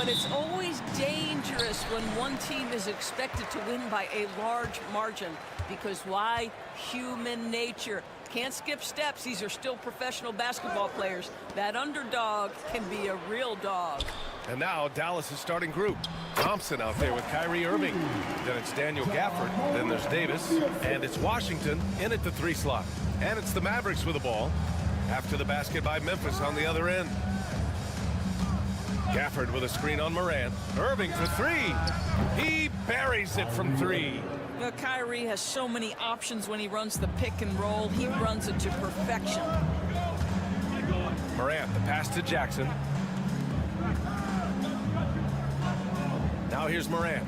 but it's always dangerous when one team is expected to win by a large margin. Because why? Human nature. Can't skip steps. These are still professional basketball players. That underdog can be a real dog. And now Dallas' starting group. Thompson out there with Kyrie Irving. Then it's Daniel Gafford. Then there's Davis. And it's Washington in at the 3 slot. And it's the Mavericks with the ball. After the basket by Memphis on the other end. Gafford with a screen on Morant. Irving for 3. He buries it from 3. Well, Kyrie has so many options when he runs the pick and roll. He runs it to perfection. Morant, the pass to Jackson. Now here's Morant.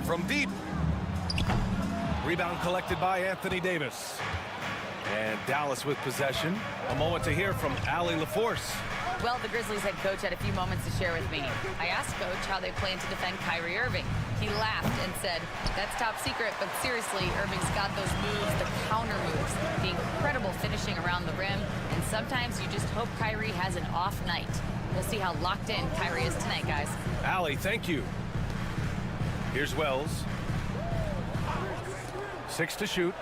From deep. Rebound collected by Anthony Davis. And Dallas with possession. A moment to hear from Allie LaForce. Well, the Grizzlies head coach had a few moments to share with me. I asked Coach how they plan to defend Kyrie Irving. He laughed and said, "That's top secret, but seriously, Irving's got those moves, the counter moves, the incredible finishing around the rim, and sometimes you just hope Kyrie has an off night." We'll see how locked in Kyrie is tonight, guys. Allie, thank you. Here's Wells. 6 to shoot.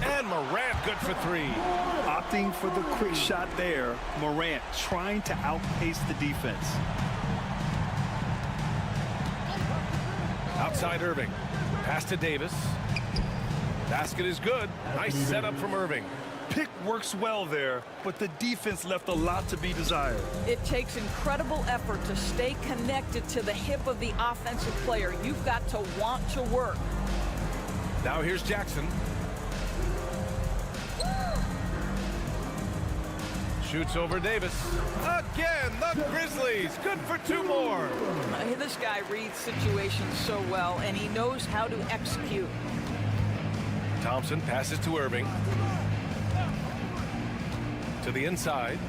And Morant good for 3. Opting for the quick shot there. Morant trying to outpace the defense. Outside Irving. Pass to Davis. Basket is good. Nice setup from Irving. Pick works well there, but the defense left a lot to be desired. It takes incredible effort to stay connected to the hip of the offensive player. You've got to want to work. Now here's Jackson. Shoots over Davis. Again, the Grizzlies. Good for 2 more. This guy reads situations so well, and he knows how to execute. Thompson passes to Irving. To the inside.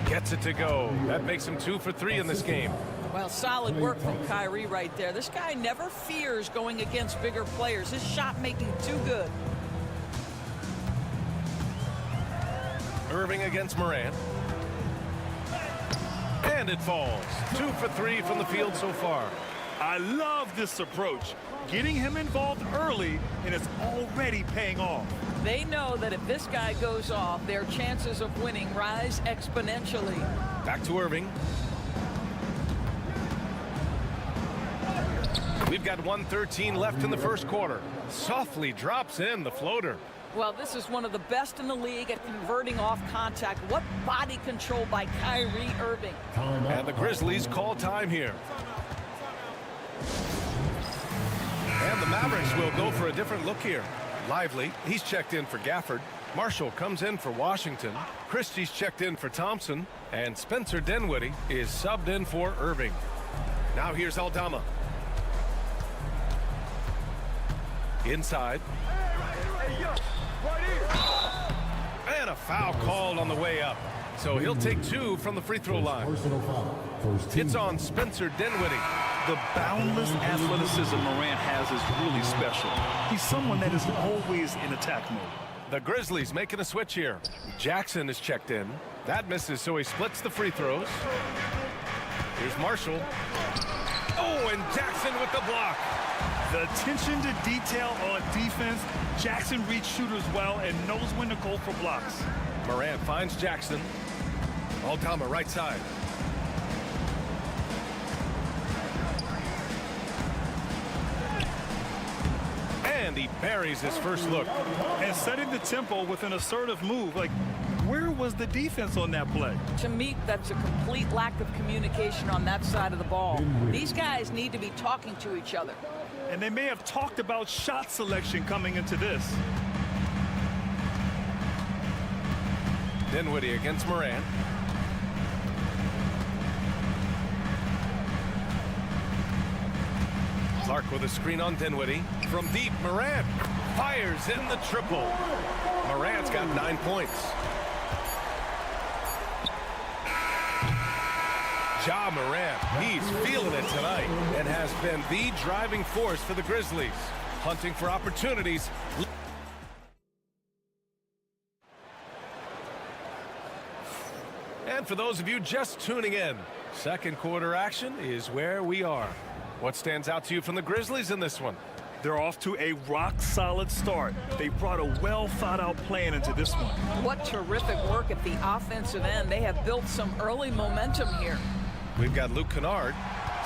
Gets it to go. That makes him 2 for 3 in this game. Well, solid work from Kyrie right there. This guy never fears going against bigger players. His shot making too good. Irving against Morant. And it falls. 2 for 3 from the field so far. I love this approach. Getting him involved early, and it's already paying off. They know that if this guy goes off, their chances of winning rise exponentially. Back to Irving. We've got 1:13 left in the first quarter. Softly drops in the floater. Well, this is one of the best in the league at converting off contact. What body control by Kyrie Irving. And the Grizzlies call time here. And the Mavericks will go for a different look here. Lively, he's checked in for Gafford. Marshall comes in for Washington. Christie's checked in for Thompson. And Spencer Dinwiddie is subbed in for Irving. Now here's Aldama. Inside. And a foul called on the way up. So he'll take 2 from the free throw line. It's on Spencer Dinwiddie. The boundless athleticism Morant has is really special. He's someone that is always in attack mode. The Grizzlies making a switch here. Jackson is checked in. That misses, so he splits the free throws. Here's Marshall. Oh, and Jackson with the block. The attention to detail on defense. Jackson reads shooters well and knows when to go for blocks. Morant finds Jackson. Aldama right side. And he buries his first look. And setting the tempo with an assertive move. Like, where was the defense on that play? To me, that's a complete lack of communication on that side of the ball. These guys need to be talking to each other. And they may have talked about shot selection coming into this. Dinwiddie against Morant. Clark with a screen on Dinwiddie. From deep, Morant fires in the triple. Morant's got 9 points. Ja Morant, he's feeling it tonight and has been the driving force for the Grizzlies. Hunting for opportunities. And for those of you just tuning in, Second quarter action is where we are. What stands out to you from the Grizzlies in this one? They're off to a rock-solid start. They brought a well-thought-out plan into this one. What terrific work at the offensive end. They have built some early momentum here. We've got Luke Kennard,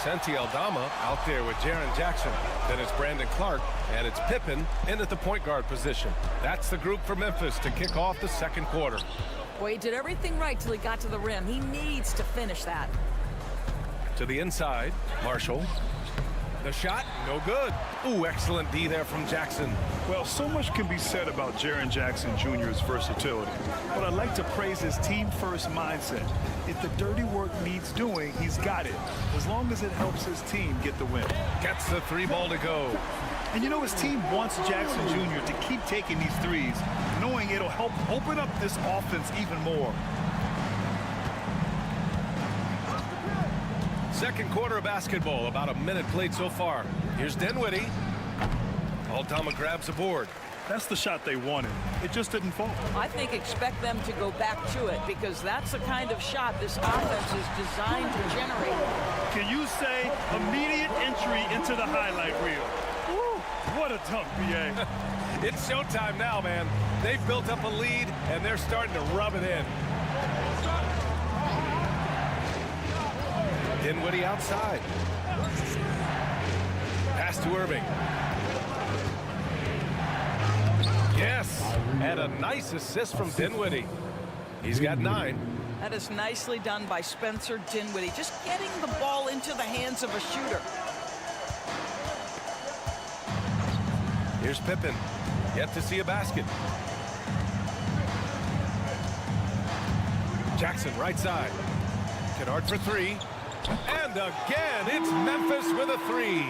Santi Aldama out there with Jaren Jackson. Then it's Brandon Clark, and it's Pippen in at the point guard position. That's the group for Memphis to kick off the second quarter. Boy, he did everything right till he got to the rim. He needs to finish that. To the inside, Marshall. The shot, no good. Ooh, excellent D there from Jackson. Well, so much can be said about Jaren Jackson Jr.'s versatility, but I'd like to praise his team-first mindset. If the dirty work needs doing, he's got it, as long as it helps his team get the win. Gets the three ball to go. And you know, his team wants Jackson Jr. to keep taking these threes, knowing it'll help open up this offense even more. Second quarter of basketball, about a minute played so far. Here's Dinwiddie. Aldama grabs a board. That's the shot they wanted. It just didn't fall. I think expect them to go back to it because that's the kind of shot this offense is designed to generate. Can you say immediate entry into the highlight reel? Woo, what a dunk, BA. It's showtime now, man. They've built up a lead, and they're starting to rub it in. Dinwiddie outside. Pass to Irving. Yes, and a nice assist from Dinwiddie. He's got 9. That is nicely done by Spencer Dinwiddie, just getting the ball into the hands of a shooter. Here's Pippen, yet to see a basket. Jackson right side. Kennard for 3. And again, it's Memphis with a 3.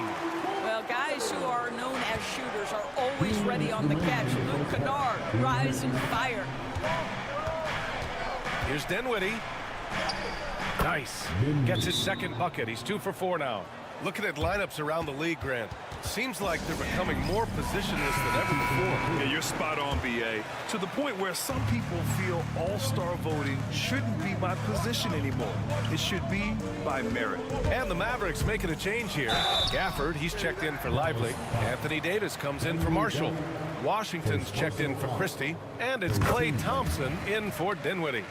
Well, guys who are known as shooters are always ready on the catch. Luke Kennard, rise and fire. Here's Dinwiddie. Nice. Gets his second bucket. He's 2 for 4 now. Looking at lineups around the league, Grant, seems like they're becoming more positionless than ever before. Yeah, you're spot on, BA. To the point where some people feel all-star voting shouldn't be by position anymore. It should be by merit. And the Mavericks making a change here. Gafford, he's checked in for Lively. Anthony Davis comes in for Marshall. Washington's checked in for Christie. And it's Klay Thompson in for Dinwiddie.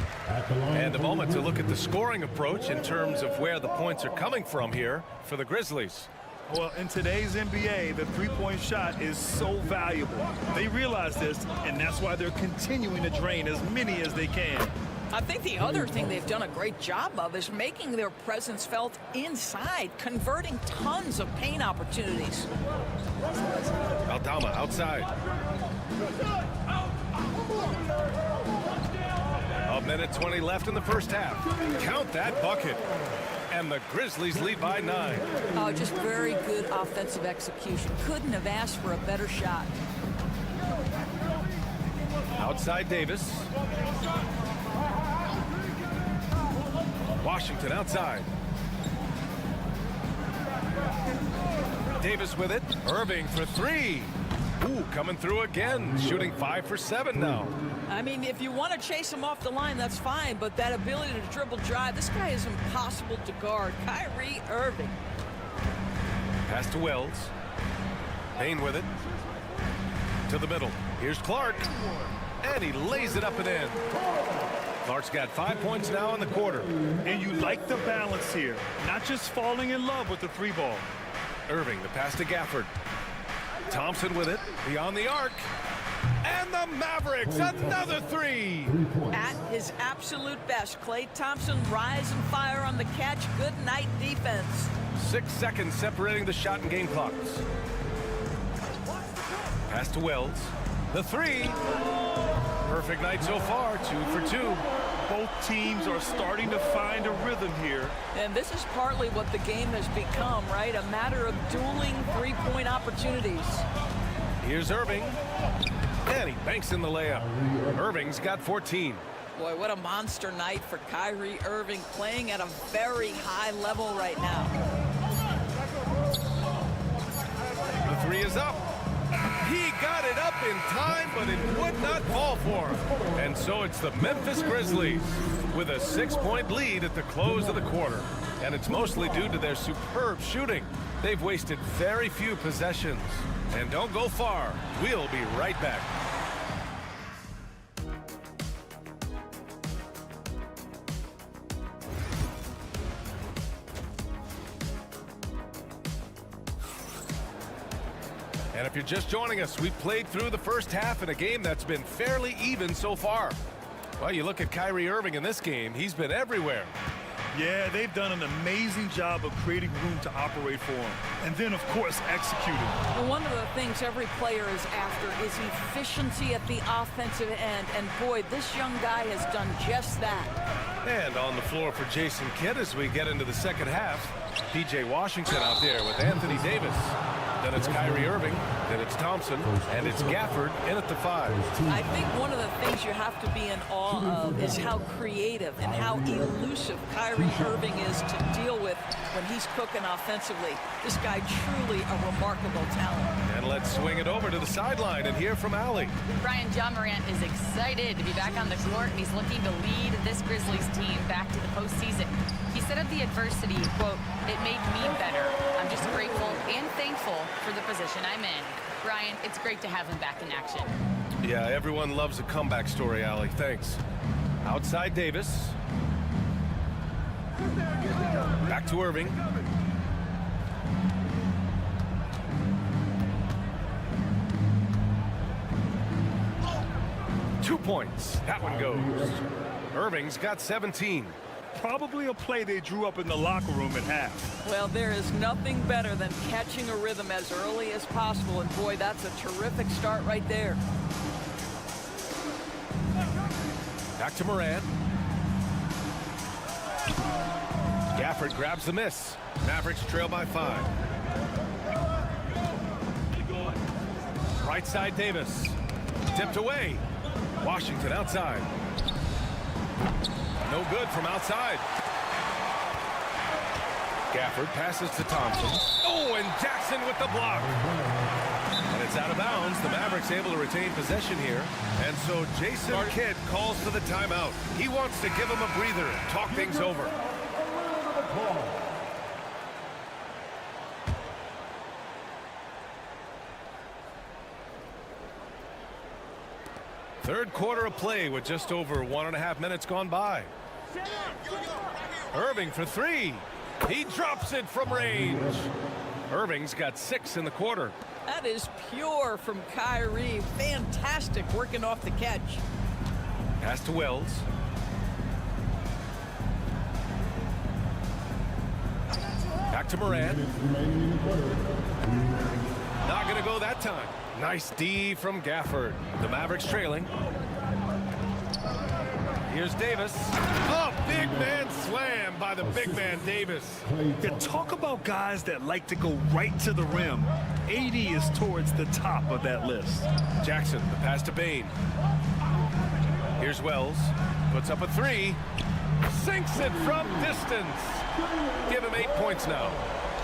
And a moment to look at the scoring approach in terms of where the points are coming from here for the Grizzlies. Well, in today's NBA, the three-point shot is so valuable. They realize this, and that's why they're continuing to drain as many as they can. I think the other thing they've done a great job of is making their presence felt inside, converting tons of paint opportunities. Aldama outside. A minute 20 left in the first half. Count that bucket. And the Grizzlies lead by 9. Oh, just very good offensive execution. Couldn't have asked for a better shot. Outside Davis. Washington outside. Davis with it. Irving for 3. Ooh, coming through again. Shooting 5 for 7 now. I mean, if you want to chase him off the line, that's fine. But that ability to dribble drive, this guy is impossible to guard. Kyrie Irving. Pass to Wells. Payne with it. To the middle. Here's Clark. And he lays it up and in. Clark's got 5 points now in the quarter. And you like the balance here. Not just falling in love with the 3-ball. Irving, the pass to Gafford. Thompson with it. Beyond the arc. And the Mavericks, another 3. At his absolute best, Klay Thompson rise and fire on the catch. Good night defense. 6 seconds separating the shot and game clocks. Pass to Wells. The 3. Perfect night so far, 2 for 2. Both teams are starting to find a rhythm here. And this is partly what the game has become, right? A matter of dueling three-point opportunities. Here's Irving. And he banks in the layup. Irving's got 14. Boy, what a monster night for Kyrie Irving, playing at a very high level right now. The 3 is up. He got it up in time, but it would not fall for him. And so it's the Memphis Grizzlies with a 6-point lead at the close of the quarter. And it's mostly due to their superb shooting. They've wasted very few possessions. And don't go far. We'll be right back. And if you're just joining us, we played through the first half in a game that's been fairly even so far. Well, you look at Kyrie Irving in this game, he's been everywhere. Yeah, they've done an amazing job of creating room to operate for him. And then, of course, executing. Well, one of the things every player is after is efficiency at the offensive end. And boy, this young guy has done just that. And on the floor for Jason Kidd as we get into the second half, P.J. Washington out there with Anthony Davis. Then it's Kyrie Irving, then it's Thompson, and it's Gafford in at the 5. I think one of the things you have to be in awe of is how creative and how elusive Kyrie Irving is to deal with when he's cooking offensively. This guy truly a remarkable talent. And let's swing it over to the sideline and hear from Allie. Brian, John Morant is excited to be back on the court, and he's looking to lead this Grizzlies team back to the postseason. He said of the adversity, quote, "It made me better. I'm just grateful and thankful for the position I'm in." Brian, it's great to have him back in action. Yeah, everyone loves a comeback story, Allie. Thanks. Outside Davis. Back to Irving. Two points. That one goes. Irving's got 17. Probably a play they drew up in the locker room at half. Well, there is nothing better than catching a rhythm as early as possible. And boy, that's a terrific start right there. Back to Morant. Gafford grabs the miss. Mavericks trail by 5. Right side Davis. Tipped away. Washington outside. No good from outside. Gafford passes to Thompson. Oh, and Jackson with the block. And it's out of bounds. The Mavericks able to retain possession here. And so Jason Kidd calls for the timeout. He wants to give him a breather and talk things over. Third quarter of play with just over 1.5 minutes gone by. Irving for 3. He drops it from range. Irving's got 6 in the quarter. That is pure from Kyrie. Fantastic working off the catch. Pass to Wells. Back to Morant. Not going to go that time. Nice D from Gafford. The Mavericks trailing. Here's Davis. Oh, big man slam by the big man Davis. Yeah, talk about guys that like to go right to the rim. AD is towards the top of that list. Jackson, the pass to Bane. Here's Wells. Puts up a 3. Sinks it from distance. Give him 8 points now.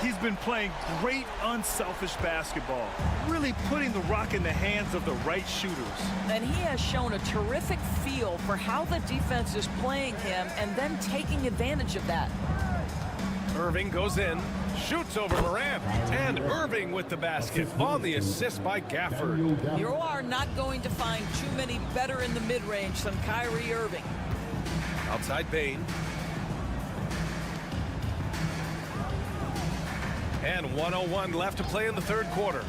He's been playing great unselfish basketball, really putting the rock in the hands of the right shooters. And he has shown a terrific feel for how the defense is playing him and then taking advantage of that. Irving goes in, shoots over Morant, and Irving with the basket on the assist by Gafford. You are not going to find too many better in the mid-range than Kyrie Irving. Outside Bane. And 1:01 left to play in the third quarter.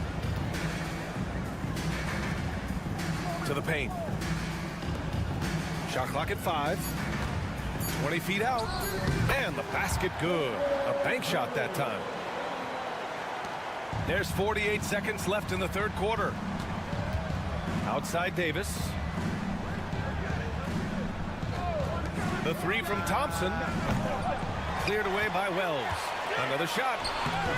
To the paint. Shot clock at 5. 20 feet out. And the basket good. A bank shot that time. There's 48 seconds left in the third quarter. Outside Davis. The 3 from Thompson. Cleared away by Wells. Another shot.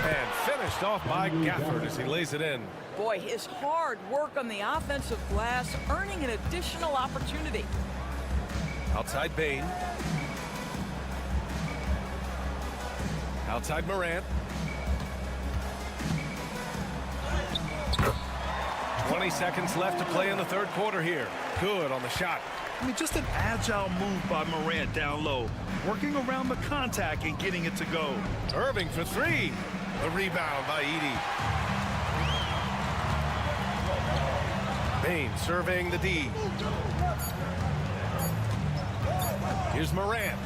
And finished off by Gafford as he lays it in. Boy, his hard work on the offensive glass earning an additional opportunity. Outside Bane. Outside Morant. 20 seconds left to play in the third quarter here. Good on the shot. I mean, just an agile move by Morant down low, working around the contact and getting it to go. Irving for three. The rebound by Edey. Bain surveying the D. Here's Morant.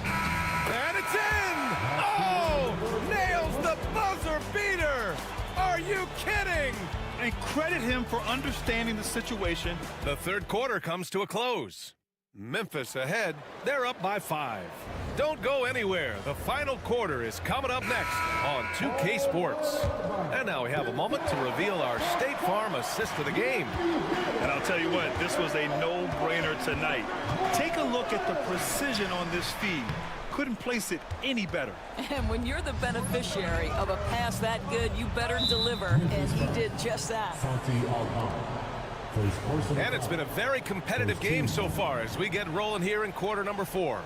And it's in! Oh! Nails the buzzer beater! Are you kidding? And credit him for understanding the situation. The third quarter comes to a close. Memphis ahead. They're up by 5. Don't go anywhere. The final quarter is coming up next on 2K Sports. And now we have a moment to reveal our State Farm assist of the game. And I'll tell you what, this was a no-brainer tonight. Take a look at the precision on this feed. Couldn't place it any better. And when you're the beneficiary of a pass that good, you better deliver, and he did just that. And it's been a very competitive game so far as we get rolling here in quarter number 4.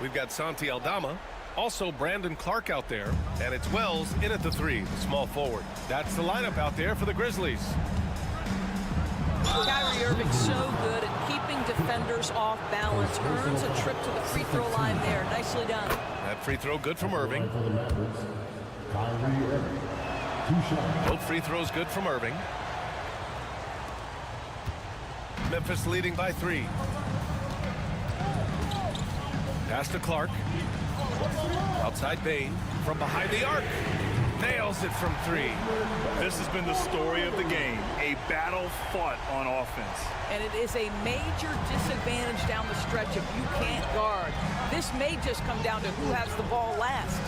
We've got Santi Aldama, also Brandon Clark out there, and it's Wells in at the 3, the small forward. That's the lineup out there for the Grizzlies. Kyrie Irving so good at keeping defenders off balance. Earns a trip to the free throw line there. Nicely done. That free throw good from Irving. Both free throws good from Irving. Memphis leading by 3. Pass to Clark. Outside Bain from behind the arc. Nails it from 3. This has been the story of the game. A battle fought on offense. And it is a major disadvantage down the stretch if you can't guard. This may just come down to who has the ball last.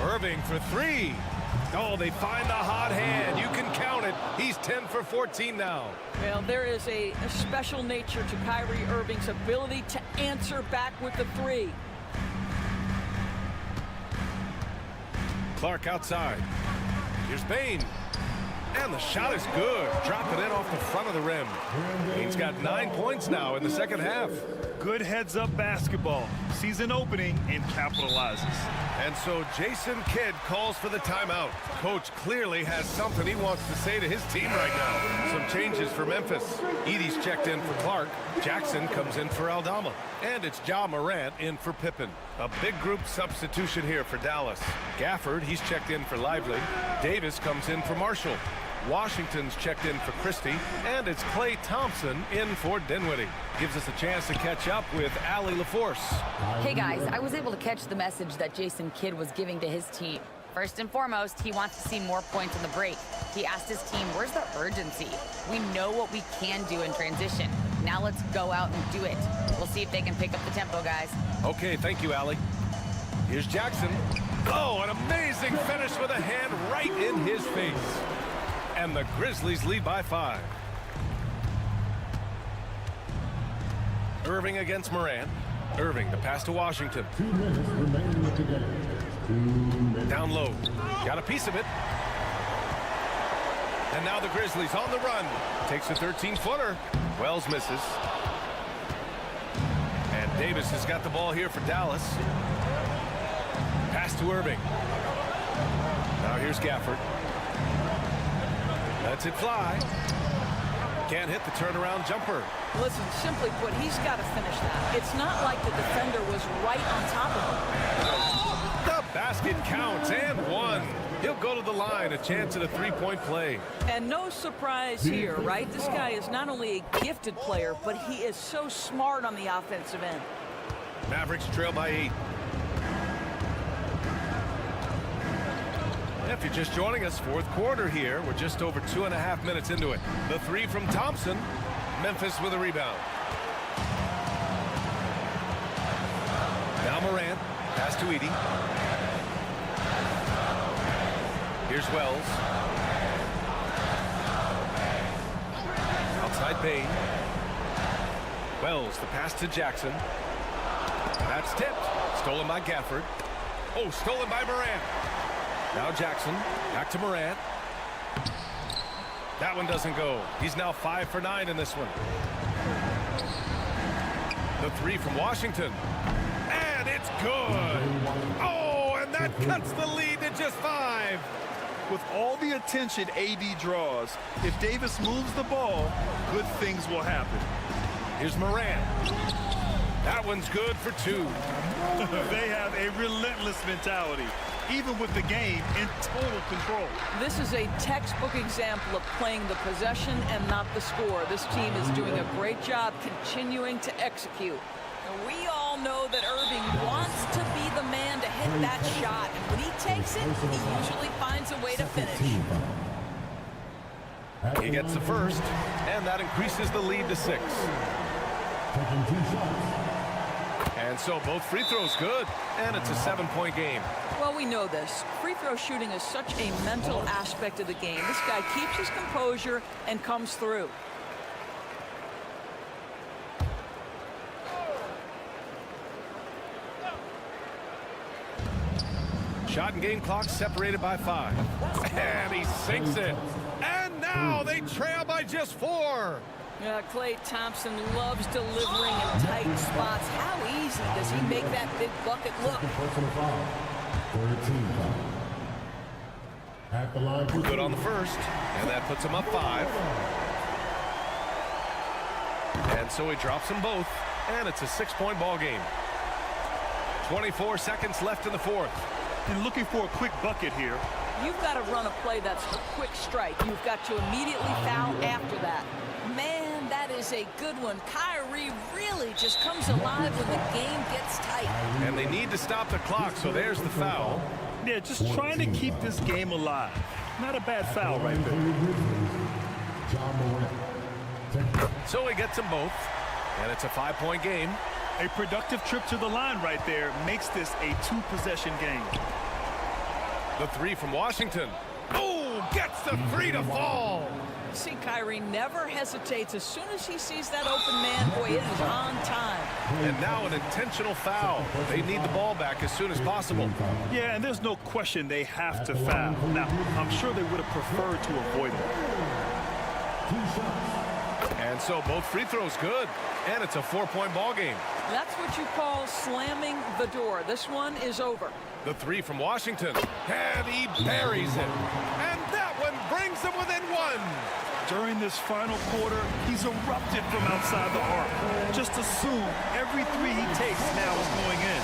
Irving for 3. Oh, they find the hot hand. You can count it. He's 10 for 14 now. Well, there is a special nature to Kyrie Irving's ability to answer back with the 3. Clark outside. Here's Bain. And the shot is good. Dropping it off the front of the rim. Bain's got 9 points now in the second half. Good heads-up basketball. Sees an opening and capitalizes. And so Jason Kidd calls for the timeout. Coach clearly has something he wants to say to his team right now. Some changes for Memphis. Edey's checked in for Clark. Jackson comes in for Aldama. And it's Ja Morant in for Pippen. A big group substitution here for Dallas. Gafford, he's checked in for Lively. Davis comes in for Marshall. Washington's checked in for Christie, and it's Klay Thompson in for Dinwiddie. Gives us a chance to catch up with Allie LaForce. Hey guys, I was able to catch the message that Jason Kidd was giving to his team. First and foremost, he wants to see more points on the break. He asked his team, where's the urgency? We know what we can do in transition. Now let's go out and do it. We'll see if they can pick up the tempo, guys. Okay, thank you, Allie. Here's Jackson. Oh, an amazing finish with a hand right in his face. And the Grizzlies lead by 5. Irving against Morant. Irving, the pass to Washington. 2 minutes remaining with the game. Down low. Got a piece of it. And now the Grizzlies on the run. Takes a 13-footer. Wells misses. And Davis has got the ball here for Dallas. Pass to Irving. Now here's Gafford. Lets it fly. Can't hit the turnaround jumper. Listen, simply put, he's got to finish that. It's not like the defender was right on top of him. The basket counts and 1. He'll go to the line, a chance at a 3-point play. And no surprise here, right? This guy is not only a gifted player, but he is so smart on the offensive end. Mavericks trail by 8. If you're just joining us, fourth quarter here. We're just over 2.5 minutes into it. The 3 from Thompson. Memphis with a rebound. Now Morant. Pass to Edey. Here's Wells. Outside Bain. Wells, the pass to Jackson. That's tipped. Stolen by Gafford. Oh, stolen by Morant. Now Jackson, back to Morant. That one doesn't go. He's now 5 for 9 in this one. The 3 from Washington. And it's good. Oh, and that cuts the lead to just 5. With all the attention AD draws, if Davis moves the ball, good things will happen. Here's Moran. That one's good for 2. They have a relentless mentality, even with the game in total control. This is a textbook example of playing the possession and not the score. This team is doing a great job continuing to execute. And we all know that Irving wants to be the man to hit that shot. And when he takes it, he usually finds a way to finish. He gets the first, and that increases the lead to 6. Taking 2 shots. And so both free throws good, and it's a 7-point game. Well, we know this. Free throw shooting is such a mental aspect of the game. This guy keeps his composure and comes through. Shot and game clock separated by 5. And he sinks it. And now they trail by just 4. Klay Thompson loves delivering in tight spots. How easy does he make that big bucket look? Personal foul. 13 foul. At the line. Good on the first, and that puts him up 5. And so he drops them both, and it's a 6-point ball game. 24 seconds left in the 4th. And looking for a quick bucket here. You've got to run a play that's a quick strike. You've got to immediately foul after that. Man, that is a good one. Kyrie really just comes alive when the game gets tight. And they need to stop the clock, so there's the foul. Yeah, just trying to keep this game alive. Not a bad foul right there. So he gets them both, and it's a 5-point game. A productive trip to the line right there makes this a 2-possession game. The 3 from Washington. Oh, gets the 3 to fall. See, Kyrie never hesitates. As soon as he sees that open man, boy, it is on time. And now an intentional foul. They need the ball back as soon as possible. Yeah, and there's no question they have to foul. Now, I'm sure they would have preferred to avoid it. And so both free throws good. And it's a 4-point ball game. That's what you call slamming the door. This one is over. The 3 from Washington. And he buries it. And that one brings them within 1. During this final quarter, he's erupted from outside the arc. Just assume every 3 he takes now is going in.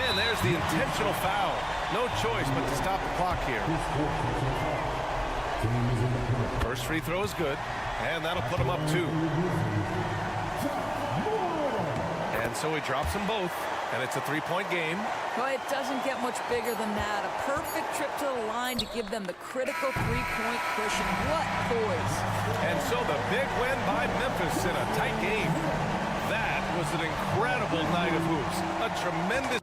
And there's the intentional foul. No choice but to stop the clock here. First free throw is good, and that'll put him up 2. And so he drops them both, and it's a 3-point game. Well, it doesn't get much bigger than that. A perfect trip to the line to give them the critical 3-point cushion. What poise. And so the big win by Memphis in a tight game. That was an incredible night of hoops. A tremendous...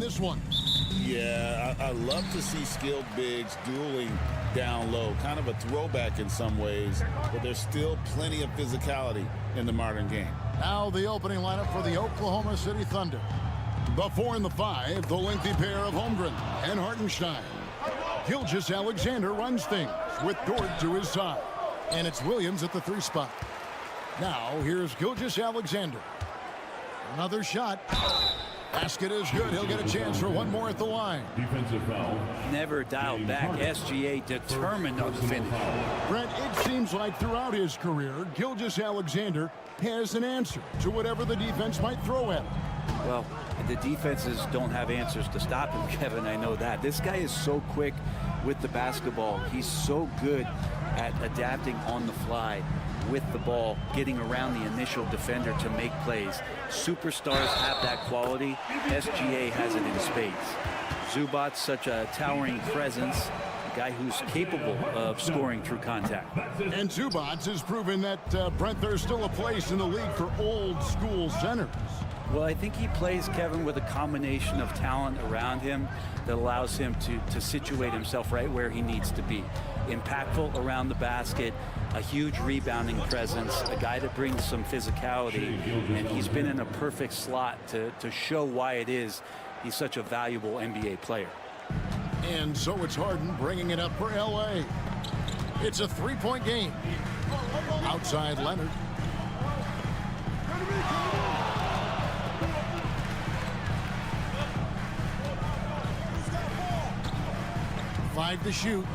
this one. Yeah, I love to see skilled bigs dueling down low. Kind of a throwback in some ways, but there's still plenty of physicality in the modern game. Now the opening lineup for the Oklahoma City Thunder. The 4 and the 5, the lengthy pair of Holmgren and Hartenstein. Gilgeous-Alexander runs things with Dort to his side. And it's Williams at the 3 spot. Now here's Gilgeous-Alexander. Another shot. Basket is good. He'll get a chance for one more at the line. Defensive foul. Never dialed back. SGA determined on the finish. Brent, it seems like throughout his career, Gilgeous-Alexander has an answer to whatever the defense might throw at him. Well, the defenses don't have answers to stop him, Kevin. I know that. This guy is so quick with the basketball. He's so good at adapting on the fly with the ball, getting around the initial defender to make plays. Superstars have that quality. SGA has it in spades. Zubac's such a towering presence. a guy who's capable of scoring through contact. And Zubats has proven that, Brent, there's still a place in the league for old-school centers. Well, I think he plays, Kevin, with a combination of talent around him that allows him to situate himself right where he needs to be. Impactful around the basket, a huge rebounding presence, a guy that brings some physicality, and he's been in a perfect slot to show why it is he's such a valuable NBA player. And so it's Harden bringing it up for L.A. It's a three-point game. Outside Leonard. Five to shoot.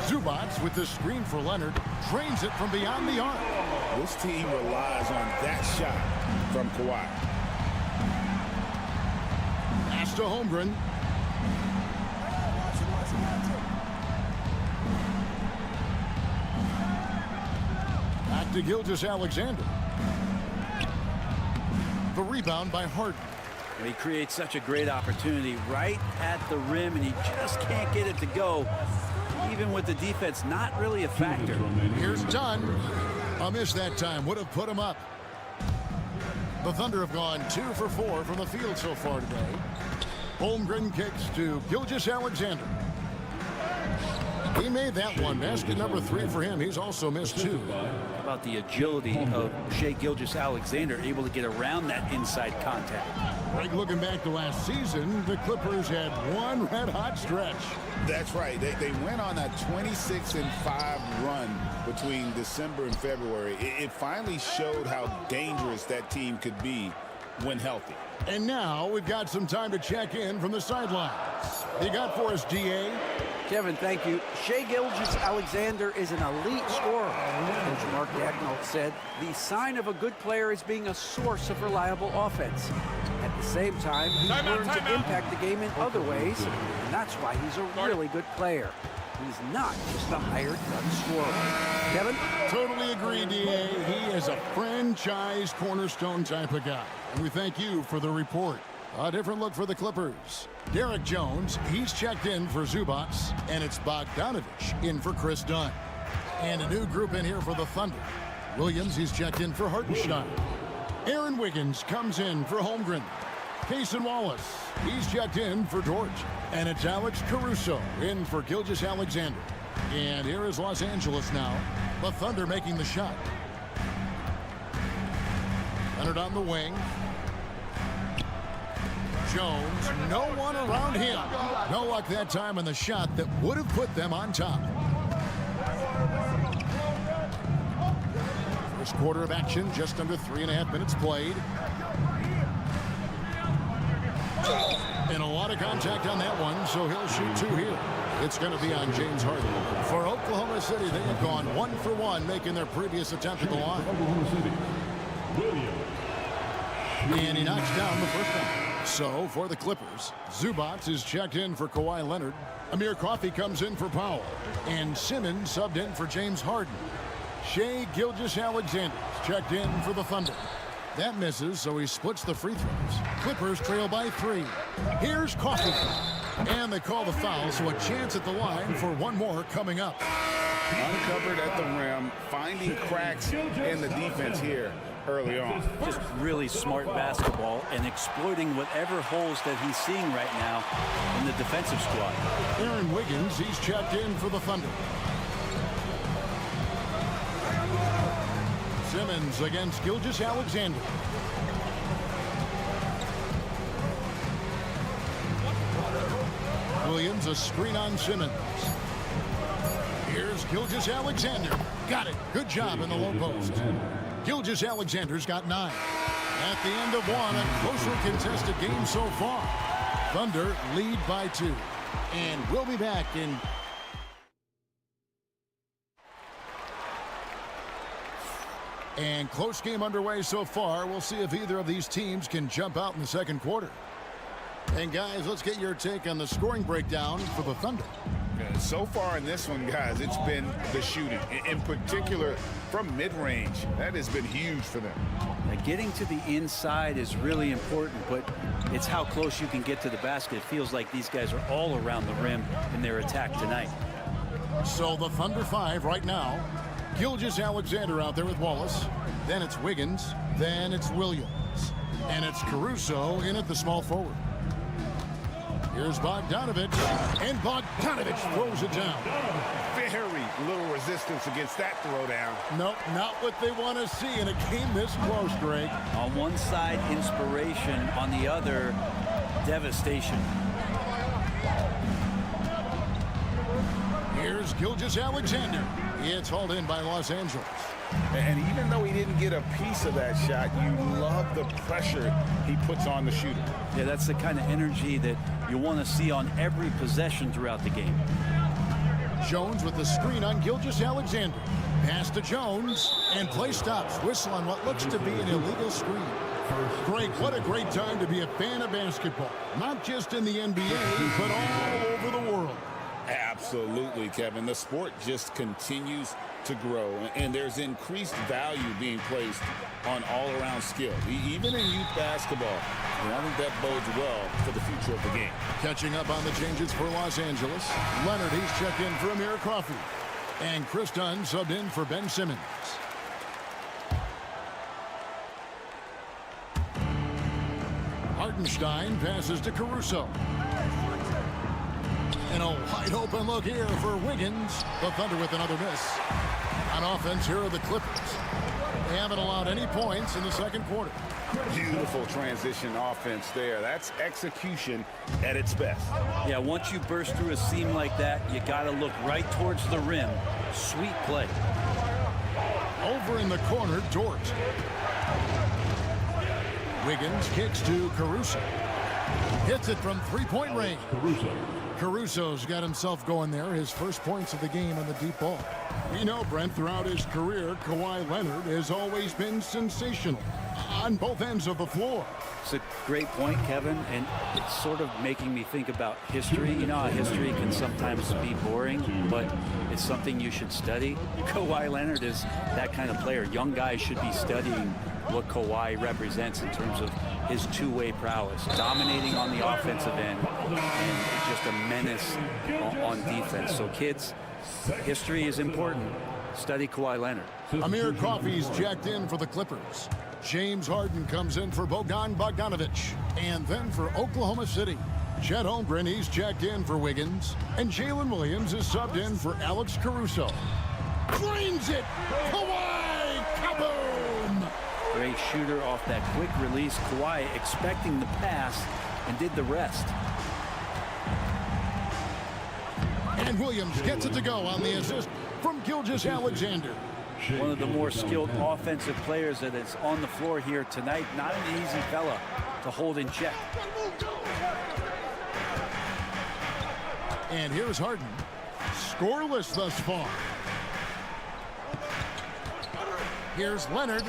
Zubats with the screen for Leonard. Drains it from beyond the arc. This team relies on that shot from Kawhi. Pass to Holmgren. Back to Gilgeous-Alexander. The rebound by Harden. He creates such a great opportunity right at the rim, and he just can't get it to go, even with the defense not really a factor. Here's Dunn. A miss that time. Would have put him up. The Thunder have gone 2 for 4 from the field so far today. Holmgren kicks to Gilgeous-Alexander. He made that one. Basket number 3 for him. He's also missed 2. How about the agility of Shai Gilgeous-Alexander, able to get around that inside contact? Right, looking back to last season, the Clippers had one red-hot stretch. That's right. They went on a 26-5 run between December and February. It finally showed how dangerous that team could be when healthy. And now we've got some time to check in from the sidelines. You got for us, DA? Kevin, thank you. Shai Gilgeous-Alexander is an elite scorer. Coach Mark Dagnall said the sign of a good player is being a source of reliable offense. At the same time, he's learned to impact the game in other ways, and that's why he's a really good player. He's not just a hired gun scorer. Kevin? Totally agree, DA. He is a franchise cornerstone type of guy. And we thank you for the report. A different look for the Clippers. Derek Jones, he's checked in for Zubats, and it's Bogdanovich in for Chris Dunn. And a new group in here for the Thunder. Williams, he's checked in for Hartenstein. Aaron Wiggins comes in for Holmgren. Cason Wallace, he's checked in for George. And it's Alex Caruso in for Gilgeous-Alexander. And here is Los Angeles now. The Thunder making the shot. Leonard on the wing. Jones, no one around him. No luck that time on the shot that would have put them on top. First quarter of action, just under 3.5 minutes played. And a lot of contact on that one, so he'll shoot 2 here. It's going to be on James Harden. For Oklahoma City, they have gone 1 for 1, making their previous attempt at the line. And he knocks down the first one. So, for the Clippers, Zubats is checked in for Kawhi Leonard. Amir Coffey comes in for Powell. And Simmons subbed in for James Harden. Shai Gilgeous-Alexander checked in for the Thunder. That misses, so he splits the free throws. Clippers trail by 3. Here's Coffey. And they call the foul, so a chance at the line for one more coming up. Uncovered at the rim, finding cracks in the defense here early on. Just really smart basketball and exploiting whatever holes that he's seeing right now in the defensive squad. Aaron Wiggins, he's checked in for the Thunder. Simmons against Gilgeous-Alexander. Williams, a screen on Simmons. Here's Gilgeous-Alexander. Got it. Good job in the low post. Gilgeous-Alexander's got 9. At the end of one, a closely contested game so far. Thunder lead by 2. And we'll be back in... And close game underway so far. We'll see if either of these teams can jump out in the second quarter. And guys, let's get your take on the scoring breakdown for the Thunder. So far in this one, guys, it's been the shooting. In particular, from mid-range. That has been huge for them. Now, getting to the inside is really important, but it's how close you can get to the basket. It feels like these guys are all around the rim in their attack tonight. So the Thunder 5 right now. Gilgeous-Alexander out there with Wallace. Then it's Wiggins. Then it's Williams. And it's Caruso in at the small forward. Here's Bogdanovich. And Bogdanovich throws it down. Very little resistance against that throwdown. Nope, not what they want to see in a game this close, Greg. On one side, inspiration. On the other, devastation. Here's Gilgeous-Alexander. It's hauled in by Los Angeles. And even though he didn't get a piece of that shot, you love the pressure he puts on the shooter. Yeah, that's the kind of energy that you want to see on every possession throughout the game. Jones with the screen on Gilgeous-Alexander. Pass to Jones, and play stops. Whistle on what looks to be an illegal screen. Greg, what a great time to be a fan of basketball. Not just in the NBA, but all over the world. Absolutely, Kevin. The sport just continues to grow, and there's increased value being placed on all-around skill, even in youth basketball. And I think that bodes well for the future of the game. Catching up on the changes for Los Angeles. Leonard, he's checked in for Amir Coffey. And Chris Dunn subbed in for Ben Simmons. Hartenstein passes to Caruso. And a wide open look here for Wiggins. The Thunder with another miss. On offense, here are the Clippers. They haven't allowed any points in the second quarter. Beautiful transition offense there. That's execution at its best. Yeah, once you burst through a seam like that, you got to look right towards the rim. Sweet play. Over in the corner, Dort. Wiggins kicks to Caruso. Hits it from three-point range. Caruso's got himself going there. His first points of the game on the deep ball. We know, Brent, throughout his career, Kawhi Leonard has always been sensational on both ends of the floor. It's a great point, Kevin, and it's sort of making me think about history. You know how history can sometimes be boring, but it's something you should study. Kawhi Leonard is that kind of player. Young guys should be studying what Kawhi represents in terms of his two-way prowess, dominating on the offensive end, and just a menace on defense. So kids, history is important. Study Kawhi Leonard. Amir Coffey's jacked in for the Clippers. James Harden comes in for Bogdanovich. And then for Oklahoma City, Chet Holmgren, he's jacked in for Wiggins. And Jalen Williams is subbed in for Alex Caruso. Drains it! Kawhi! Kaboom! Great shooter off that quick release. Kawhi expecting the pass and did the rest. And Williams gets it to go on the assist from Gilgeous-Alexander. One of the more skilled offensive players that is on the floor here tonight. Not an easy fella to hold in check. And here's Harden. Scoreless thus far. Here's Leonard.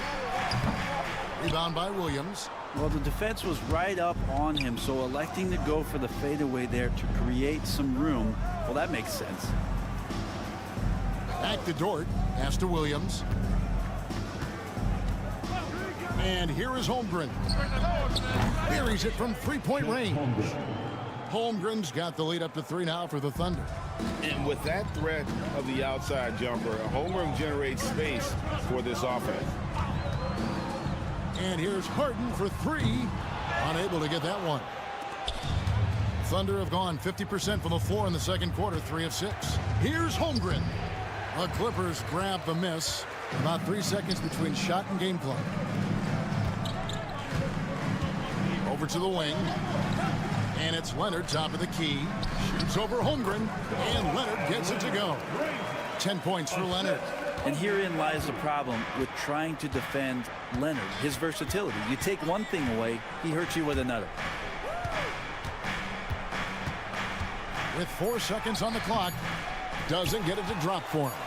Rebound by Williams. Well, the defense was right up on him, so electing to go for the fadeaway there to create some room, well, that makes sense. Back to Dort. Pass to Williams. And here is Holmgren. Buries it from three-point range. Holmgren's got the lead up to 3 now for the Thunder. And with that threat of the outside jumper, Holmgren generates space for this offense. And here's Harden for 3. Unable to get that one. Thunder have gone 50% from the floor in the second quarter, 3 of 6. Here's Holmgren. The Clippers grab the miss. About 3 seconds between shot and game clock. Over to the wing. And it's Leonard, top of the key. Shoots over Holmgren. And Leonard gets it to go. 10 points for Leonard. And herein lies the problem with trying to defend Leonard, his versatility. You take one thing away, he hurts you with another. With 4 seconds on the clock, doesn't get it to drop for him.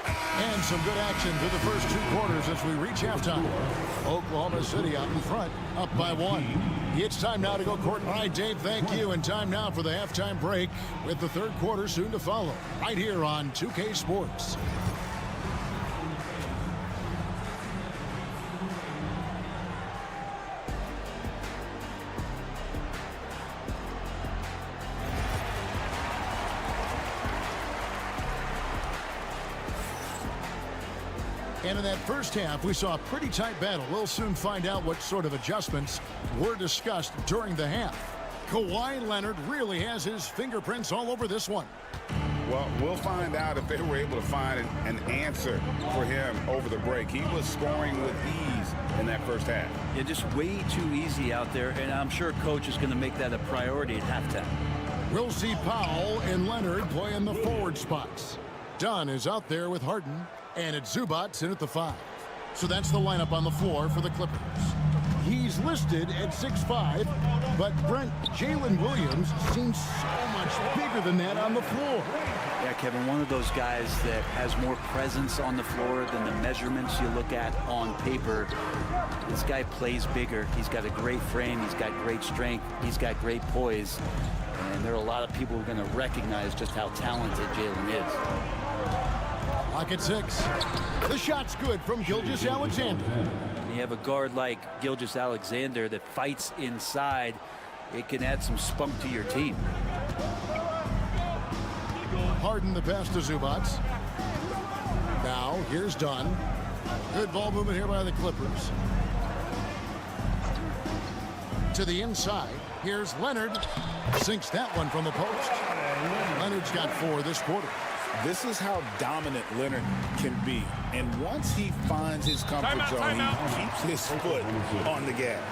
And some good action through the first 2 quarters as we reach halftime. Oklahoma City out in front, up by 1. It's time now to go court. All right, Dave, thank you. And time now for the halftime break with the 3rd quarter soon to follow. Right here on 2K Sports. And in that first half, we saw a pretty tight battle. We'll soon find out what sort of adjustments were discussed during the half. Kawhi Leonard really has his fingerprints all over this one. Well, we'll find out if they were able to find an answer for him over the break. He was scoring with ease in that first half. Yeah, just way too easy out there, and I'm sure Coach is going to make that a priority at halftime. We'll see Powell and Leonard play in the forward spots. Dunn is out there with Harden, and it's Zubats in at the 5. So that's the lineup on the floor for the Clippers. He's listed at 6'5", but Brent, Jalen Williams seems so much bigger than that on the floor. Yeah, Kevin, one of those guys that has more presence on the floor than the measurements you look at on paper. This guy plays bigger. He's got a great frame. He's got great strength. He's got great poise. And there are a lot of people who are going to recognize just how talented Jalen is. Clock at 6. The shot's good from Gilgeous-Alexander. You have a guard like Gilgeous-Alexander that fights inside. It can add some spunk to your team. Harden the pass to Zubats. Now here's Dunn. Good ball movement here by the Clippers. To the inside. Here's Leonard. Sinks that one from the post. Leonard's got 4 this quarter. This is how dominant Leonard can be. And once he finds his comfort zone, he keeps his foot on the gas.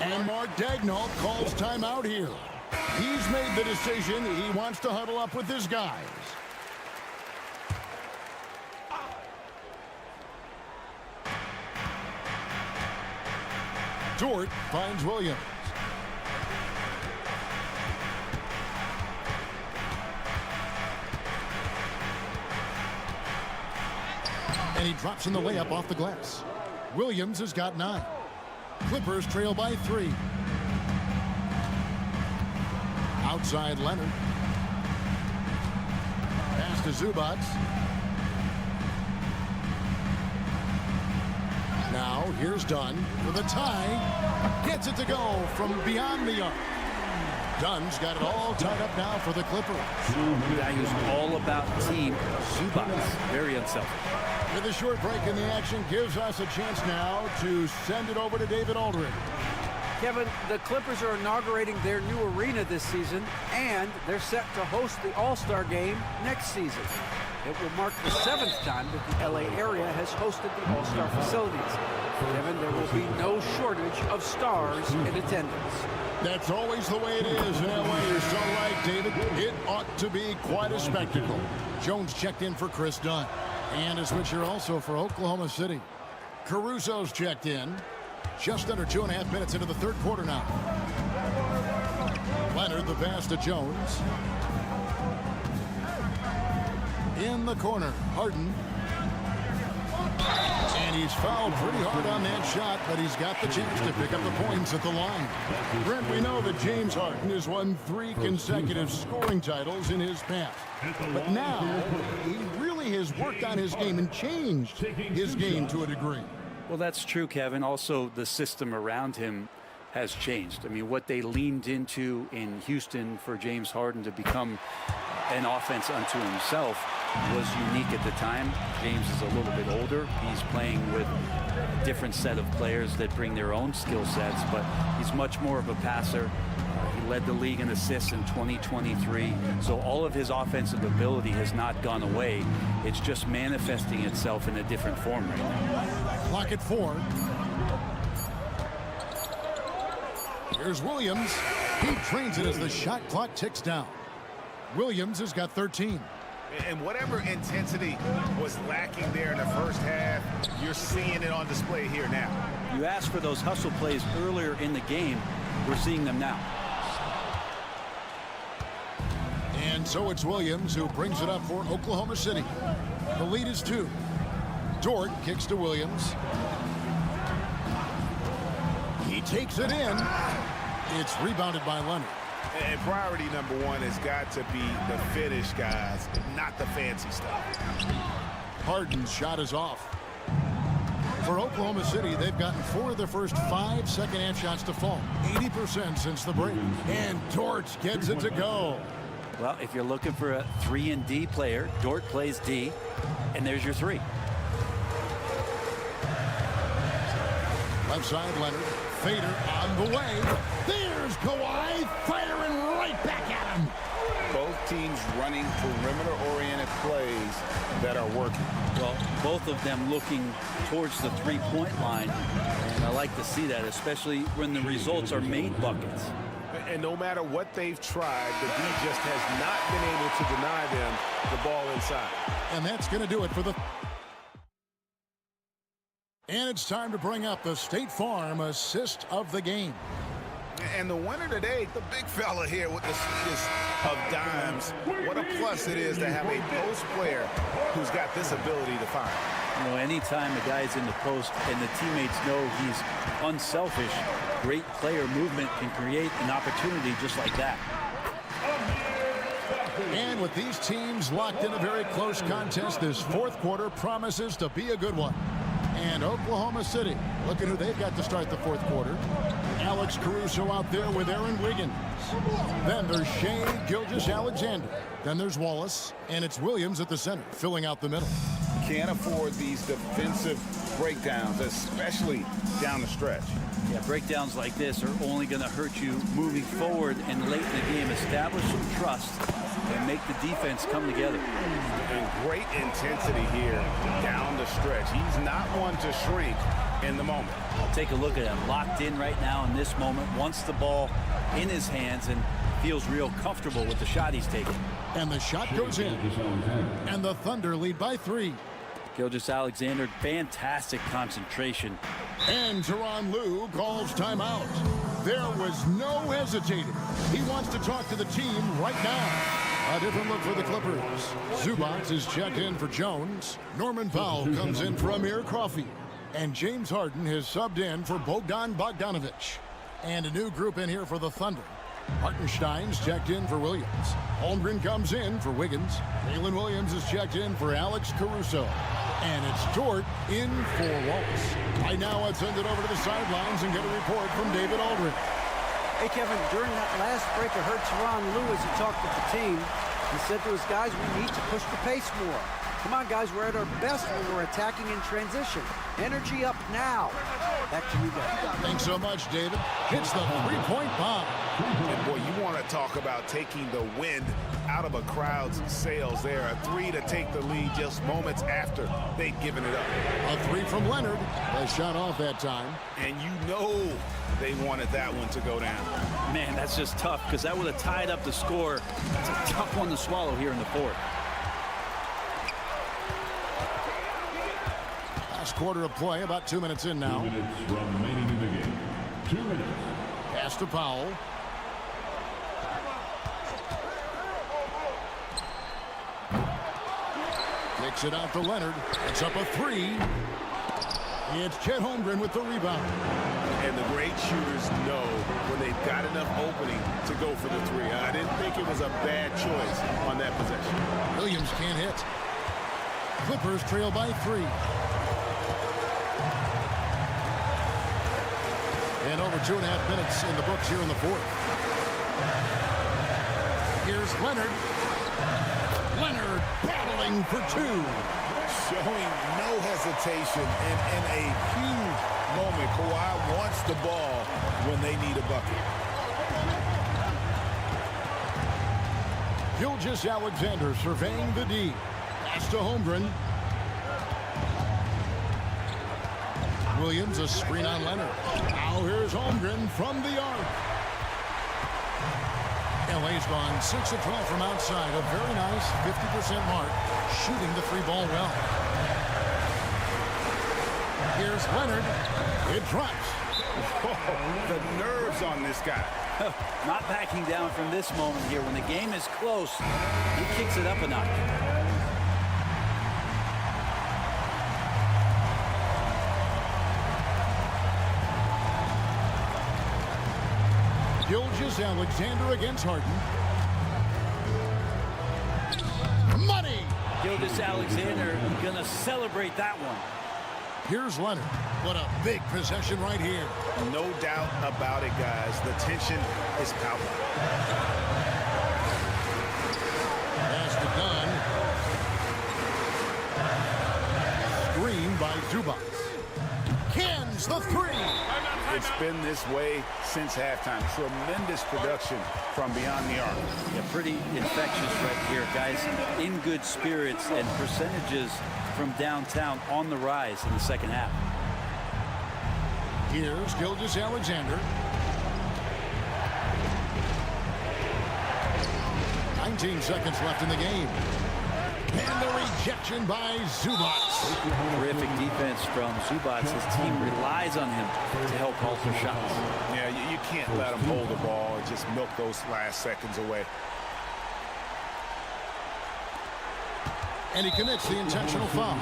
And Mark Daigneault calls timeout here. He's made the decision. He wants to huddle up with his guys. Dort finds Williams. And he drops in the layup off the glass. Williams has got 9. Clippers trail by 3. Outside Leonard. Pass to Zubats. Now here's Dunn with a tie. Gets it to go from beyond the arc. Dunn's got it all tied up now for the Clippers. The guy who's all about team, Zubats. Very unselfish. With a short break in the action gives us a chance now to send it over to David Aldridge. Kevin, the Clippers are inaugurating their new arena this season, and they're set to host the All-Star Game next season. It will mark the 7th time that the LA area has hosted the All-Star facilities. Kevin, there will be no shortage of stars in attendance. That's always the way it is in LA. You're so right, David. It ought to be quite a spectacle. Jones checked in for Chris Dunn. And a switcher also for Oklahoma City. Caruso's checked in. Just under 2.5 minutes into the 3rd quarter now. Leonard the pass to Jones. In the corner, Harden. And he's fouled pretty hard on that shot, but he's got the chance to pick up the points at the line. Brent, we know that James Harden has won 3 consecutive scoring titles in his past. But now, he really has worked on his game and changed his game to a degree. Well, that's true, Kevin. Also, the system around him has changed. I mean, what they leaned into in Houston for James Harden to become an offense unto himself was unique at the time. James is a little bit older. He's playing with a different set of players that bring their own skill sets, but he's much more of a passer. He led the league in assists in 2023. So all of his offensive ability has not gone away. It's just manifesting itself in a different form right now. Clock at 4. Here's Williams. He trains it as the shot clock ticks down. Williams has got 13. And whatever intensity was lacking there in the first half, you're seeing it on display here now. You asked for those hustle plays earlier in the game. We're seeing them now. And so it's Williams who brings it up for Oklahoma City. The lead is 2. Dort kicks to Williams. He takes it in. It's rebounded by Leonard. And priority number 1 has got to be the finish, guys, not the fancy stuff. Harden's shot is off. For Oklahoma City, they've gotten 4 of their first 5 second-half shots to fall. 80% since the break. And Dort gets it to go. Well, if you're looking for a 3-and-D player, Dort plays D, and there's your 3. Left side, Leonard. Fader on the way. There's Kawhi firing right back at him. Both teams running perimeter-oriented plays that are working. Well, both of them looking towards the three-point line, and I like to see that, especially when the results are made buckets. And no matter what they've tried, the D just has not been able to deny them the ball inside. And that's going to do it for the... And it's time to bring up the State Farm assist of the game. And the winner today, the big fella here with the sweetest of dimes. What a plus it is to have a post player who's got this ability to find. You know, anytime a guy's in the post and the teammates know he's unselfish, great player movement can create an opportunity just like that. And with these teams locked in a very close contest, this 4th quarter promises to be a good one. And Oklahoma City, look at who they've got to start the 4th quarter. Alex Caruso out there with Aaron Wiggins. Then there's Shea Gilgeous-Alexander. Then there's Wallace, and it's Williams at the center, filling out the middle. Can't afford these defensive breakdowns, especially down the stretch. Yeah, breakdowns like this are only going to hurt you moving forward and late in the game. Establish some trust and make the defense come together. And great intensity here down the stretch. He's not one to shrink in the moment. I'll take a look at him. Locked in right now in this moment. Wants the ball in his hands and feels real comfortable with the shot he's taking. And the shot goes in. And the Thunder lead by 3. Gilgeous-Alexander, fantastic concentration. And Tyronn Lue calls timeout. There was no hesitating. He wants to talk to the team right now. A different look for the Clippers. Zubac is checked in for Jones. Norman Powell comes in for Amir Coffey. And James Harden has subbed in for Bogdan Bogdanovic. And a new group in here for the Thunder. Hartenstein's checked in for Williams. Holmgren comes in for Wiggins. Jalen Williams is checked in for Alex Caruso. And it's Dort in for Wallace. Right now, let's send it over to the sidelines and get a report from David Aldridge. Hey, Kevin, during that last break, I heard Tyronn Lue as he talked with the team. He said to his guys, we need to push the pace more. Come on, guys, we're at our best when we're attacking in transition. Energy up now. Back to you guys. Thanks so much, David. Hits the three-point bomb. And boy, you want to talk about taking the wind out of a crowd's sails there. A 3 to take the lead just moments after they'd given it up. A 3 from Leonard. A shot off that time. And you know they wanted that one to go down. Man, that's just tough because that would have tied up the score. It's a tough one to swallow here in the 4th. Last quarter of play, about 2 minutes in now. 2 minutes remaining in the game. 2 minutes. Pass to Powell. Kicks it out to Leonard. It's up a 3. It's Chet Holmgren with the rebound. And the great shooters know when they've got enough opening to go for the 3. I didn't think it was a bad choice on that possession. Williams can't hit. Clippers trail by 3. And over 2.5 minutes in the books here in the 4th. Here's Leonard. Leonard battling for 2. Showing no hesitation and in a huge moment. Kawhi wants the ball when they need a bucket. Gilgeous-Alexander surveying the D. Pass to Holmgren. Williams, a screen on Leonard. Now here's Holmgren from the arc. LA's gone 6 of 12 from outside. A very nice 50% mark. Shooting the 3-ball well. Here's Leonard. It drops. Oh, the nerves on this guy. Not backing down from this moment here. When the game is close, he kicks it up a notch. Gilgeous Alexander against Harden. Money! Gilgeous Alexander gonna celebrate that one. Here's Leonard. What a big possession right here. No doubt about it, guys. The tension is palpable. Pass to Dunn. Screen by Zubac. Cans the three. It's been this way since halftime. Tremendous production from beyond the arc. Yeah, pretty infectious right here, guys. In good spirits and percentages from downtown on the rise in the second half. Here's Gilgeous Alexander. 19 seconds left in the game. And the rejection by Zubac. Terrific defense from Zubac. His team relies on him to help alter shots. Yeah, you can't let him hold the ball and just milk those last seconds away. And he commits the intentional foul.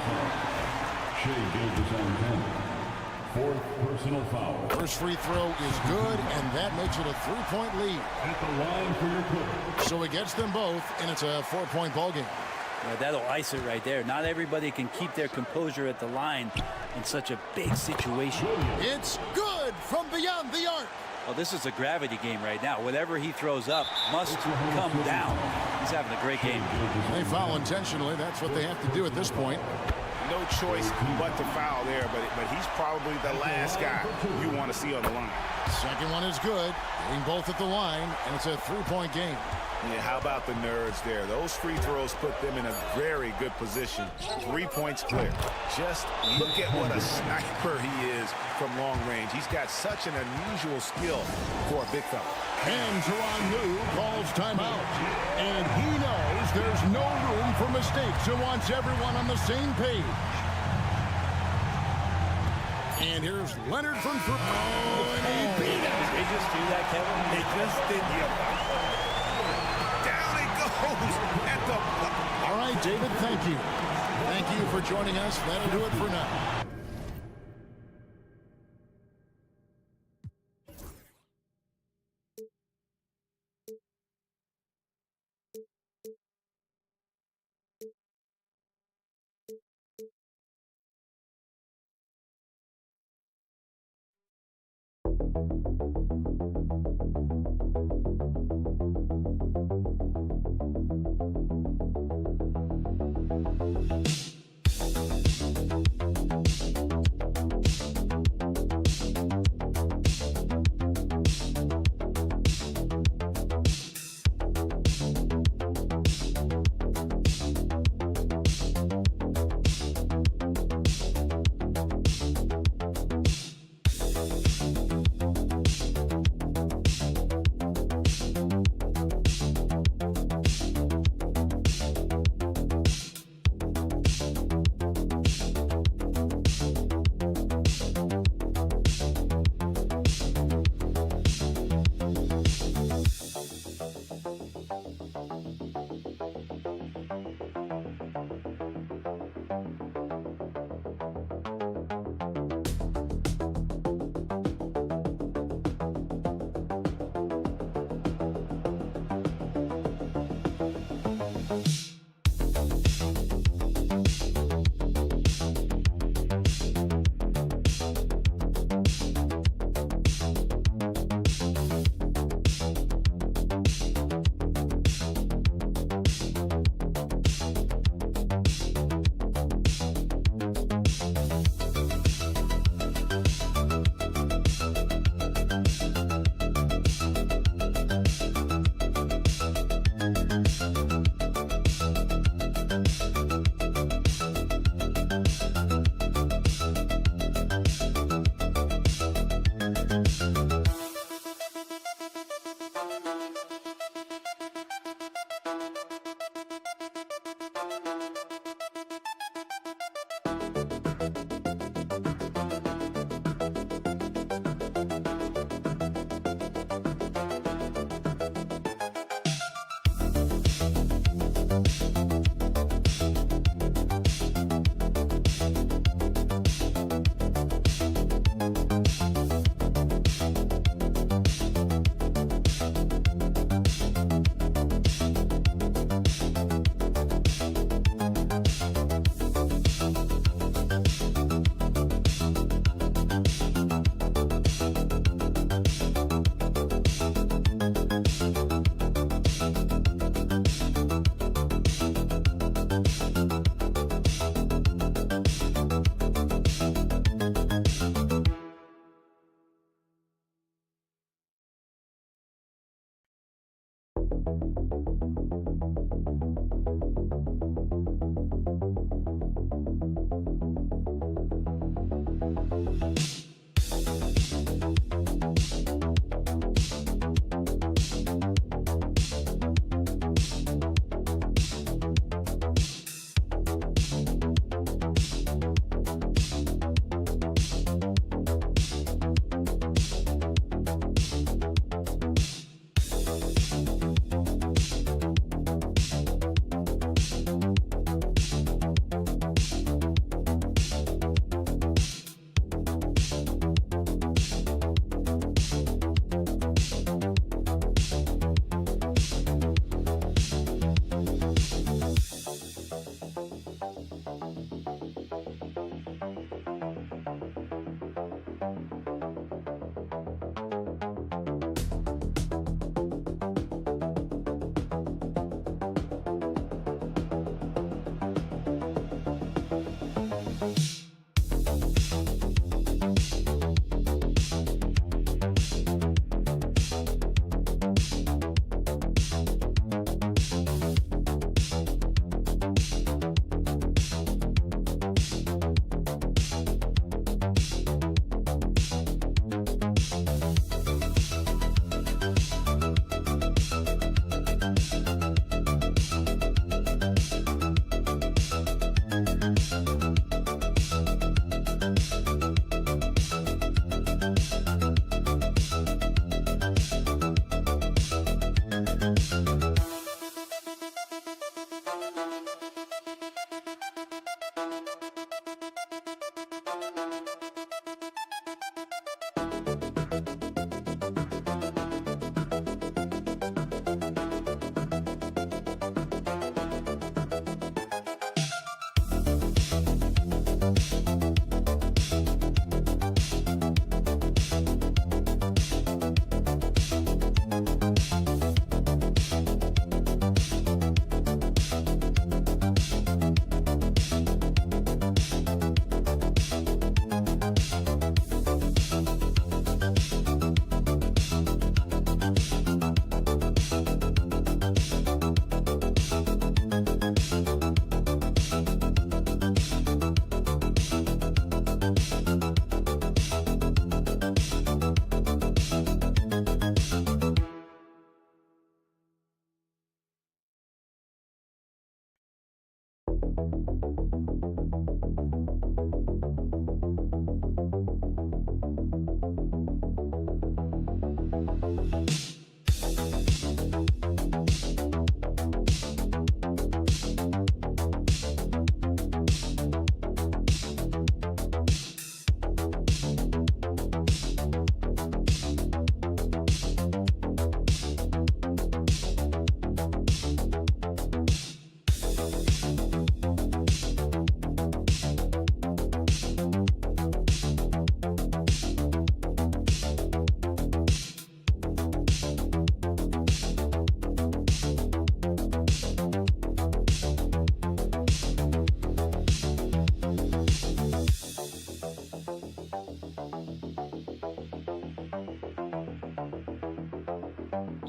Fourth personal foul. First free throw is good, and that makes it a 3-point lead. At the line for your quarter. So he gets them both, and it's a 4-point ball game. Yeah, that'll ice it right there. Not everybody can keep their composure at the line in such a big situation. It's good from beyond the arc. Well, this is a gravity game right now. Whatever he throws up must come down. He's having a great game. They foul intentionally. That's what they have to do at this point. No choice but to foul there, but he's probably the last guy you want to see on the line. Second one is good. Hitting both at the line, and it's a 3-point game. Yeah, how about the nerds there? Those free throws put them in a very good position. 3 points clear. Just look at what a sniper he is from long range. He's got such an unusual skill for a big fella. And Tyronn Lue calls timeout. And he knows there's no room for mistakes and wants everyone on the same page. And here's Leonard from Fruit. Oh, and he beat it. Did they just do that, Kevin? They just did. Down it goes at the... All right, David, thank you. Thank you for joining us. That'll do it for now.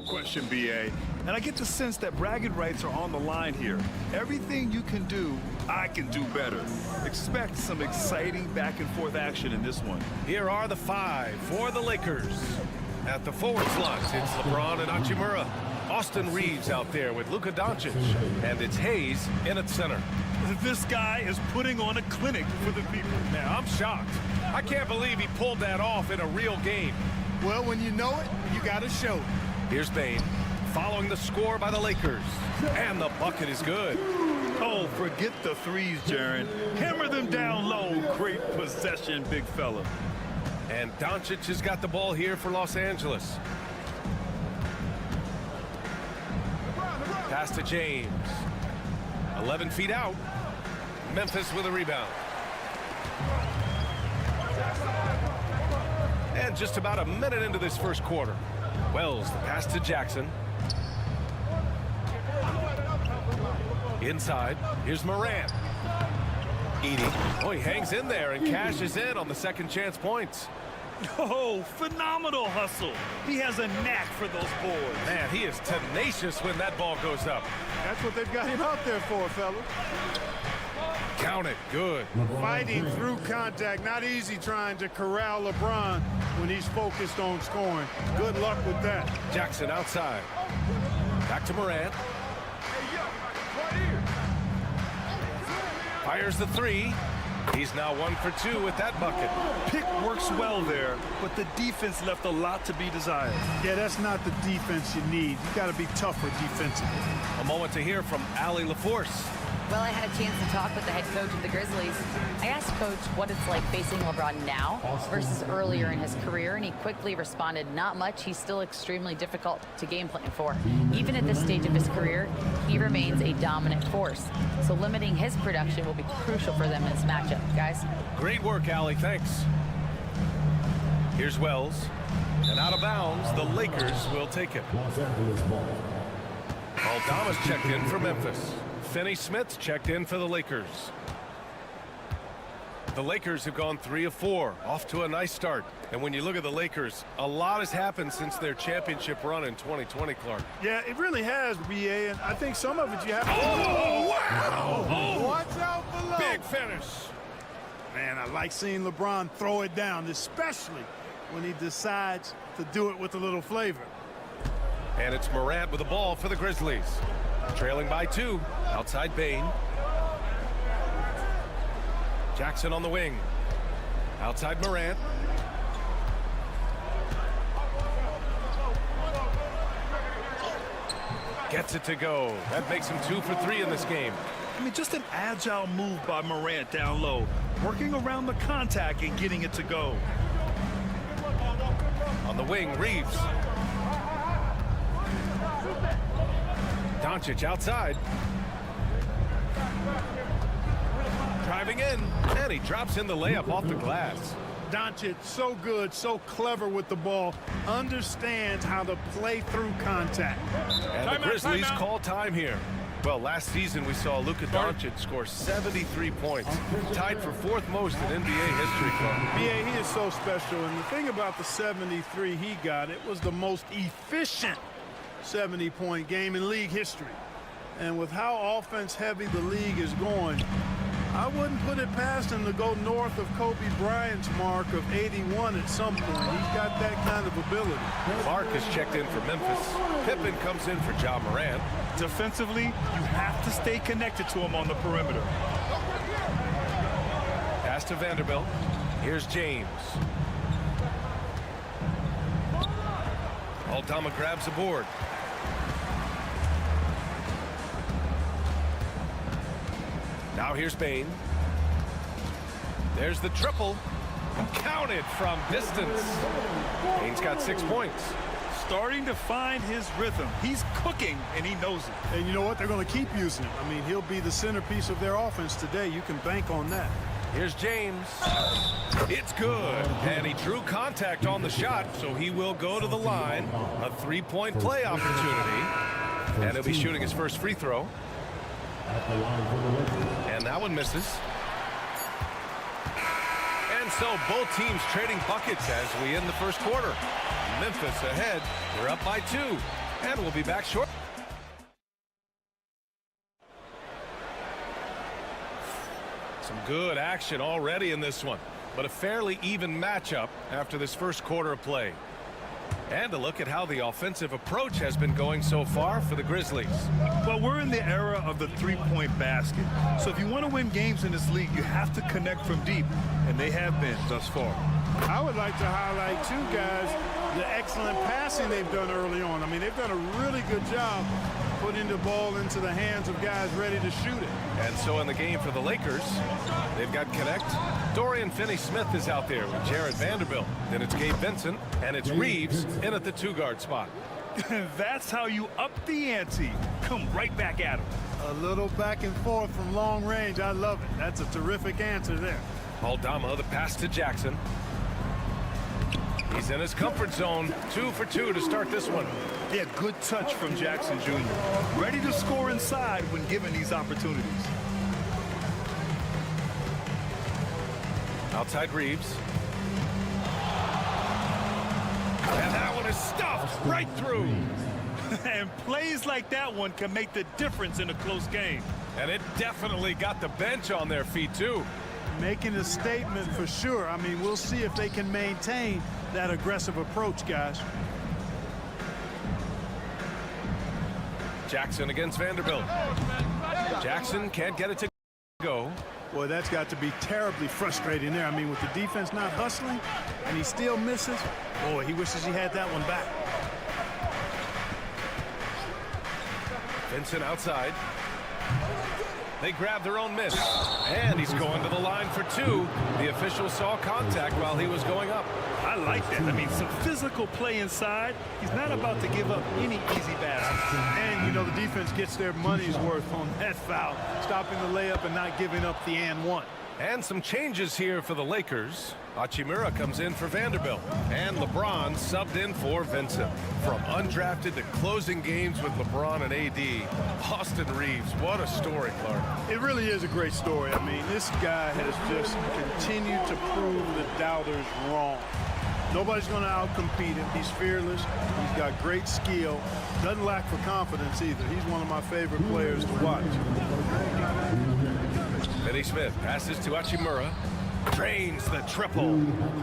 Question, BA, and I get the sense that bragging rights are on the line here. Everything you can do, I can do better. Expect some exciting back and forth action in this one. Here are the 5 for the Lakers. At the forward slot, it's LeBron and Hachimura. Austin Reeves out there with Luka Doncic. And it's Hayes in at center. This guy is putting on a clinic for the people. Man, I'm shocked. I can't believe he pulled that off in a real game. Well, when you know it, you got to show it. Here's Bane, following the score by the Lakers. And the bucket is good. Oh, forget the threes, Jaren. Hammer them down low. Great possession, big fella. And Doncic has got the ball here for Los Angeles. Pass to James. 11 feet out. Memphis with a rebound. And just about a minute into this first quarter. Wells, the pass to Jackson. Inside, here's Morant. Edie. Oh, he hangs in there and cashes in on the second chance points. Oh, phenomenal hustle. He has a knack for those boards. Man, he is tenacious when that ball goes up. That's what they've got him out there for, fella. Count it. Good. Fighting through contact. Not easy trying to corral LeBron when he's focused on scoring. Good luck with that. Jackson outside. Back to Morant. Fires the 3. He's now 1 for 2 with that bucket. Pick works well there, but the defense left a lot to be desired. Yeah, that's not the defense you need. You got to be tougher defensively. A moment to hear from Allie LaForce. Well, I had a chance to talk with the head coach of the Grizzlies. I asked Coach what it's like facing LeBron now versus earlier in his career, and he quickly responded, not much. He's still extremely difficult to game plan for. Even at this stage of his career, he remains a dominant force. So limiting his production will be crucial for them in this matchup, guys. Great work, Allie. Thanks. Here's Wells. And out of bounds, the Lakers will take it. Aldama's checked in for Memphis. Finney-Smith's checked in for the Lakers. The Lakers have gone 3 of 4, off to a nice start. And when you look at the Lakers, a lot has happened since their championship run in 2020, Clark. Yeah, it really has, BA, and I think some of it you have to... Oh, wow! Oh, watch out below! Big finish! Man, I like seeing LeBron throw it down, especially when he decides to do it with a little flavor. And it's Morant with the ball for the Grizzlies. Trailing by 2, outside Bane. Jackson on the wing. Outside Morant. Gets it to go. That makes him 2 for 3 in this game. I mean, just an agile move by Morant down low, working around the contact and getting it to go. On the wing, Reeves. Doncic outside. Driving in, and he drops in the layup off the glass. Doncic, so good, so clever with the ball, understands how to play through contact. And the Grizzlies call time here. Well, last season we saw Luka Doncic score 73 points, tied for 4th most in NBA history. BA, he is so special, and the thing about the 73 he got, it was the most efficient 70-point game in league history. And with how offense-heavy the league is going, I wouldn't put it past him to go north of Kobe Bryant's mark of 81 at some point. He's got that kind of ability. Clark is checked in for Memphis. Pippen comes in for Ja Morant. Defensively, you have to stay connected to him on the perimeter. Pass to Vanderbilt. Here's James. Aldama grabs the board. Now here's Bain. There's the triple. Counted from distance. Bain's got 6 points. Starting to find his rhythm. He's cooking, and he knows it. And you know what? They're going to keep using him. I mean, he'll be the centerpiece of their offense today. You can bank on that. Here's James. It's good. And he drew contact on the shot, so he will go to the line. A three-point play opportunity. And he'll be shooting his first free throw. And that one misses. And so both teams trading buckets as we end the first quarter. Memphis ahead. They're up by 2. And we'll be back short. Some good action already in this one, but a fairly even matchup after this first quarter of play. And a look at how the offensive approach has been going so far for the Grizzlies. Well, we're in the era of the three-point basket. So if you want to win games in this league, you have to connect from deep, and they have been thus far. I would like to highlight, too, guys, the excellent passing they've done early on. I mean, they've done a really good job putting the ball into the hands of guys ready to shoot it. And so in the game for the Lakers, they've got Connect. Dorian Finney-Smith is out there with Jared Vanderbilt. Then it's Gabe Vincent, and it's Reeves in at the 2-guard spot. That's how you up the ante. Come right back at him. A little back and forth from long range. I love it. That's a terrific answer there. Aldama, the pass to Jackson. He's in his comfort zone. 2 for 2 to start this one. Yeah, good touch from Jackson Jr. Ready to score inside when given these opportunities. Outside Reeves. And that one is stuffed right through. And plays like that one can make the difference in a close game. And it definitely got the bench on their feet, too. Making a statement for sure. I mean, we'll see if they can maintain that aggressive approach, guys. Jackson against Vanderbilt. Jackson can't get it to go. Boy, that's got to be terribly frustrating there. I mean, with the defense not hustling and he still misses, boy, he wishes he had that one back. Vincent outside. They grab their own miss. And he's going to the line for 2. The official saw contact while he was going up. I like that. I mean, some physical play inside. He's not about to give up any easy baskets. And, you know, the defense gets their money's worth on that foul, stopping the layup and not giving up the and one. And some changes here for the Lakers. Hachimura comes in for Vanderbilt. And LeBron subbed in for Vincent. From undrafted to closing games with LeBron and AD, Austin Reeves, what a story, Clark. It really is a great story. I mean, this guy has just continued to prove the doubters wrong. Nobody's going to outcompete him. He's fearless. He's got great skill. Doesn't lack for confidence either. He's one of my favorite players to watch. Finney-Smith passes to Hachimura. Drains the triple.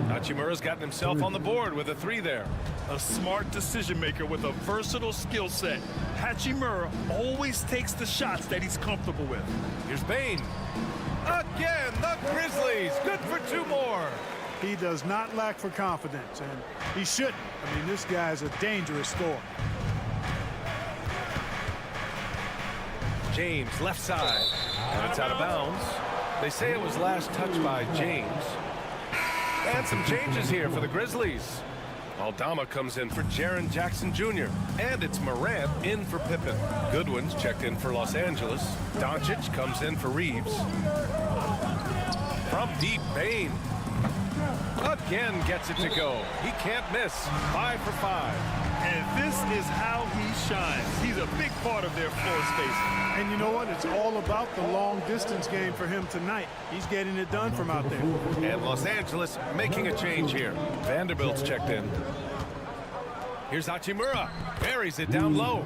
Hachimura's gotten himself on the board with a 3 there. A smart decision maker with a versatile skill set. Hachimura always takes the shots that he's comfortable with. Here's Bain. Again, the Grizzlies. Good for 2 more. He does not lack for confidence, and he shouldn't. I mean, this guy's a dangerous scorer. James, left side. And it's out of bounds. They say it was last touched by James. And some changes here for the Grizzlies. Aldama comes in for Jaren Jackson Jr. And it's Morant in for Pippen. Goodwin's checked in for Los Angeles. Doncic comes in for Reeves. From deep, Bain. Again gets it to go. He can't miss. 5 for 5. And this is how he shines. He's a big part of their floor spacing. And you know what? It's all about the long distance game for him tonight. He's getting it done from out there. And Los Angeles making a change here. Vanderbilt's checked in. Here's Hachimura. Buries it down low.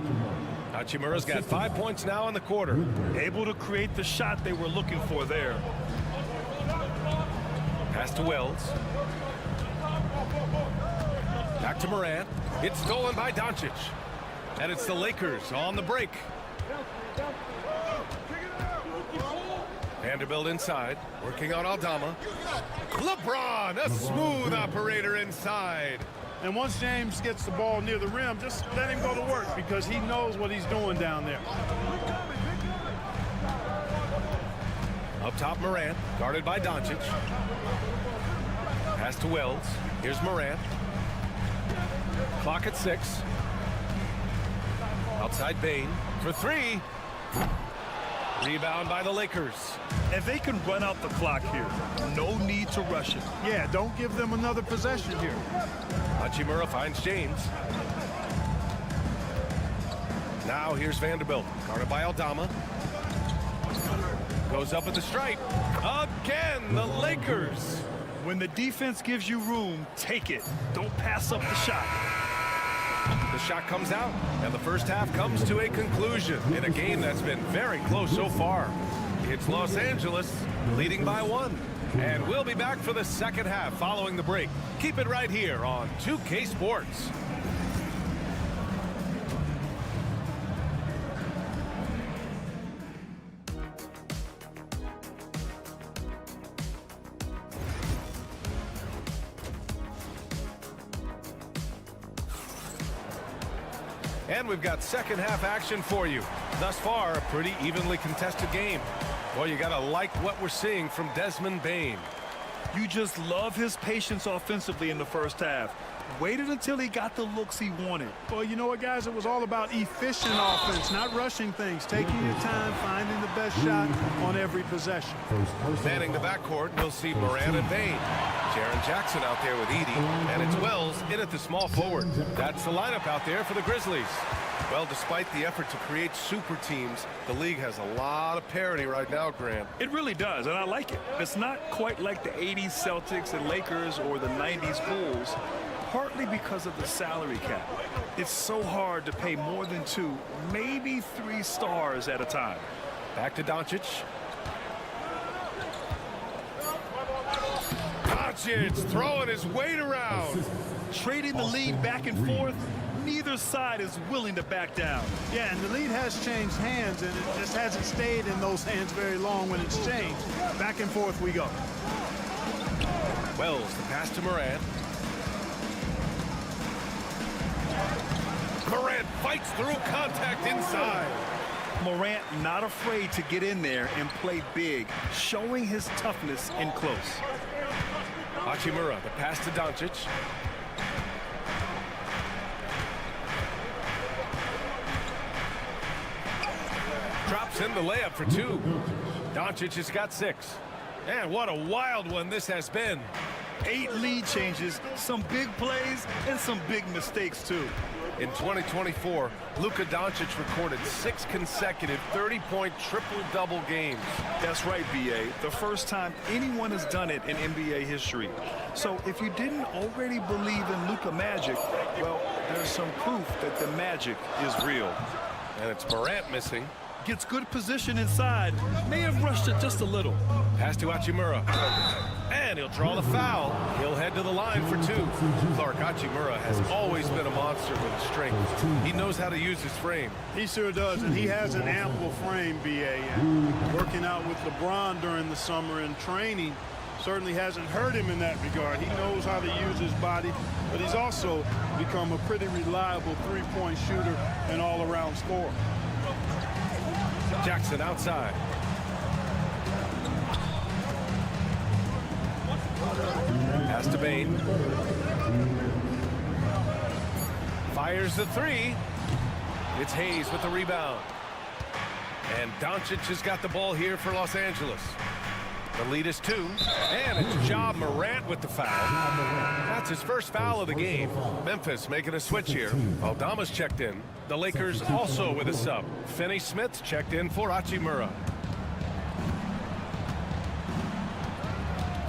Hachimura's got 5 points now in the quarter. Able to create the shot they were looking for there. Pass to Wells. Back to Morant. It's stolen by Doncic. And it's the Lakers on the break. Vanderbilt inside, working on Aldama. LeBron, a smooth operator inside. And once James gets the ball near the rim, just let him go to work because he knows what he's doing down there. Up top, Morant, guarded by Doncic. Pass to Wells. Here's Morant. Clock at 6. Outside Bane for 3. Rebound by the Lakers. And they can run out the clock here. No need to rush it. Yeah, don't give them another possession here. Hachimura finds James. Now here's Vanderbilt, guarded by Aldama. Goes up at the stripe. Again, the Lakers. When the defense gives you room, take it. Don't pass up the shot. The shot comes out, and the first half comes to a conclusion in a game that's been very close so far. It's Los Angeles leading by 1. And we'll be back for the second half following the break. Keep it right here on 2K Sports. And we've got second half action for you. Thus far, a pretty evenly contested game. Boy, you gotta like what we're seeing from Desmond Bane. You just love his patience offensively in the first half. Waited until he got the looks he wanted. Well, you know what, guys? It was all about efficient offense, not rushing things, taking your time, finding the best shot on every possession. Manning the backcourt, we'll see Morant and Bane. Jaren Jackson out there with Edey, and it's Wells in at the small forward. That's the lineup out there for the Grizzlies. Well, despite the effort to create super teams, the league has a lot of parity right now, Grant. It really does, and I like it. It's not quite like the 80s Celtics and Lakers or the 90s Bulls, partly because of the salary cap. It's so hard to pay more than 2, maybe 3 stars at a time. Back to Doncic. Doncic throwing his weight around. Trading the lead back and forth, neither side is willing to back down. Yeah, and the lead has changed hands, and it just hasn't stayed in those hands very long when it's changed. Back and forth we go. Wells, the pass to Morant. Morant fights through contact inside. Morant not afraid to get in there and play big, showing his toughness in close. Hachimura, the pass to Doncic. Drops in the layup for 2. Doncic has got 6. And what a wild one this has been. 8 lead changes, some big plays, and some big mistakes, too. In 2024, Luka Doncic recorded 6 consecutive 30-point triple-double games. That's right, B.A. The first time anyone has done it in NBA history. So if you didn't already believe in Luka magic, well, there's some proof that the magic is real. And it's Morant missing. Gets good position inside. May have rushed it just a little. Pass to Hachimura. And he'll draw the foul. He'll head to the line for 2. Clark, Hachimura has always been a monster with strength. He knows how to use his frame. He sure does, and he has an ample frame, B.A. And working out with LeBron during the summer and training certainly hasn't hurt him in that regard. He knows how to use his body, but he's also become a pretty reliable three-point shooter and all-around scorer. Jackson outside. Pass to Bane. Fires the 3. It's Hayes with the rebound. And Doncic has got the ball here for Los Angeles. The lead is 2. And it's Ja Morant with the foul. That's his first foul of the game. Memphis making a switch here. Aldama's checked in. The Lakers also with a sub. Finney-Smith checked in for Hachimura.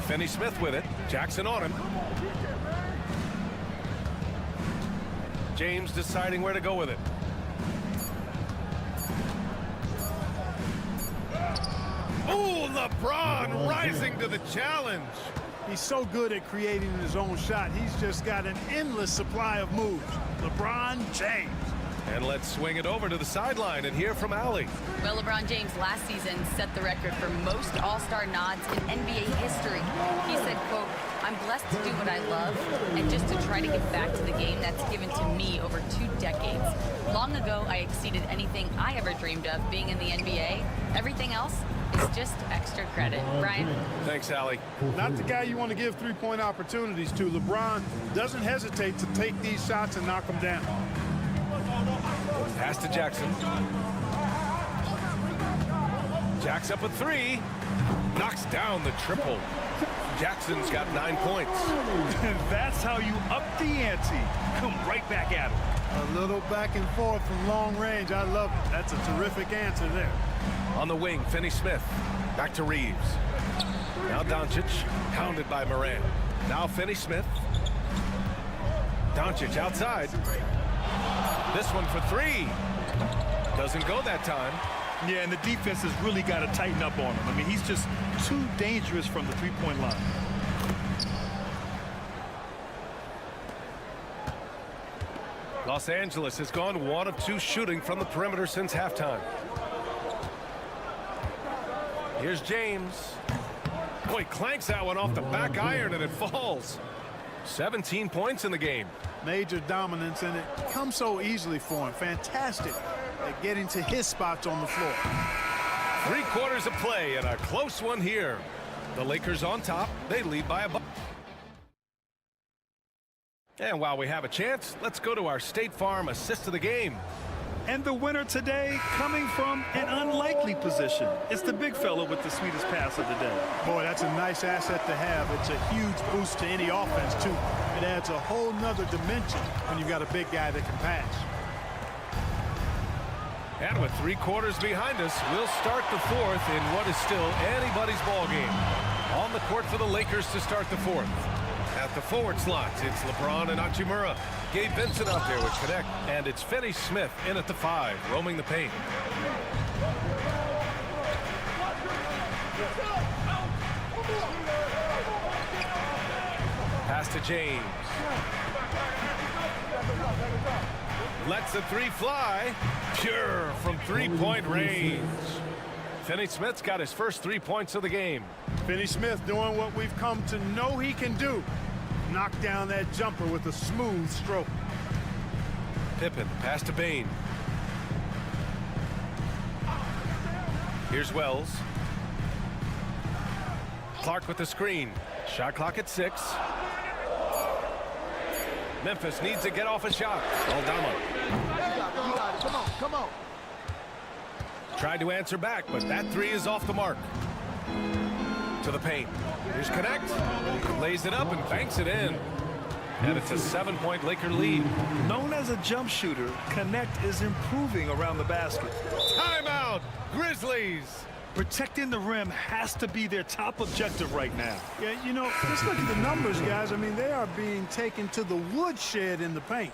Finney-Smith with it. Jackson on him. James deciding where to go with it. Oh, LeBron rising to the challenge. He's so good at creating his own shot. He's just got an endless supply of moves. LeBron James. And let's swing it over to the sideline and hear from Allie. Well, LeBron James last season set the record for most all-star nods in NBA history. He said, quote, "I'm blessed to do what I love and just to try to give back to the game that's given to me over 2 decades. Long ago, I exceeded anything I ever dreamed of being in the NBA. Everything else is just extra credit." Brian? Thanks, Allie. Not the guy you want to give three-point opportunities to. LeBron doesn't hesitate to take these shots and knock them down. Pass to Jackson. Jack's up a 3. Knocks down the triple. Jackson's got 9 points. That's how you up the ante. Come right back at him. A little back and forth from long range. I love it. That's a terrific answer there. On the wing, Finney-Smith. Back to Reeves. Now Doncic, pounded by Morant. Now Finney-Smith. Doncic outside. This one for 3. Doesn't go that time. Yeah, and the defense has really got to tighten up on him. I mean, he's just too dangerous from the three-point line. Los Angeles has gone 1 of 2 shooting from the perimeter since halftime. Here's James. Boy, clanks that one off the back iron and it falls. 17 points in the game. Major dominance, and it comes so easily for him. Fantastic at getting to his spots on the floor. 3 quarters of play and a close one here. The Lakers on top. They lead by a bucket. And while we have a chance, let's go to our State Farm assist of the game. And the winner today coming from an unlikely position. It's the big fella with the sweetest pass of the day. Boy, that's a nice asset to have. It's a huge boost to any offense, too. It adds a whole nother dimension when you've got a big guy that can pass. And with 3 quarters behind us, we'll start the 4th in what is still anybody's ball game. On the court for the Lakers to start the 4th. At the forward slots, it's LeBron and Hachimura. Gabe Vincent out there with Connect. And it's Finney-Smith in at the 5, roaming the paint. Pass to James. Lets the 3 fly. Pure from 3-point range. Finney-Smith's got his first 3 points of the game. Finney-Smith doing what we've come to know he can do. Knock down that jumper with a smooth stroke. Pippen, pass to Bane. Here's Wells. Clark with the screen. Shot clock at 6. Memphis needs to get off a shot. Aldama. Come on. Tried to answer back, but that 3 is off the mark. To the paint. Here's Connect. Lays it up and banks it in. And it's a 7-point Laker lead. Known as a jump shooter, Connect is improving around the basket. Timeout, Grizzlies. Protecting the rim has to be their top objective right now. Yeah, you know, just look at the numbers, guys. I mean, they are being taken to the woodshed in the paint.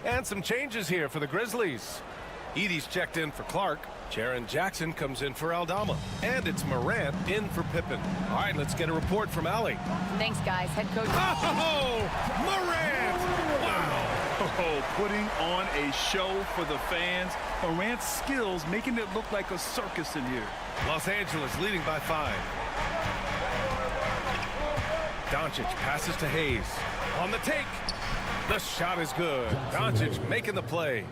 And some changes here for the Grizzlies. Edey's checked in for Clark. Jaren Jackson comes in for Aldama. And it's Morant in for Pippen. All right, let's get a report from Allie. Thanks, guys. Head coach. Oh, Morant! Wow. Oh, putting on a show for the fans. Morant's skills making it look like a circus in here. Los Angeles leading by 5. Doncic passes to Hayes. On the take. The shot is good. Doncic making the play.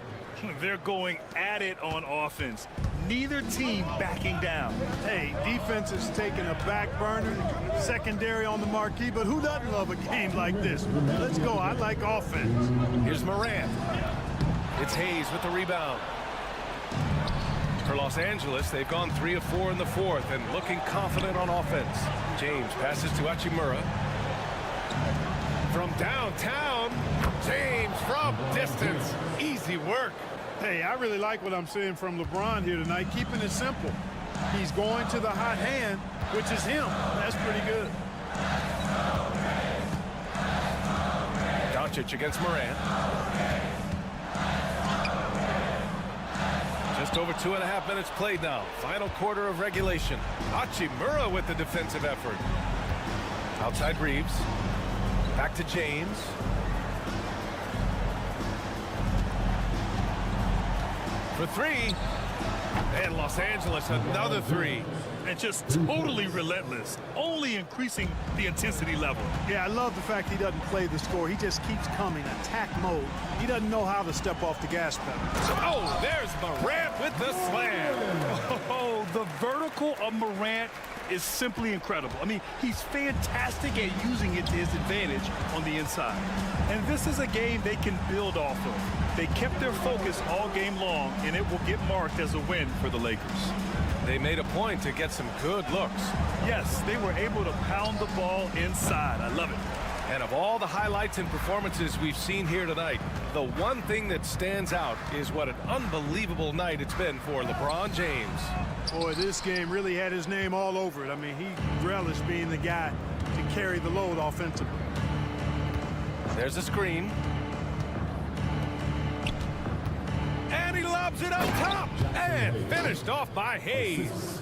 They're going at it on offense. Neither team backing down. Hey, defense is taking a back burner, secondary on the marquee, but who doesn't love a game like this? Let's go. I like offense. Here's Morant. It's Hayes with the rebound. For Los Angeles, they've gone 3 of 4 in the 4th and looking confident on offense. James passes to Hachimura. From downtown, James from distance. Easy work. Hey, I really like what I'm seeing from LeBron here tonight, keeping it simple. He's going to the hot hand, which is him. That's pretty good. Doncic against Morant. Just over 2.5 minutes played now. Final quarter of regulation. Hachimura with the defensive effort. Outside Reeves. Back to James. For three. And Los Angeles, another three. And just totally relentless, only increasing the intensity level. Yeah, I love the fact he doesn't play the score. He just keeps coming, attack mode. He doesn't know how to step off the gas pedal. Oh, there's Morant with the slam. Oh, the vertical of Morant is simply incredible. I mean, he's fantastic at using it to his advantage on the inside. And this is a game they can build off of. They kept their focus all game long, and it will get marked as a win for the Lakers. They made a point to get some good looks. Yes, they were able to pound the ball inside. I love it. And of all the highlights and performances we've seen here tonight, the one thing that stands out is what an unbelievable night it's been for LeBron James. Boy, this game really had his name all over it. I mean, he relished being the guy to carry the load offensively. There's a screen. And he lobs it up top and finished off by Hayes.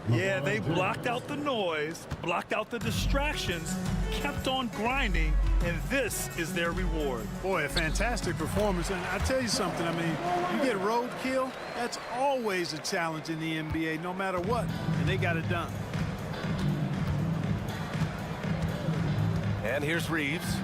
Yeah, they blocked out the noise, blocked out the distractions, kept on grinding, and this is their reward. Boy, a fantastic performance. And I tell you something, I mean, you get roadkill, that's always a challenge in the NBA, no matter what, and they got it done. And here's Reeves.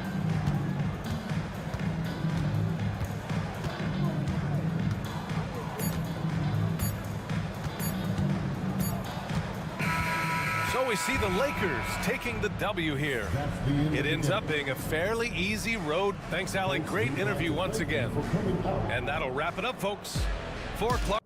So we see the Lakers taking the W here. It ends up being a fairly easy road. Thanks, Alec. Great interview once again. And that'll wrap it up, folks. For Clark.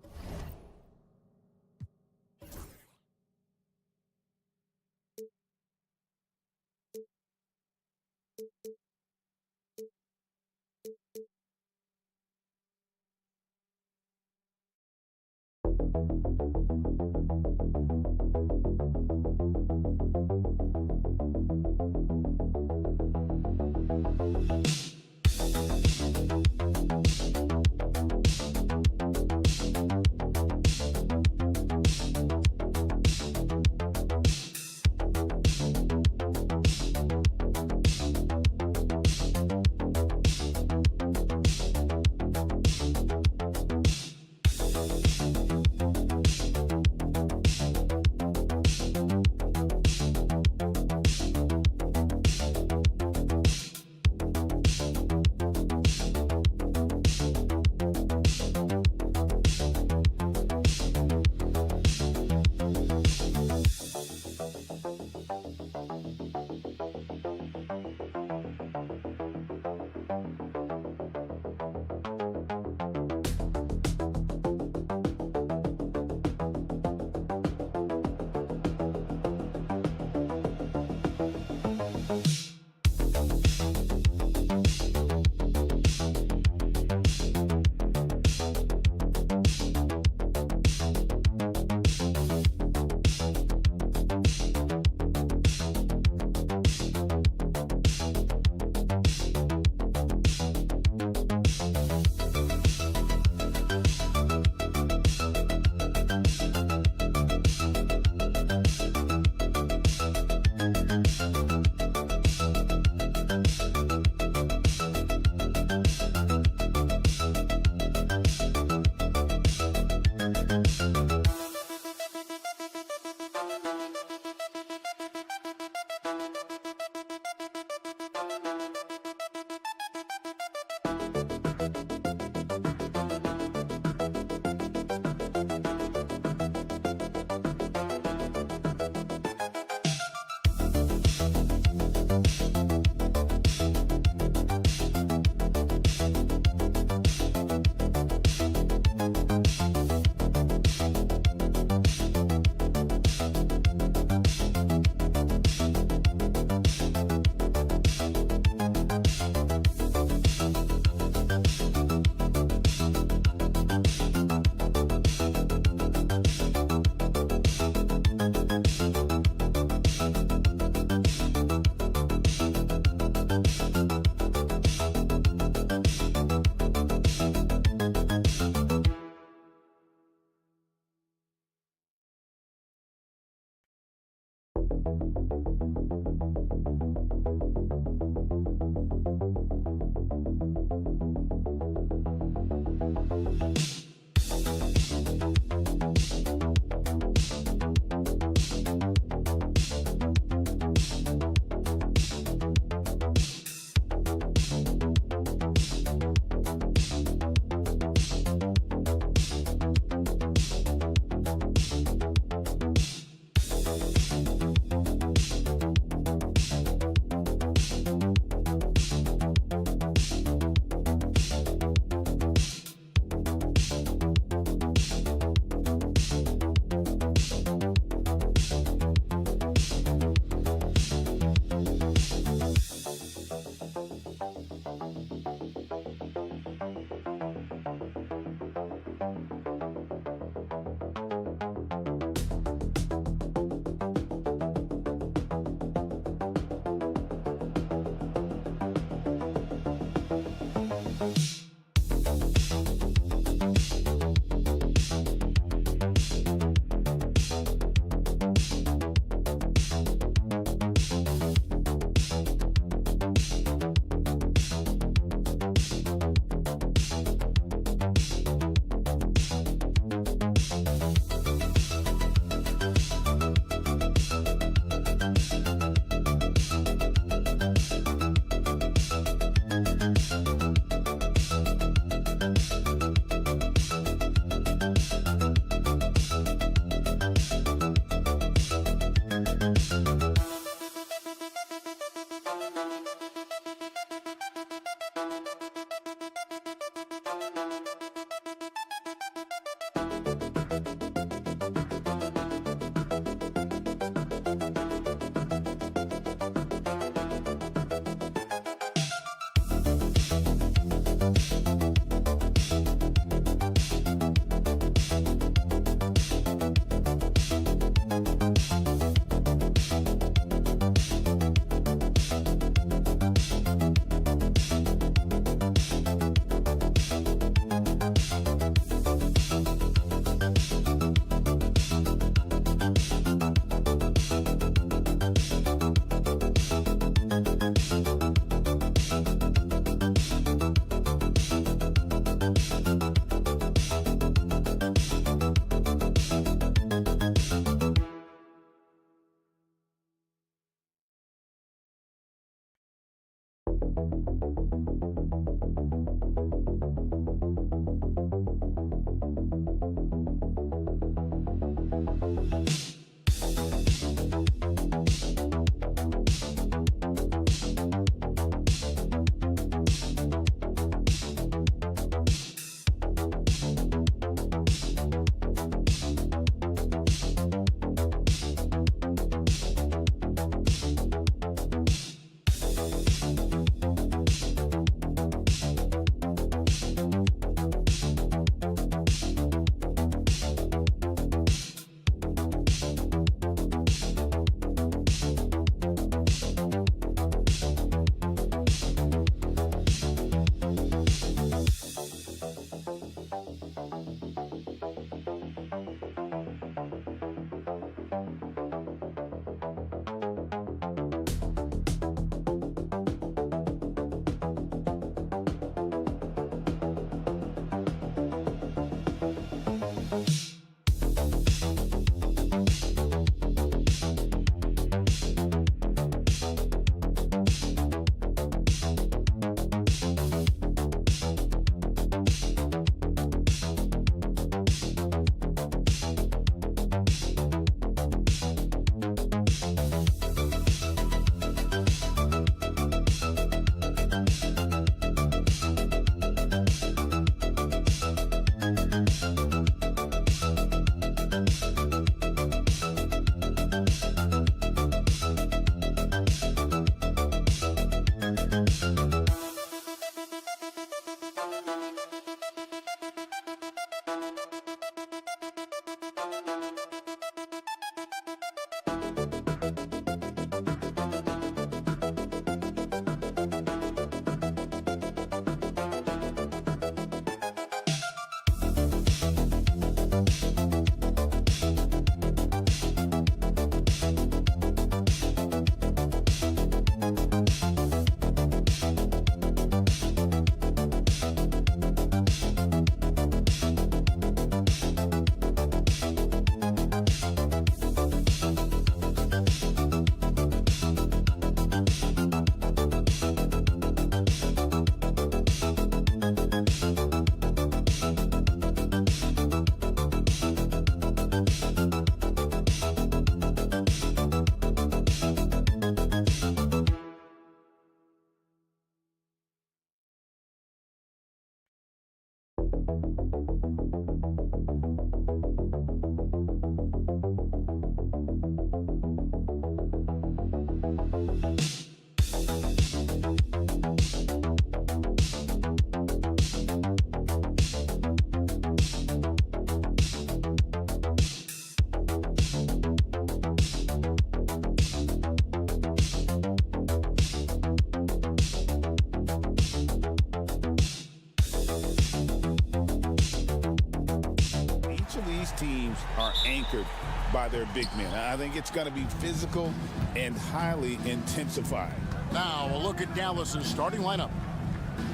Teams are anchored by their big men. I think it's going to be physical and highly intensified. Now a look at Dallas's starting lineup.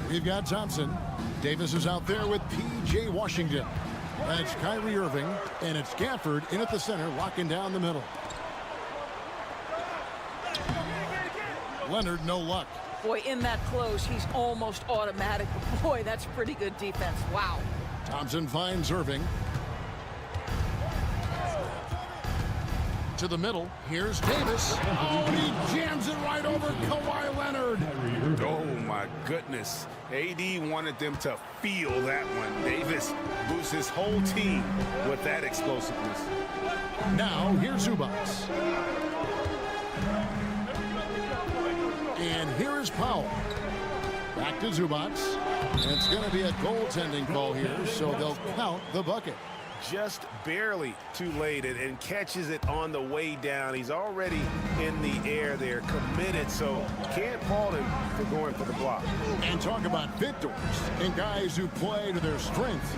We've got Thompson. Davis is out there with P.J. Washington. That's Kyrie Irving, and it's Gafford in at the center, locking down the middle. Leonard, no luck. Boy, in that close, he's almost automatic. Boy, that's pretty good defense. Wow. Thompson finds Irving. To the middle. Here's Davis. Oh, he jams it right over Kawhi Leonard. Oh, my goodness. AD wanted them to feel that one. Davis boosts his whole team with that explosiveness. Now, here's Zubats. And here is Powell. Back to Zubats. It's going to be a goaltending call here, so they'll count the bucket. Just barely too late and catches it on the way down. He's already in the air there, committed, so can't fault him for going for the block. And talk about victors and guys who play to their strength.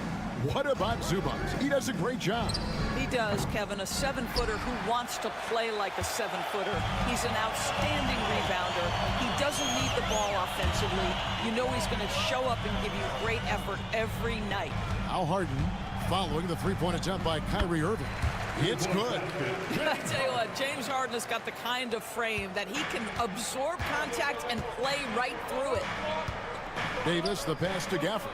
What about Zubats? He does a great job. He does, Kevin, a 7-footer who wants to play like a 7-footer. He's an outstanding rebounder. He doesn't need the ball offensively. You know he's going to show up and give you great effort every night. Al Harden following the three-point attempt by Kyrie Irving. It's good. I tell you what, James Harden has got the kind of frame that he can absorb contact and play right through it. Davis, the pass to Gafford.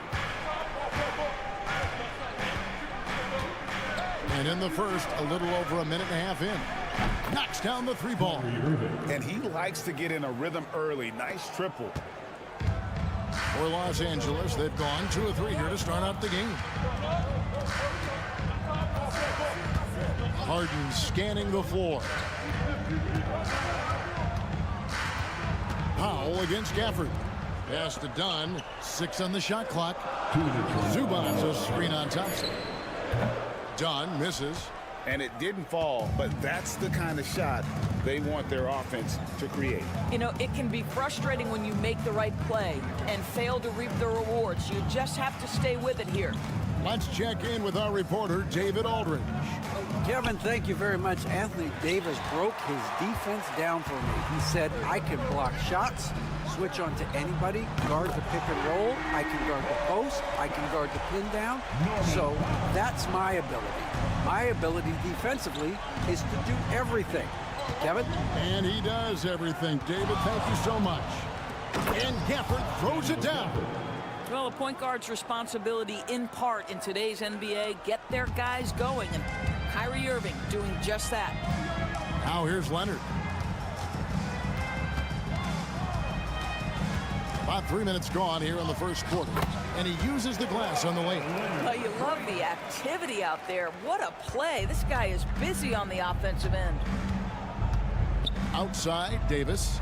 And in the first, a little over a minute and a half in. Knocks down the three ball. And he likes to get in a rhythm early. Nice triple. For Los Angeles, they've gone 2 of 3 here to start out the game. Harden scanning the floor. Powell against Gafford. Pass to Dunn. 6 on the shot clock. Zubats a screen on Thompson. Dunn misses. And it didn't fall, but that's the kind of shot they want their offense to create. You know, it can be frustrating when you make the right play and fail to reap the rewards. You just have to stay with it here. Let's check in with our reporter, David Aldridge. Kevin, thank you very much. Anthony Davis broke his defense down for me. He said, I can block shots, switch on to anybody, guard the pick and roll, I can guard the post, I can guard the pin down. So that's my ability. My ability defensively is to do everything. Kevin? And he does everything. David, thank you so much. And Gafford throws it down. Well, a point guard's responsibility in part in today's NBA, get their guys going. And Kyrie Irving doing just that. Now here's Leonard. About 3 minutes gone here in the first quarter. And he uses the glass on the lane. Well, you love the activity out there. What a play. This guy is busy on the offensive end. Outside, Davis.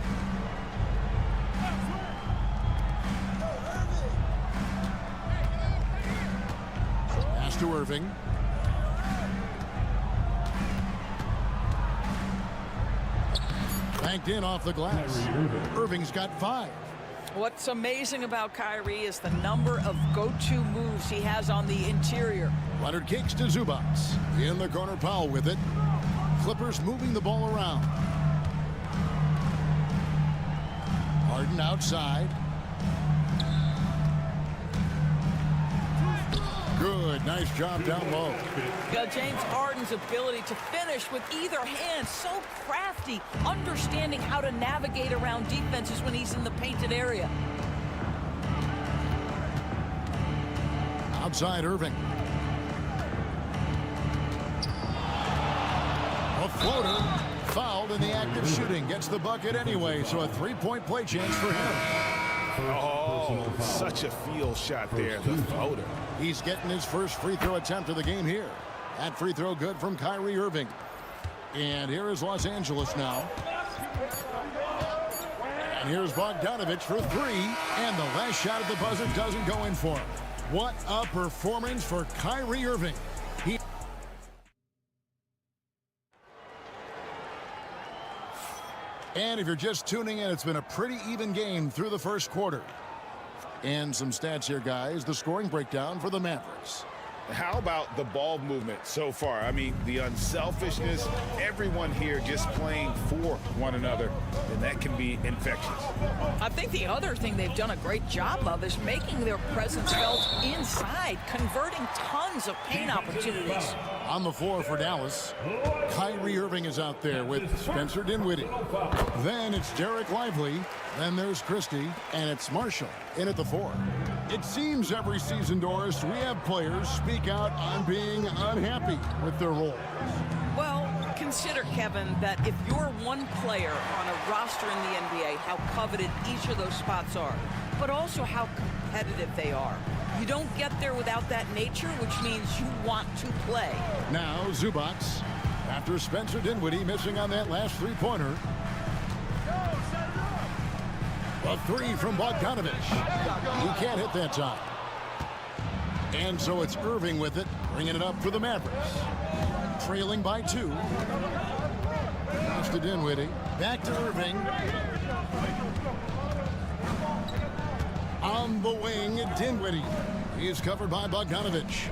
Pass to Irving. Banked in off the glass. Irving's got 5. What's amazing about Kyrie is the number of go-to moves he has on the interior. Leonard kicks to Zubats. In the corner, Powell with it. Clippers moving the ball around. Harden outside. Good, nice job down low. James Harden's ability to finish with either hand, so crafty, understanding how to navigate around defenses when he's in the painted area. Outside Irving. A floater, fouled in the act of shooting, gets the bucket anyway, so a 3-point play chance for him. Oh, such a field shot there, the floater. He's getting his first free throw attempt of the game here. That free throw good from Kyrie Irving. And here is Los Angeles now. And here's Bogdanovich for three. And the last shot at the buzzer doesn't go in for him. What a performance for Kyrie Irving. And if you're just tuning in, it's been a pretty even game through the first quarter. And some stats here, guys. The scoring breakdown for the Mavericks. How about the ball movement so far? I mean, the unselfishness, everyone here just playing for one another, and that can be infectious. I think the other thing they've done a great job of is making their presence felt inside, converting tons of paint opportunities. On the floor for Dallas, Kyrie Irving is out there with Spencer Dinwiddie. Then it's Derek Lively. Then there's Christie, and it's Marshall in at the 4. It seems every season, Doris, we have players speak out on being unhappy with their roles. Well, consider, Kevin, that if you're one player on a roster in the NBA, how coveted each of those spots are, but also how competitive they are. You don't get there without that nature, which means you want to play. Now, Zubac, after Spencer Dinwiddie missing on that last three-pointer. A three from Bogdanovich. He can't hit that time. And so it's Irving with it, bringing it up for the Mavericks. Trailing by 2. That's to Dinwiddie. Back to Irving. On the wing, Dinwiddie. He's covered by Bogdanovich.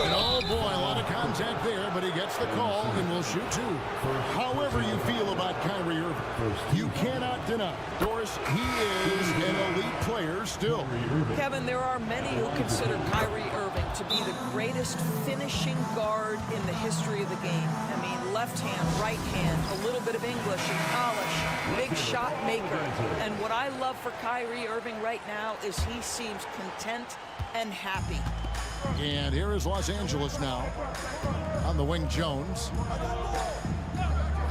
And oh boy, a lot of contact there, but he gets the call and will shoot 2. However you feel about Kyrie Irving, you cannot deny, Doris, he is an elite player still. Kevin, there are many who consider Kyrie Irving to be the greatest finishing guard in the history of the game. I mean, left hand, right hand, a little bit of English and polish, big shot maker. And what I love for Kyrie Irving right now is he seems content and happy. And here is Los Angeles now. On the wing, Jones.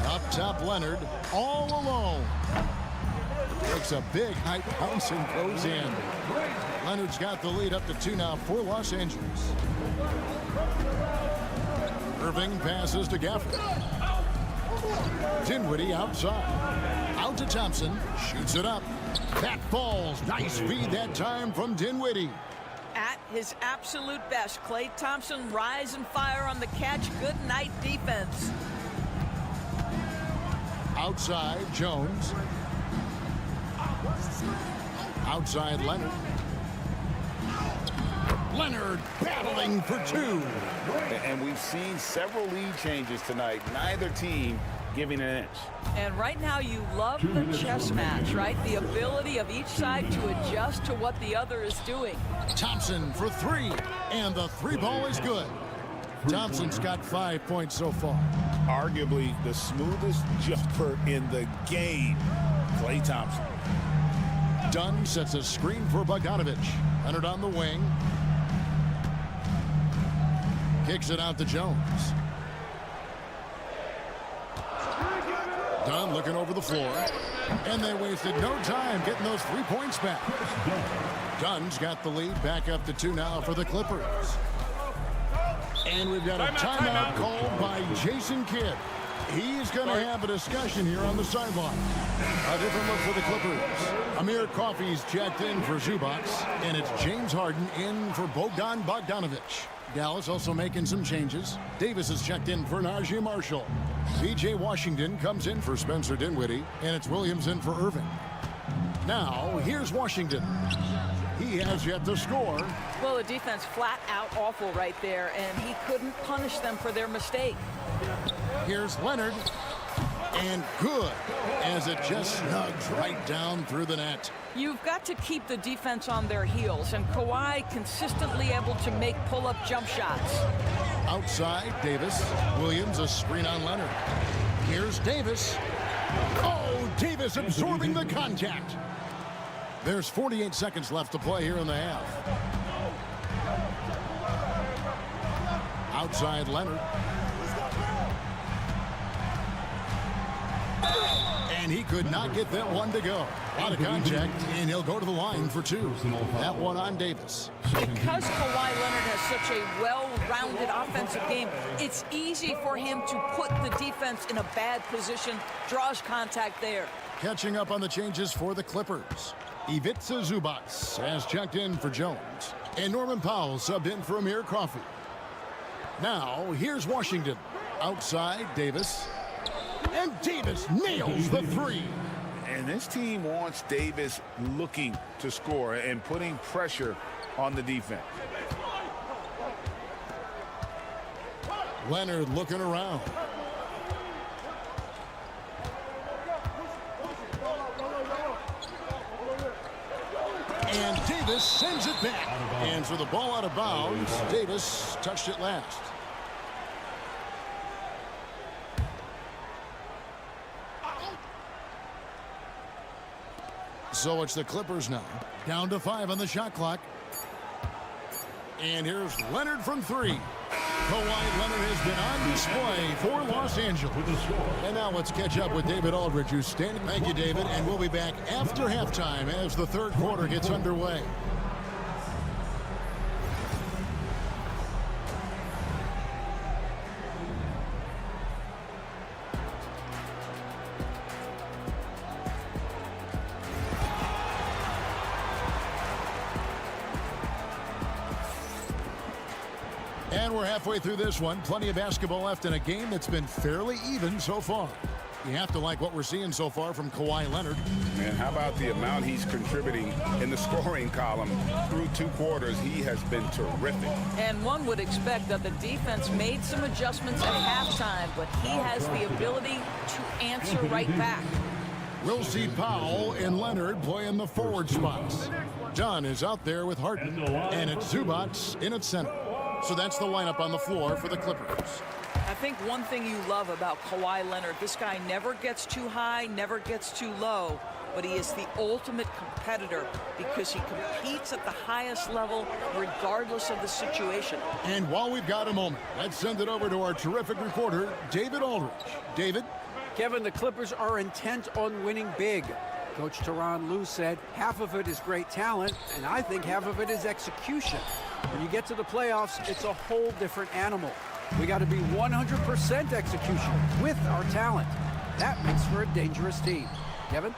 Up top, Leonard. All alone. Takes a big high bounce and goes in. Leonard's got the lead up to 2 now for Los Angeles. Irving passes to Gafford. Dinwiddie outside. Out to Thompson. Shoots it up. That falls. Nice feed that time from Dinwiddie. At his absolute best, Klay Thompson rise and fire on the catch. Good night defense. Outside, Jones. Outside, Leonard. Leonard battling for 2. And we've seen several lead changes tonight. Neither team giving an inch. And right now you love the chess match, right? The ability of each side to adjust to what the other is doing. Thompson for 3, and the 3 ball is good. Thompson's got 5 points so far. Arguably the smoothest jumper in the game, Klay Thompson. Dunn sets a screen for Bogdanovich. Leonard on the wing. Kicks it out to Jones. Dunn looking over the floor. And they wasted no time getting those 3 points back. Dunn's got the lead back up to 2 now for the Clippers. And we've got a timeout called by Jason Kidd. He's going to have a discussion here on the sideline. A different look for the Clippers. Amir Coffey's checked in for Zubac, and it's James Harden in for Bogdanovich. Dallas also making some changes. Davis is checked in for Najee Marshall. P.J. Washington comes in for Spencer Dinwiddie, and it's Williams in for Irving. Now, here's Washington. He has yet to score. Well, the defense flat out awful right there, and he couldn't punish them for their mistake. Here's Leonard, and good, as it just snugs right down through the net. You've got to keep the defense on their heels, and Kawhi consistently able to make pull-up jump shots. Outside, Davis. Williams, a screen on Leonard. Here's Davis. Oh, Davis absorbing the contact. There's 48 seconds left to play here in the half. Outside, Leonard. And he could not get that one to go. A lot of contact, and he'll go to the line for 2. That one on Davis. Because Kawhi Leonard has such a well-rounded offensive game, it's easy for him to put the defense in a bad position, draws contact there. Catching up on the changes for the Clippers. Ivica Zubac has checked in for Jones. And Norman Powell subbed in for Amir Coffey. Now, here's Washington. Outside, Davis. And Davis nails the 3. And this team wants Davis looking to score and putting pressure on the defense. Leonard looking around. And Davis sends it back. And for the ball out of bounds, Davis touched it last. So it's the Clippers now. Down to 5 on the shot clock. And here's Leonard from 3. Kawhi Leonard has been on display for Los Angeles. And now let's catch up with David Aldridge, who's standing. Thank you, David. And we'll be back after halftime as the third quarter gets underway. And we're halfway through this one. Plenty of basketball left in a game that's been fairly even so far. You have to like what we're seeing so far from Kawhi Leonard. And how about the amount he's contributing in the scoring column through 2 quarters? He has been terrific. And one would expect that the defense made some adjustments at halftime, but he has the ability to answer right back. We'll see Powell and Leonard play in the forward spots. Dunn is out there with Harden, and it's Zubac in at center. So that's the lineup on the floor for the Clippers. I think one thing you love about Kawhi Leonard, this guy never gets too high, never gets too low, but he is the ultimate competitor because he competes at the highest level regardless of the situation. And while we've got a moment, let's send it over to our terrific reporter, David Aldridge. David? Kevin, the Clippers are intent on winning big. Coach Tyronn Lue said half of it is great talent, and I think half of it is execution. When you get to the playoffs, it's a whole different animal. We got to be 100% execution with our talent. That makes for a dangerous team. Kevin?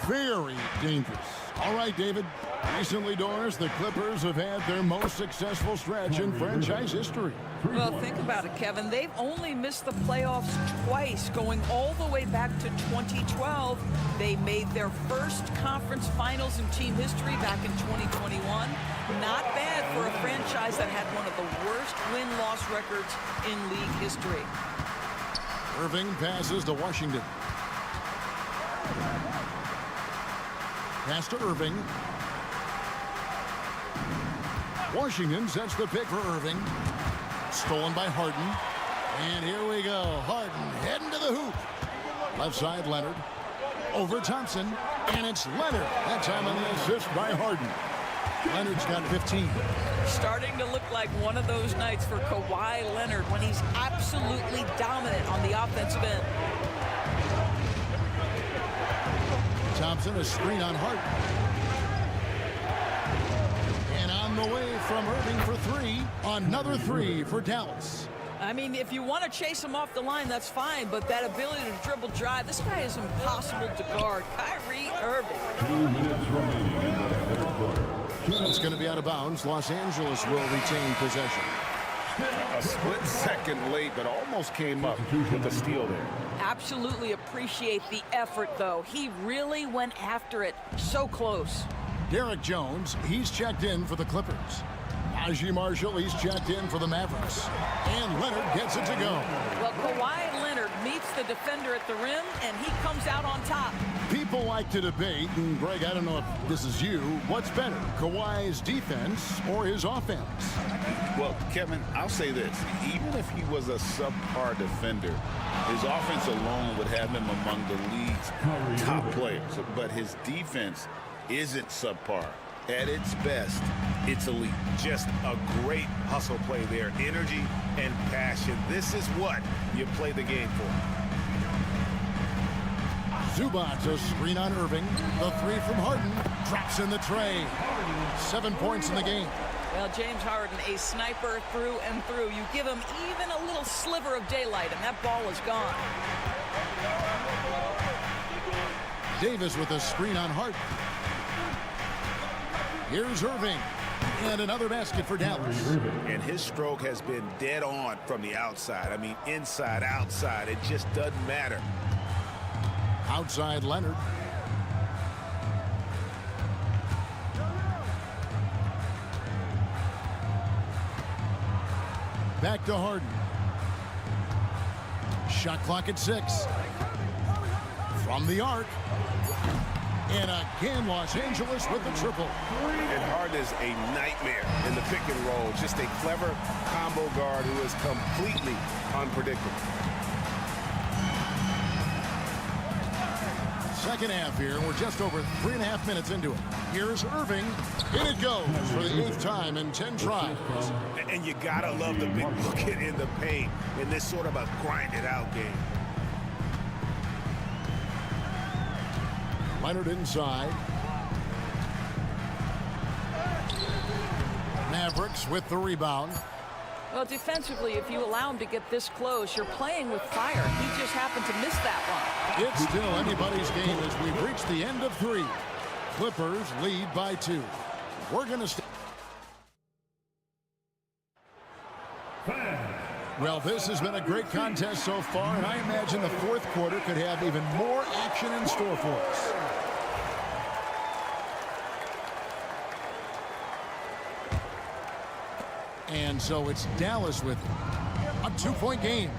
Very dangerous. All right, David. Recently, Doris, the Clippers have had their most successful stretch in franchise history. Well, think about it, Kevin. They've only missed the playoffs twice, going all the way back to 2012. They made their first conference finals in team history back in 2021. Not bad for a franchise that had one of the worst win-loss records in league history. Irving passes to Washington. Pass to Irving. Washington sets the pick for Irving. Stolen by Harden. And here we go. Harden heading to the hoop. Left side, Leonard. Over Thompson. And it's Leonard. That time on the assist by Harden. Leonard's got 15. Starting to look like one of those nights for Kawhi Leonard when he's absolutely dominant on the offensive end. Thompson, a screen on Harden. And on the way from Irving for 3. Another 3 for Dallas. I mean, if you want to chase him off the line, that's fine, but that ability to dribble drive, this guy is impossible to guard. Kyrie Irving. 2 minutes remaining in the third quarter. It's going to be out of bounds. Los Angeles will retain possession. A split second late, but almost came up with a steal there. Absolutely appreciate the effort, though. He really went after it. So close. Derek Jones, he's checked in for the Clippers. Najee Marshall, he's checked in for the Mavericks. And Leonard gets it to go. Well, Kawhi Leonard meets the defender at the rim, and he comes out on top. People like to debate, and Greg, I don't know if this is you, what's better, Kawhi's defense or his offense? Well, Kevin, I'll say this. Even if he was a subpar defender, his offense alone would have him among the league's top players. But his defense isn't subpar. At its best, it's elite. Just a great hustle play there. Energy and passion. This is what you play the game for. Zubats a screen on Irving. The three from Harden. Drops in the tray. 7 points in the game. Well, James Harden, a sniper through and through. You give him even a little sliver of daylight, and that ball is gone. Davis with a screen on Harden. Here's Irving. And another basket for Dallas. And his stroke has been dead on from the outside. I mean, inside, outside. It just doesn't matter. Outside Leonard. Back to Harden. Shot clock at 6. From the arc. And again, Los Angeles with the triple. And Harden is a nightmare in the pick and roll. Just a clever combo guard who is completely unpredictable. Second half here, and we're just over 3.5 minutes into it. Here's Irving. In it goes for the 8th time in 10 tries. And you gotta love the big bucket in the paint in this sort of a grinded-out game. Leonard inside. Mavericks with the rebound. Well, defensively, if you allow him to get this close, you're playing with fire. He just happened to miss that one. It's still anybody's game as we've reached the end of 3. Clippers lead by 2. We're going to Well, this has been a great contest so far, and I imagine the 4th quarter could have even more action in store for us. And so it's Dallas with a 2-point game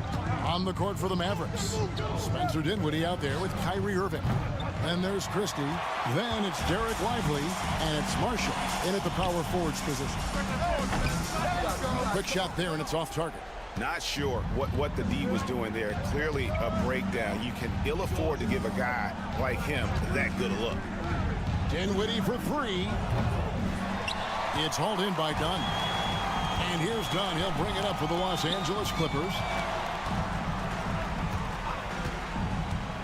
on the court for the Mavericks. Spencer Dinwiddie out there with Kyrie Irving. Then there's Christie. Then it's Derek Lively. And it's Marshall in at the power forwards position. Quick shot there, and it's off target. Not sure what the D was doing there. Clearly a breakdown. You can ill afford to give a guy like him that good a look. Dinwiddie for 3. It's hauled in by Dunn. And here's Dunn. He'll bring it up for the Los Angeles Clippers.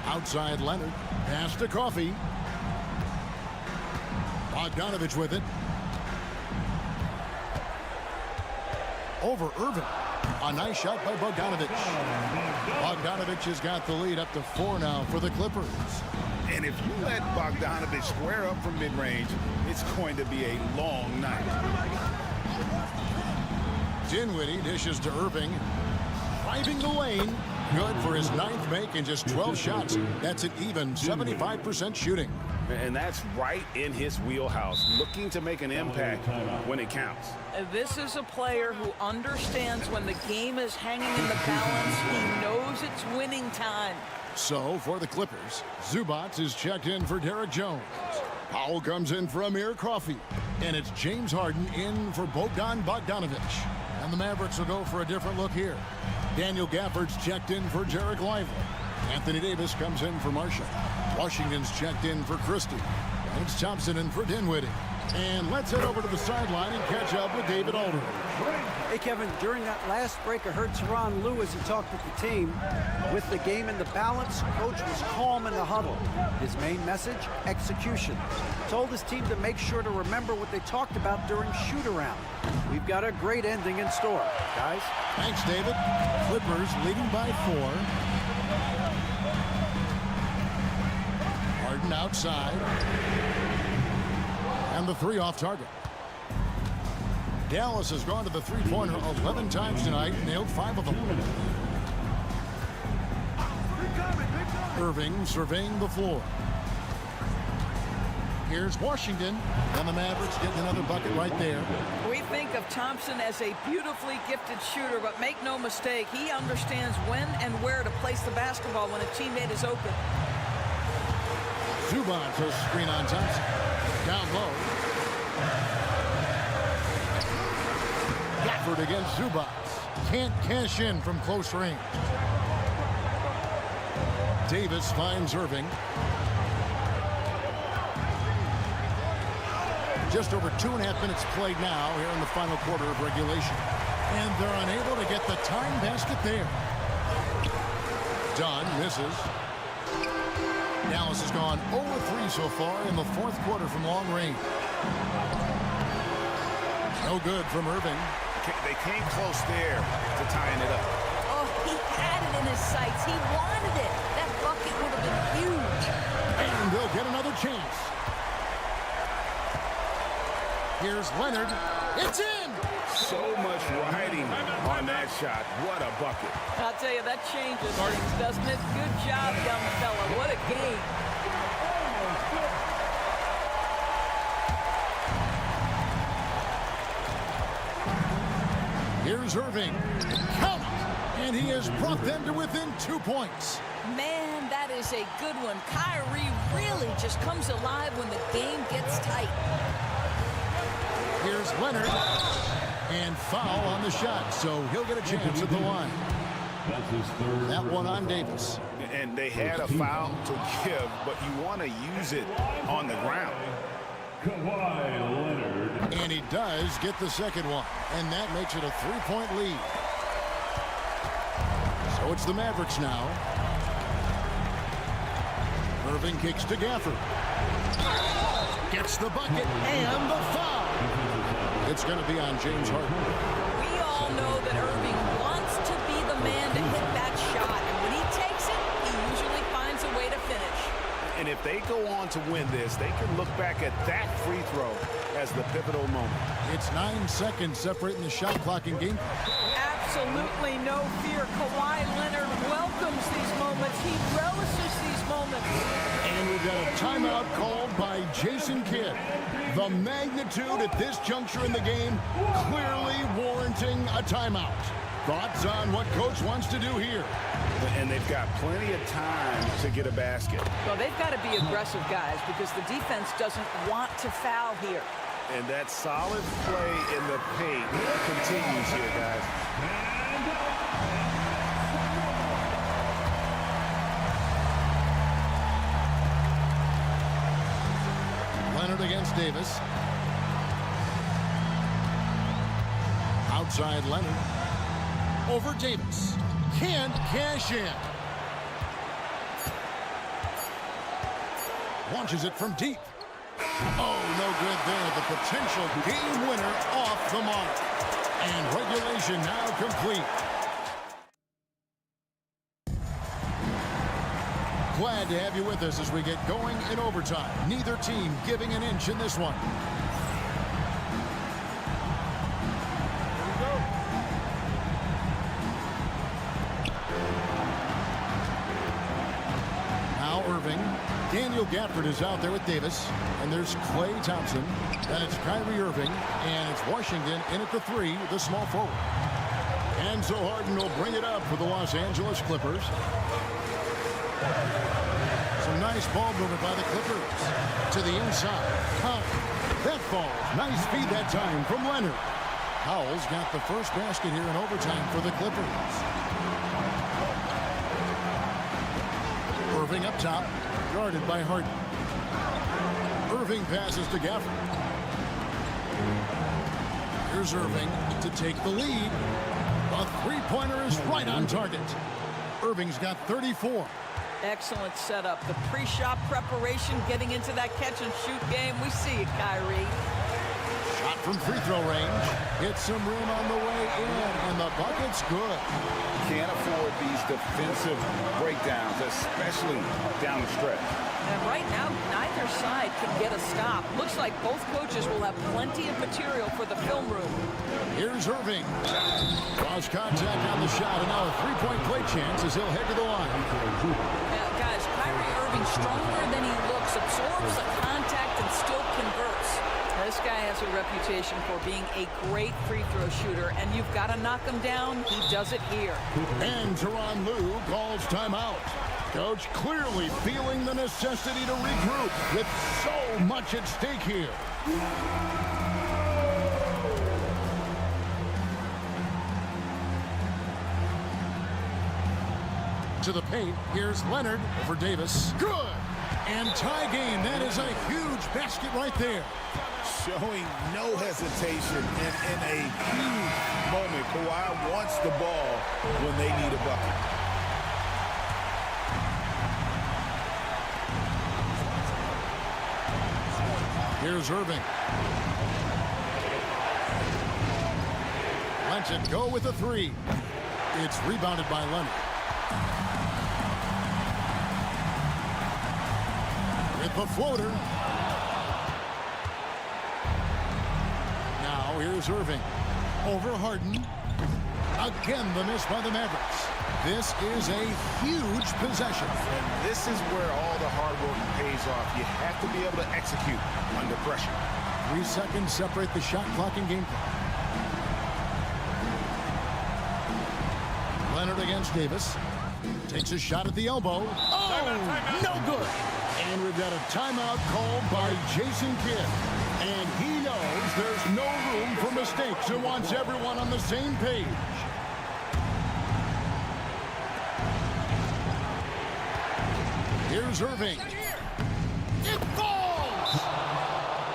Outside Leonard. Pass to Coffey. Bogdanovich with it. Over Irving. A nice shot by Bogdanovich. Bogdanovich has got the lead up to 4 now for the Clippers. And if you let Bogdanovich square up from mid-range, it's going to be a long night. Dinwiddie dishes to Irving. Driving the lane. Good for his 9th make and just 12 shots. That's an even 75% shooting. And that's right in his wheelhouse, looking to make an impact when it counts. This is a player who understands when the game is hanging in the balance. He knows it's winning time. So for the Clippers, Zubats is checked in for Derek Jones. Powell comes in for Amir Coffey. And it's James Harden in for Bogdanovich. And the Mavericks will go for a different look here. Daniel Gafford's checked in for Derek Lively. Anthony Davis comes in for Marshall. Washington's checked in for Christie. It's Thompson in for Dinwiddie. And let's head over to the sideline and catch up with David Aldridge. Hey, Kevin, during that last break, I heard Teron Lewis, he talked with the team. With the game in the balance, coach was calm in the huddle. His main message, execution. Told his team to make sure to remember what they talked about during shoot-around. We've got a great ending in store, guys. Thanks, David. Clippers leading by 4. Harden outside. And the 3 off target. Dallas has gone to the three-pointer 11 times tonight, nailed 5 of them. Irving surveying the floor. Here's Washington, and the Mavericks getting another bucket right there. We think of Thompson as a beautifully gifted shooter, but make no mistake, he understands when and where to place the basketball when a teammate is open. Zubats a screen on Thompson. Down low. Gafford against Zubats. Can't cash in from close range. Davis finds Irving. Just over 2.5 minutes played now here in the final quarter of regulation. And they're unable to get the time basket there. Dunn misses. Dallas has gone 0-3 so far in the fourth quarter from long range. No good from Irving. They came close there to tying it up. Oh, he had it in his sights. He wanted it. That bucket would have been huge. And they'll get another chance. Here's Leonard. It's in! So much riding on that shot. What a bucket. I'll tell you, that changes things, doesn't it? Good job, young fella. What a game. Here's Irving. Count it! And he has brought them to within 2 points. Man, that is a good one. Kyrie really just comes alive when the game gets tight. Here's Leonard. And foul on the shot, so he'll get a chance at the line. That one on Davis. And they had a foul to give, but you want to use it on the ground. And he does get the second one, and that makes it a 3-point lead. So it's the Mavericks now. Irving kicks to Gafford. Gets the bucket and the foul. It's going to be on James Harden. We all know that Irving wants to be the man to hit that shot, and when he takes it, he usually finds a way to finish. And if they go on to win this, they can look back at that free throw as the pivotal moment. It's 9 seconds separating the shot clock in game. Absolutely no fear. Kawhi Leonard welcomes these moments. He relishes these moments. And we've got a timeout called by Jason Kidd. The magnitude at this juncture in the game clearly warranting a timeout. Thoughts on what coach wants to do here? And they've got plenty of time to get a basket. Well, they've got to be aggressive, guys, because the defense doesn't want to foul here. And that solid play in the paint continues here, guys. Leonard against Davis. Outside Leonard. Over Davis. Can't cash in. Launches it from deep. Oh, no good there. The potential game winner off the mark. And regulation now complete. Glad to have you with us as we get going in overtime. Neither team giving an inch in this one. Now Irving. Daniel Gafford is out there with Davis. And there's Klay Thompson. Then it's Kyrie Irving. And it's Washington in at the 3, the small forward. And so Harden will bring it up for the Los Angeles Clippers. Some nice ball movement by the Clippers. To the inside. That falls. Nice feed that time from Leonard. Howell's got the first basket here in overtime for the Clippers. Irving up top. Guarded by Harden. Irving passes to Gafford. Here's Irving to take the lead. A three-pointer is right on target. Irving's got 34. Excellent setup. The pre-shot preparation, getting into that catch-and-shoot game. We see it, Kyrie. Shot from free throw range. Hits some room on the way in, and the bucket's good. Can't afford these defensive breakdowns, especially down the stretch. And right now, neither side can get a stop. Looks like both coaches will have plenty of material for the film room. Here's Irving. Draws contact on the shot, and now a three-point play chance as he'll head to the line. Guys, Kyrie Irving stronger than he looks, absorbs the contact and still converts. This guy has a reputation for being a great free throw shooter, and you've got to knock him down. He does it here. And Tyronn Lue calls timeout. Coach clearly feeling the necessity to regroup with so much at stake here. To the paint, here's Leonard for Davis. Good! And tie game. That is a huge basket right there. Showing no hesitation and in a huge moment. Kawhi wants the ball when they need a bucket. Here's Irving. Lets it go with a three. It's rebounded by Leonard. With the floater. Now here's Irving. Over Harden. Again, the miss by the Mavericks. This is a huge possession. And this is where all the hard work pays off. You have to be able to execute under pressure. 3 seconds separate the shot clock and game clock. Leonard against Davis. Takes a shot at the elbow. Oh, no good. And we've got a timeout called by Jason Kidd. And he knows there's no room for mistakes and wants everyone on the same page. Here's Irving. It falls!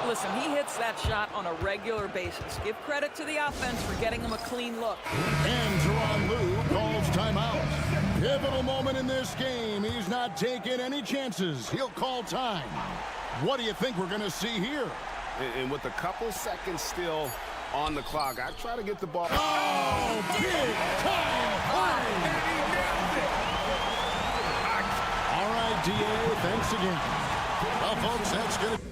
Listen, he hits that shot on a regular basis. Give credit to the offense for getting him a clean look. And Teron Lue calls timeout. Pivotal moment in this game. He's not taking any chances. He'll call time. What do you think we're going to see here? And with a couple seconds still on the clock, I try to get the ball. Oh, big time play! All right, DA, thanks again. Well, folks, that's going to...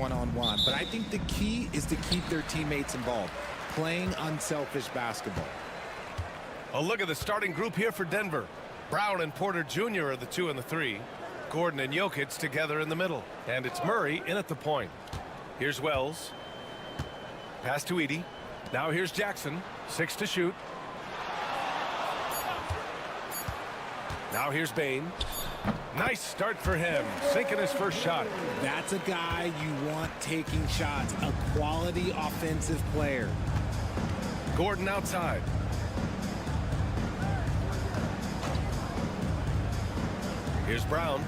one-on-one. But I think the key is to keep their teammates involved, playing unselfish basketball. A look at the starting group here for Denver. Brown and Porter Jr. are the 2 and the 3. Gordon and Jokic together in the middle. And it's Murray in at the point. Here's Wells. Pass to Edey. Now here's Jackson. 6 to shoot. Now here's Bane. Nice start for him, sinking his first shot. That's a guy you want taking shots, a quality offensive player. Gordon outside. Here's Brown.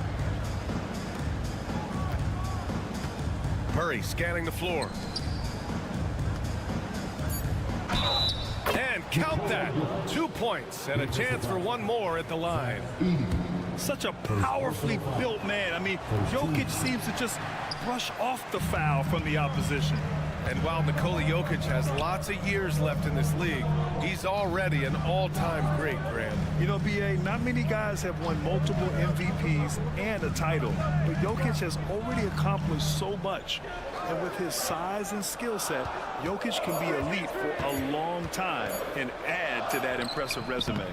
Murray scanning the floor. And count that. 2 points and a chance for one more at the line. Such a powerfully built man. I mean, Jokic seems to just brush off the foul from the opposition. And while Nikola Jokic has lots of years left in this league, he's already an all-time great, Grant. You know, B.A., not many guys have won multiple MVPs and a title, but Jokic has already accomplished so much. And with his size and skill set, Jokic can be elite for a long time and add to that impressive resume.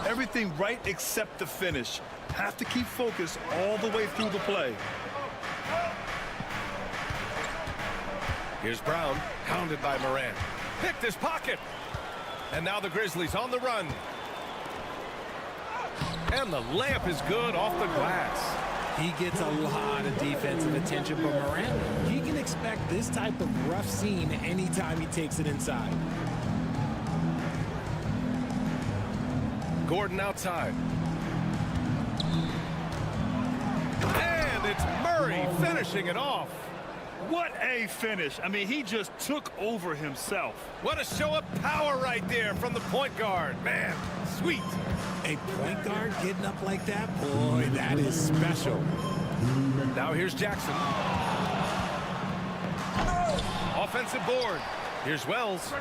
Everything right except the finish. Have to keep focused all the way through the play. Here's Brown, hounded by Morant. Picked his pocket. And now the Grizzlies on the run. And the layup is good off the glass. He gets a lot of defensive attention, but Morant, he can expect this type of rough scene anytime he takes it inside. Gordon outside. And it's Murray finishing it off. What a finish. I mean, he just took over himself. What a show of power right there from the point guard. Man, sweet. A point guard getting up like that? Boy, that is special. Now here's Jackson. Offensive board. Here's Wells.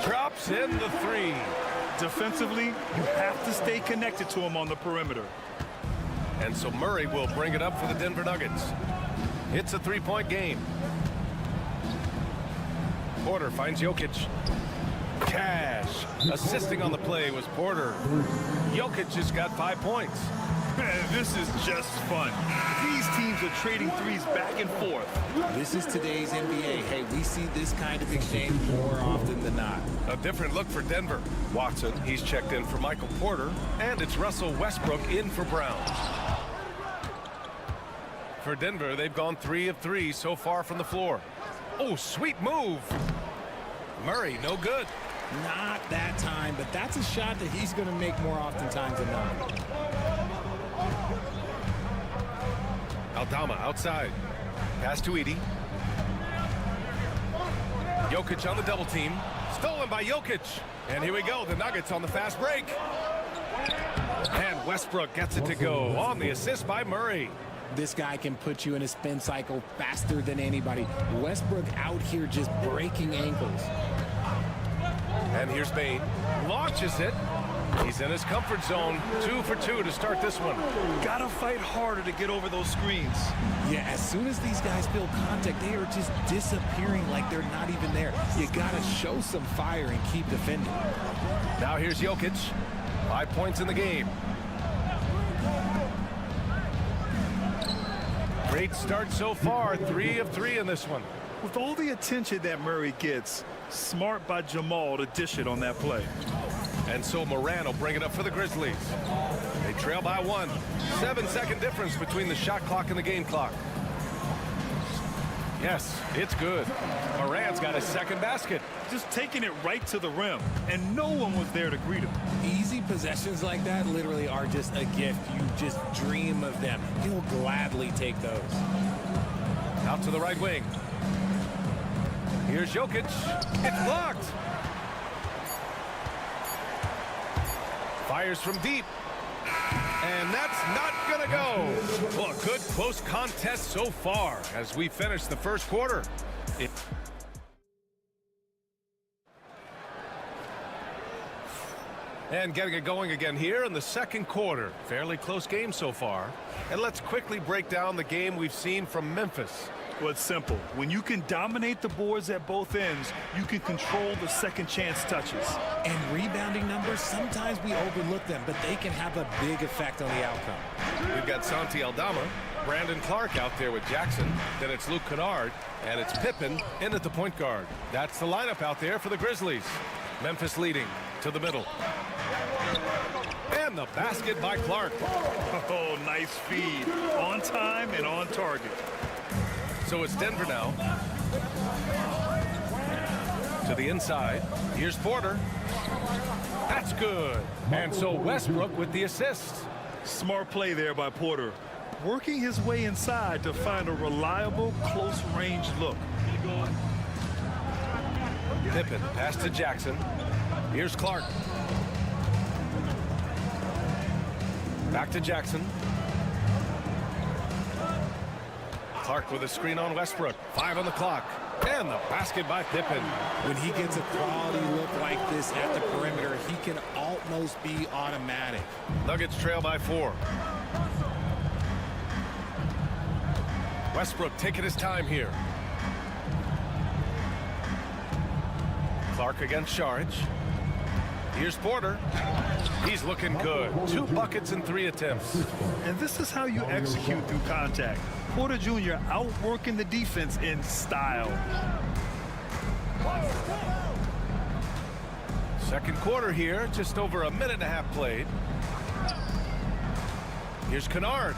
Drops in the 3. Defensively, you have to stay connected to him on the perimeter. And so Murray will bring it up for the Denver Nuggets. It's a 3-point game. Porter finds Jokic. Cash. Assisting on the play was Porter. Jokic just got 5 points. Man, this is just fun. These teams are trading threes back and forth. This is today's NBA. Hey, we see this kind of exchange more often than not. A different look for Denver. Watson, he's checked in for Michael Porter. And it's Russell Westbrook in for Brown. For Denver, they've gone 3 of 3 so far from the floor. Oh, sweet move. Murray, no good. Not that time, but that's a shot that he's going to make more oftentimes than not. Aldama outside. Pass to Edey. Jokic on the double team. Stolen by Jokic. And here we go. The Nuggets on the fast break. And Westbrook gets it to go on the assist by Murray. This guy can put you in a spin cycle faster than anybody. Westbrook out here just breaking ankles. And here's Bane. Launches it. He's in his comfort zone. 2 for 2 to start this one. Gotta fight harder to get over those screens. Yeah, as soon as these guys feel contact, they are just disappearing like they're not even there. You gotta show some fire and keep defending. Now here's Jokic. 5 points in the game. Great start so far. 3 of 3 in this one. With all the attention that Murray gets, smart by Jamal to dish it on that play. And so Morant will bring it up for the Grizzlies. They trail by 1. 7-second difference between the shot clock and the game clock. Yes, it's good. Morant's got his second basket. Just taking it right to the rim, and no one was there to greet him. Easy possessions like that literally are just a gift. You just dream of them. He'll gladly take those. Out to the right wing. Here's Jokic. It's blocked. Fires from deep. And that's not going to go. Well, a good close contest so far as we finish the first quarter. And getting it going again here in the second quarter. Fairly close game so far. And let's quickly break down the game we've seen from Memphis. Well, it's simple. When you can dominate the boards at both ends, you can control the second chance touches. And rebounding numbers, sometimes we overlook them, but they can have a big effect on the outcome. We've got Santi Aldama, Brandon Clark out there with Jackson. Then it's Luke Kennard, and it's Pippen in at the point guard. That's the lineup out there for the Grizzlies. Memphis leading to the middle. And the basket by Clark. Oh, nice feed. On time and on target. So it's Denver now. To the inside. Here's Porter. That's good. And so Westbrook with the assist. Smart play there by Porter. Working his way inside to find a reliable, close-range look. Pippen, pass to Jackson. Here's Clark. Back to Jackson. Clark with a screen on Westbrook. 5 on the clock. And the basket by Pippen. When he gets a quality look like this at the perimeter, he can almost be automatic. Nuggets trail by 4. Westbrook taking his time here. Clark against Saric. Here's Porter. He's looking good. 2 buckets and 3 attempts. And this is how you execute through contact. Porter Jr. outworking the defense in style. Second quarter here, just over a minute and a half played. Here's Kennard.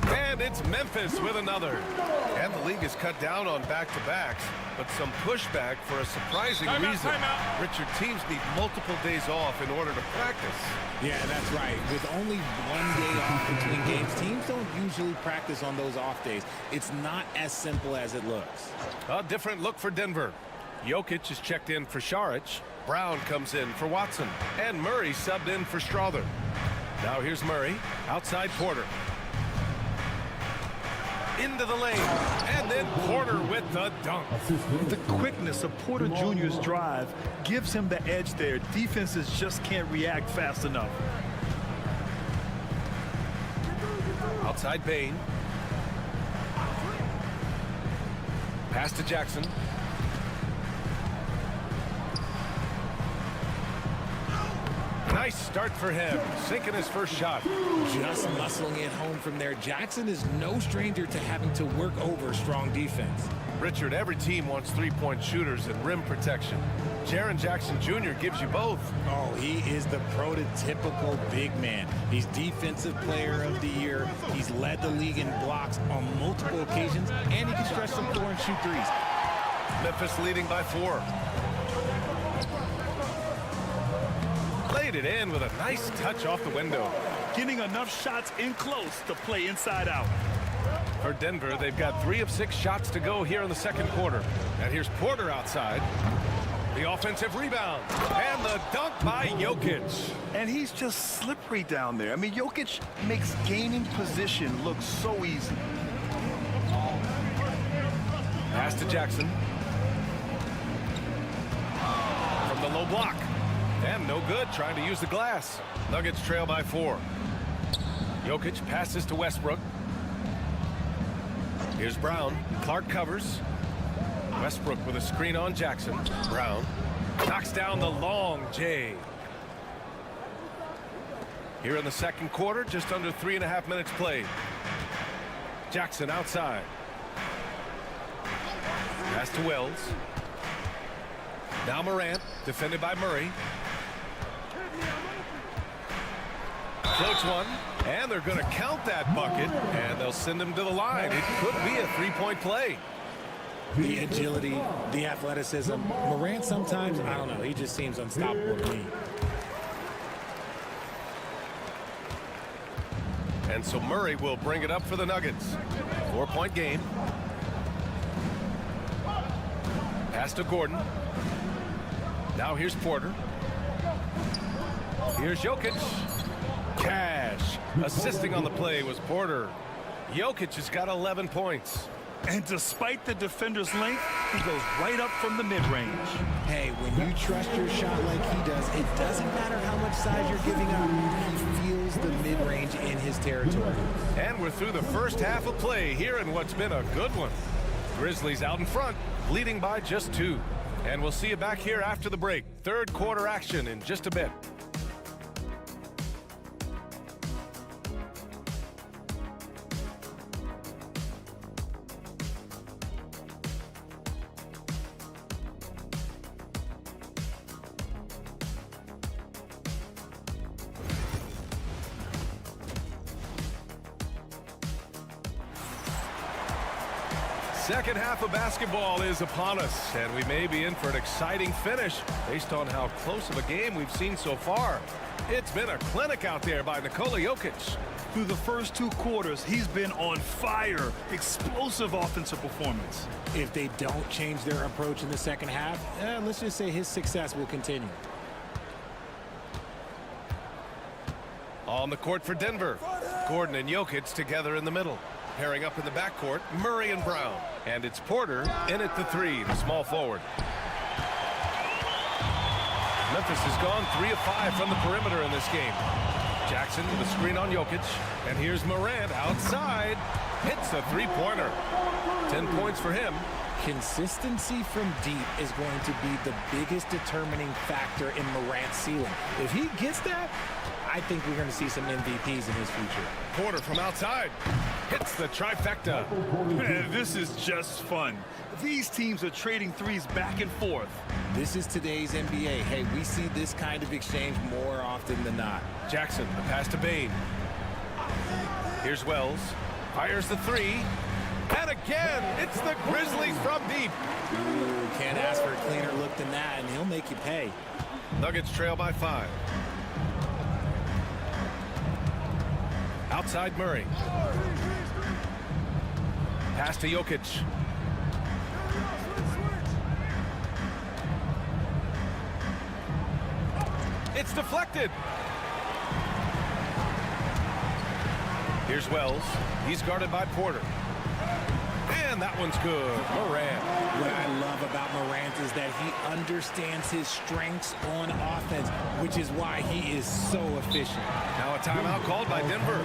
And it's Memphis with another. And the league has cut down on back-to-backs, but some pushback for a surprising reason. Richard, teams need multiple days off in order to practice. Yeah, that's right. With only 1 day off between games, teams don't usually practice on those off days. It's not as simple as it looks. A different look for Denver. Jokic is checked in for Saric. Brown comes in for Watson. And Murray subbed in for Strother. Now here's Murray. Outside Porter. Into the lane. And then Porter with the dunk. The quickness of Porter Jr.'s drive gives him the edge there. Defenses just can't react fast enough. Outside Bain. Pass to Jackson. Nice start for him, sinking his first shot. Just muscling it home from there. Jackson is no stranger to having to work over strong defense. Richard, every team wants three-point shooters and rim protection. Jaren Jackson Jr. gives you both. Oh, he is the prototypical big man. He's Defensive Player of the Year. He's led the league in blocks on multiple occasions, and he can stretch the floor and shoot threes. Memphis leading by 4. Played it in with a nice touch off the window. Getting enough shots in close to play inside out. For Denver, they've got 3 of 6 shots to go here in the second quarter. And here's Porter outside. The offensive rebound. And the dunk by Jokic. And he's just slippery down there. I mean, Jokic makes gaining position look so easy. Pass to Jackson. From the low block. And no good, trying to use the glass. Nuggets trail by 4. Jokic passes to Westbrook. Here's Brown. Clark covers. Westbrook with a screen on Jackson. Brown knocks down the long J. Here in the second quarter, just under 3.5 minutes played. Jackson outside. Pass to Wells. Now Morant, defended by Murray. Floats one, and they're going to count that bucket, and they'll send him to the line. It could be a 3-point play. The agility, the athleticism. Morant sometimes, I don't know, he just seems unstoppable to me. And so Murray will bring it up for the Nuggets. 4-point game. Pass to Gordon. Now here's Porter. Here's Jokic. Cash. Assisting on the play was Porter. Jokic has got 11 points. And despite the defender's length, he goes right up from the mid-range. Hey, when you trust your shot like he does, it doesn't matter how much size you're giving up. He feels the mid-range in his territory. And we're through the first half of play here in what's been a good one. Grizzlies out in front, leading by just 2. And we'll see you back here after the break. Third quarter action in just a bit. Second half of basketball is upon us, and we may be in for an exciting finish based on how close of a game we've seen so far. It's been a clinic out there by Nikola Jokic. Through the first 2 quarters, he's been on fire. Explosive offensive performance. If they don't change their approach in the second half, let's just say his success will continue. On the court for Denver, Gordon and Jokic together in the middle. Pairing up in the backcourt, Murray and Brown. And it's Porter in at the 3, the small forward. Memphis has gone 3 of 5 from the perimeter in this game. Jackson with a screen on Jokic. And here's Morant outside. Hits a 3-pointer. 10 points for him. Consistency from deep is going to be the biggest determining factor in Morant's ceiling. If he gets that, I think we're going to see some MVPs in his future. Porter from outside. Hits the trifecta. Man, this is just fun. These teams are trading threes back and forth. This is today's NBA. Hey, we see this kind of exchange more often than not. Jackson, the pass to Bane. Here's Wells. Fires the 3. And again, it's the Grizzlies from deep. Ooh, can't ask for a cleaner look than that, and he'll make you pay. Nuggets trail by 5. Outside Murray. Pass to Jokic. It's deflected. Here's Wells. He's guarded by Porter. And that one's good. Morant. What I love about Morant is that he understands his strengths on offense, which is why he is so efficient. Now a timeout called by Denver.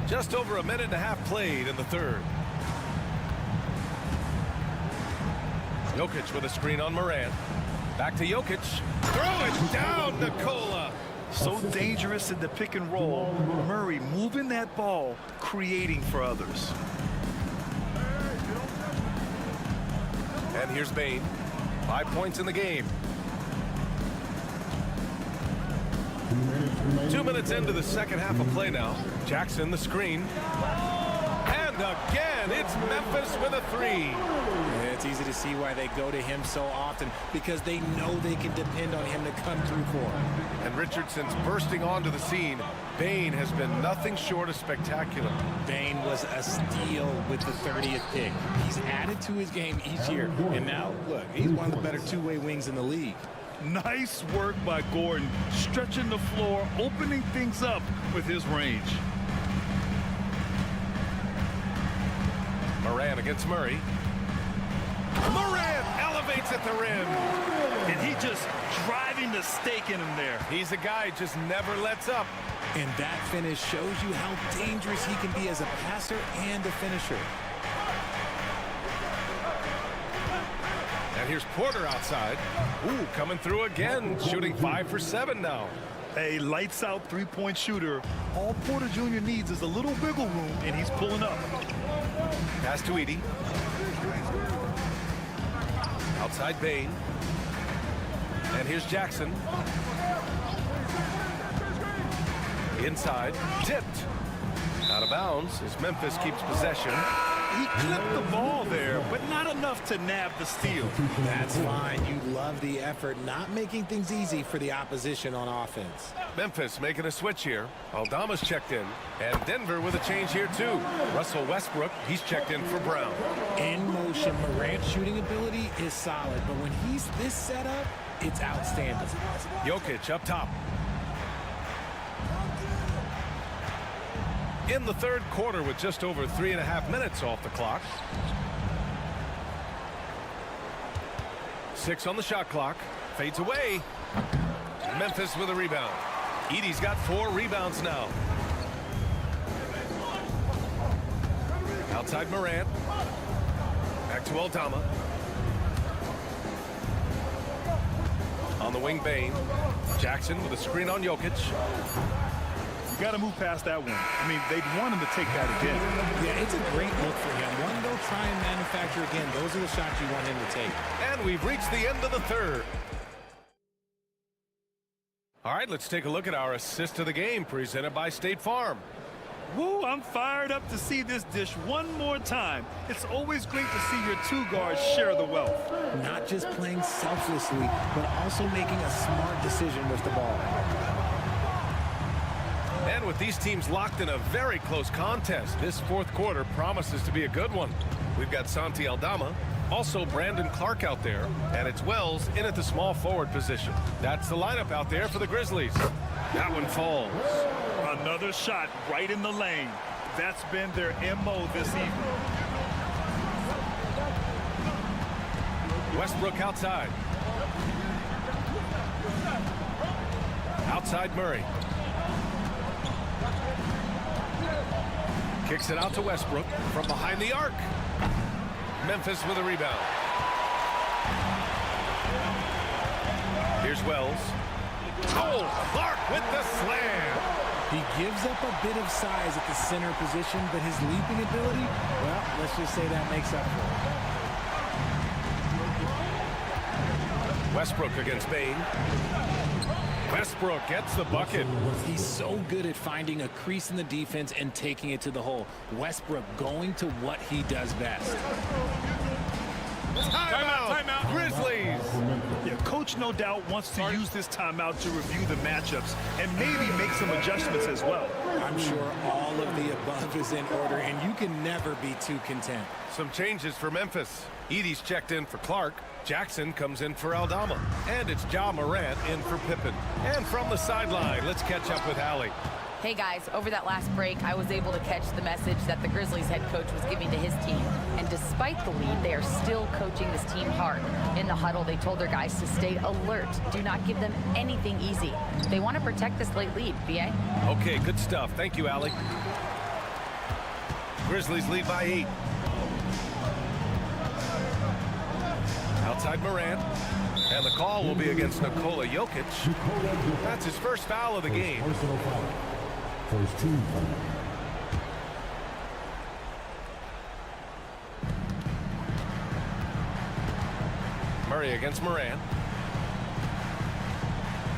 Just over a minute and a half played in the third. Jokic with a screen on Morant. Back to Jokic. Throw it down, Nikola. So dangerous in the pick and roll. Murray moving that ball, creating for others. And here's Bane. 5 points in the game. 2 minutes into the second half of play now. Jackson the screen. And again, it's Memphis with a 3. Yeah, it's easy to see why they go to him so often, because they know they can depend on him to come through for them. And Richardson's bursting onto the scene. Bane has been nothing short of spectacular. Bane was a steal with the 30th pick. He's added to his game each year. And now, look, he's one of the better two-way wings in the league. Nice work by Gordon, stretching the floor, opening things up with his range. Morant against Murray. Morant elevates at the rim. And he just driving the stake in him there. He's a guy just never lets up. And that finish shows you how dangerous he can be as a passer and a finisher. And here's Porter outside. Ooh, coming through again, shooting 5 for 7 now. A lights-out three-point shooter. All Porter Jr. needs is a little wiggle room, and he's pulling up. Pass to Edey. Outside Bane. And here's Jackson. Inside, tipped. Out of bounds as Memphis keeps possession. He clipped the ball there, but not enough to nab the steal. That's fine. You love the effort, not making things easy for the opposition on offense. Memphis making a switch here. Aldama's checked in. And Denver with a change here, too. Russell Westbrook, he's checked in for Brown. In motion, Morant's shooting ability is solid, but when he's this set up, it's outstanding. Jokic up top. In the third quarter with just over 3.5 minutes off the clock. 6 on the shot clock. Fades away. Memphis with a rebound. Edey's got 4 rebounds now. Outside Morant. Back to Aldama. On the wing, Bane. Jackson with a screen on Jokic. You got to move past that one. I mean, they'd want him to take that again. Yeah, it's a great look for him. One, go try and manufacture again. Those are the shots you want him to take. And we've reached the end of the third. All right, let's take a look at our assist of the game presented by State Farm. Woo, I'm fired up to see this dish one more time. It's always great to see your 2 guards share the wealth. Not just playing selflessly, but also making a smart decision with the ball. And with these teams locked in a very close contest, this fourth quarter promises to be a good one. We've got Santi Aldama, also Brandon Clark out there, and it's Wells in at the small forward position. That's the lineup out there for the Grizzlies. That one falls. Another shot right in the lane. That's been their MO this evening. Westbrook outside. Outside Murray. Kicks it out to Westbrook from behind the arc. Memphis with a rebound. Here's Wells. Oh, Clark with the slam. He gives up a bit of size at the center position, but his leaping ability, well, let's just say that makes up for it. Westbrook against Bane. Westbrook gets the bucket. He's so good at finding a crease in the defense and taking it to the hole. Westbrook going to what he does best. Timeout. Grizzlies. Yeah, coach no doubt wants to use this timeout to review the matchups and maybe make some adjustments as well. I'm sure all of the above is in order, and you can never be too content. Some changes for Memphis. Edey's checked in for Clark. Jackson comes in for Aldama. And it's Ja Morant in for Pippen. And from the sideline, let's catch up with Allie. Hey guys, over that last break, I was able to catch the message that the Grizzlies head coach was giving to his team. And despite the lead, they are still coaching this team hard. In the huddle, they told their guys to stay alert. Do not give them anything easy. They want to protect this late lead, BA. Okay, good stuff. Thank you, Allie. Grizzlies lead by 8. Outside Morant. And the call will be against Nikola Jokic. That's his first foul of the game. First team foul. Murray against Morant.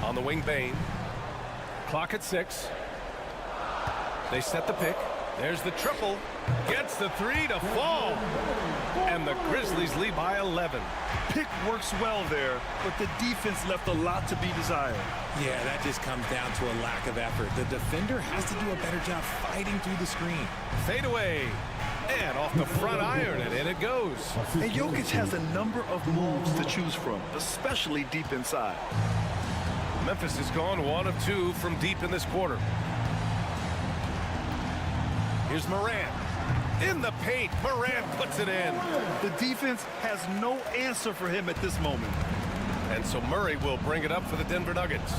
On the wing, Bane. Clock at 6. They set the pick. There's the triple. Gets the 3 to fall. And the Grizzlies lead by 11. Pick works well there, but the defense left a lot to be desired. Yeah, that just comes down to a lack of effort. The defender has to do a better job fighting through the screen. Fade away. And off the front iron, and in it goes. And Jokic has a number of moves to choose from, especially deep inside. Memphis has gone 1 of 2 from deep in this quarter. Here's Morant. In the paint, Morant puts it in. The defense has no answer for him at this moment. And so Murray will bring it up for the Denver Nuggets.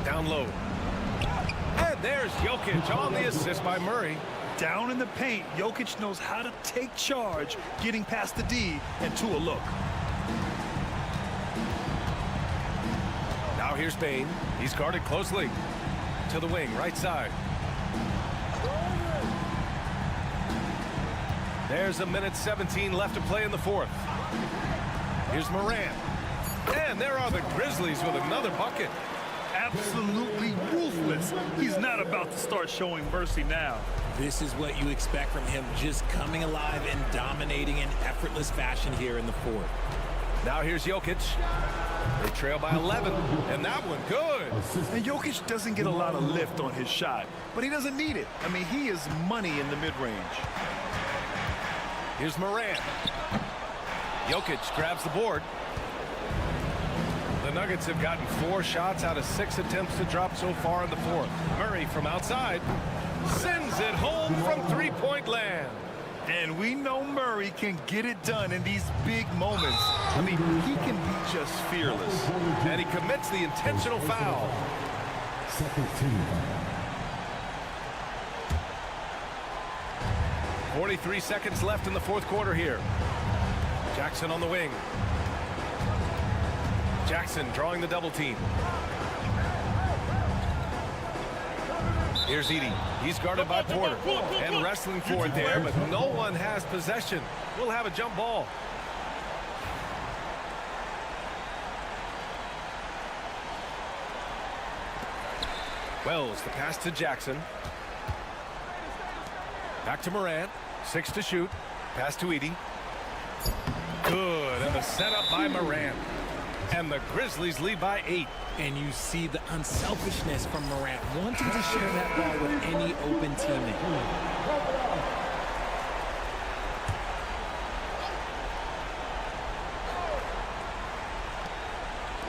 Down low. And there's Jokic on the assist by Murray. Down in the paint, Jokic knows how to take charge, getting past the D and to a look. Now here's Bane. He's guarded closely. To the wing, right side. There's a minute 17 left to play in the fourth. Here's Morant. And there are the Grizzlies with another bucket. Absolutely ruthless. He's not about to start showing mercy now. This is what you expect from him, just coming alive and dominating in effortless fashion here in the fourth. Now here's Jokic. They trail by 11, and that one good. And Jokic doesn't get a lot of lift on his shot, but he doesn't need it. I mean, he is money in the mid-range. Here's Morant. Jokic grabs the board. The Nuggets have gotten 4 shots out of 6 attempts to drop so far in the fourth. Murray from outside sends it home from three-point land. And we know Murray can get it done in these big moments. I mean, he can be just fearless. And he commits the intentional foul. Second team foul. 43 seconds left in the fourth quarter here. Jackson on the wing. Jackson drawing the double team. Here's Edey. He's guarded by Porter and wrestling for it there, but no one has possession. We'll have a jump ball. Wells, the pass to Jackson. Back to Morant. 6 to shoot. Pass to Edey. Good, and the setup by Morant. And the Grizzlies lead by 8. And you see the unselfishness from Morant, wanting to share that ball with any open teammate.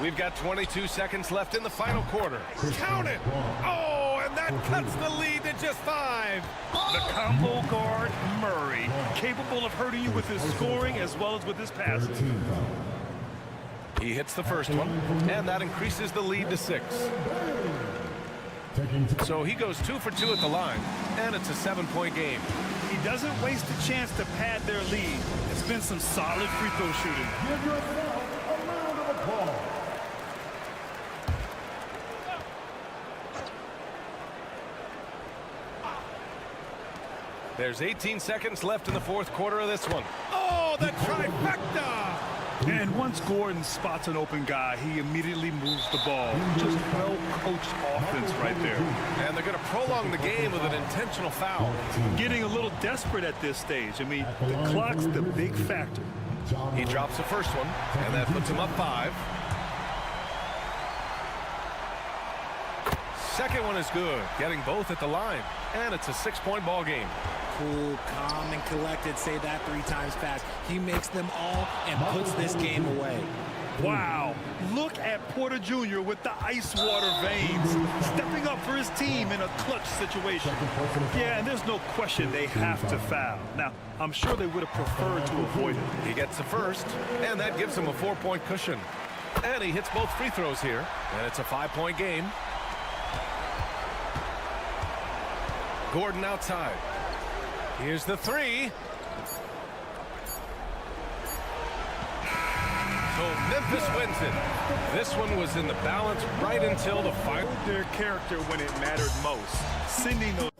We've got 22 seconds left in the final quarter. Count it! Oh, and that cuts the lead to just 5. The combo guard, Murray, capable of hurting you with his scoring as well as with his passing. He hits the first one, and that increases the lead to 6. So he goes 2 for 2 at the line, and it's a 7-point game. He doesn't waste a chance to pad their lead. It's been some solid free throw shooting. Give yourself a round of applause. There's 18 seconds left in the fourth quarter of this one. Oh, the trifecta! And once Gordon spots an open guy, he immediately moves the ball. Just well-coached offense right there. And they're going to prolong the game with an intentional foul. Getting a little desperate at this stage. I mean, the clock's the big factor. He drops the first one, and that puts him up 5. Second one is good, getting both at the line. And it's a 6-point ball game. Cool, calm, and collected. Say that 3 times fast. He makes them all and puts this game away. Wow. Look at Porter Jr. with the ice water veins, stepping up for his team in a clutch situation. Yeah, and there's no question they have to foul. Now, I'm sure they would have preferred to avoid it. He gets the first, and that gives him a 4-point cushion. And he hits both free throws here, and it's a 5-point game. Gordon outside. Here's the 3. So Memphis wins it. This one was in the balance right until the final. Their character when it mattered most. Sending those.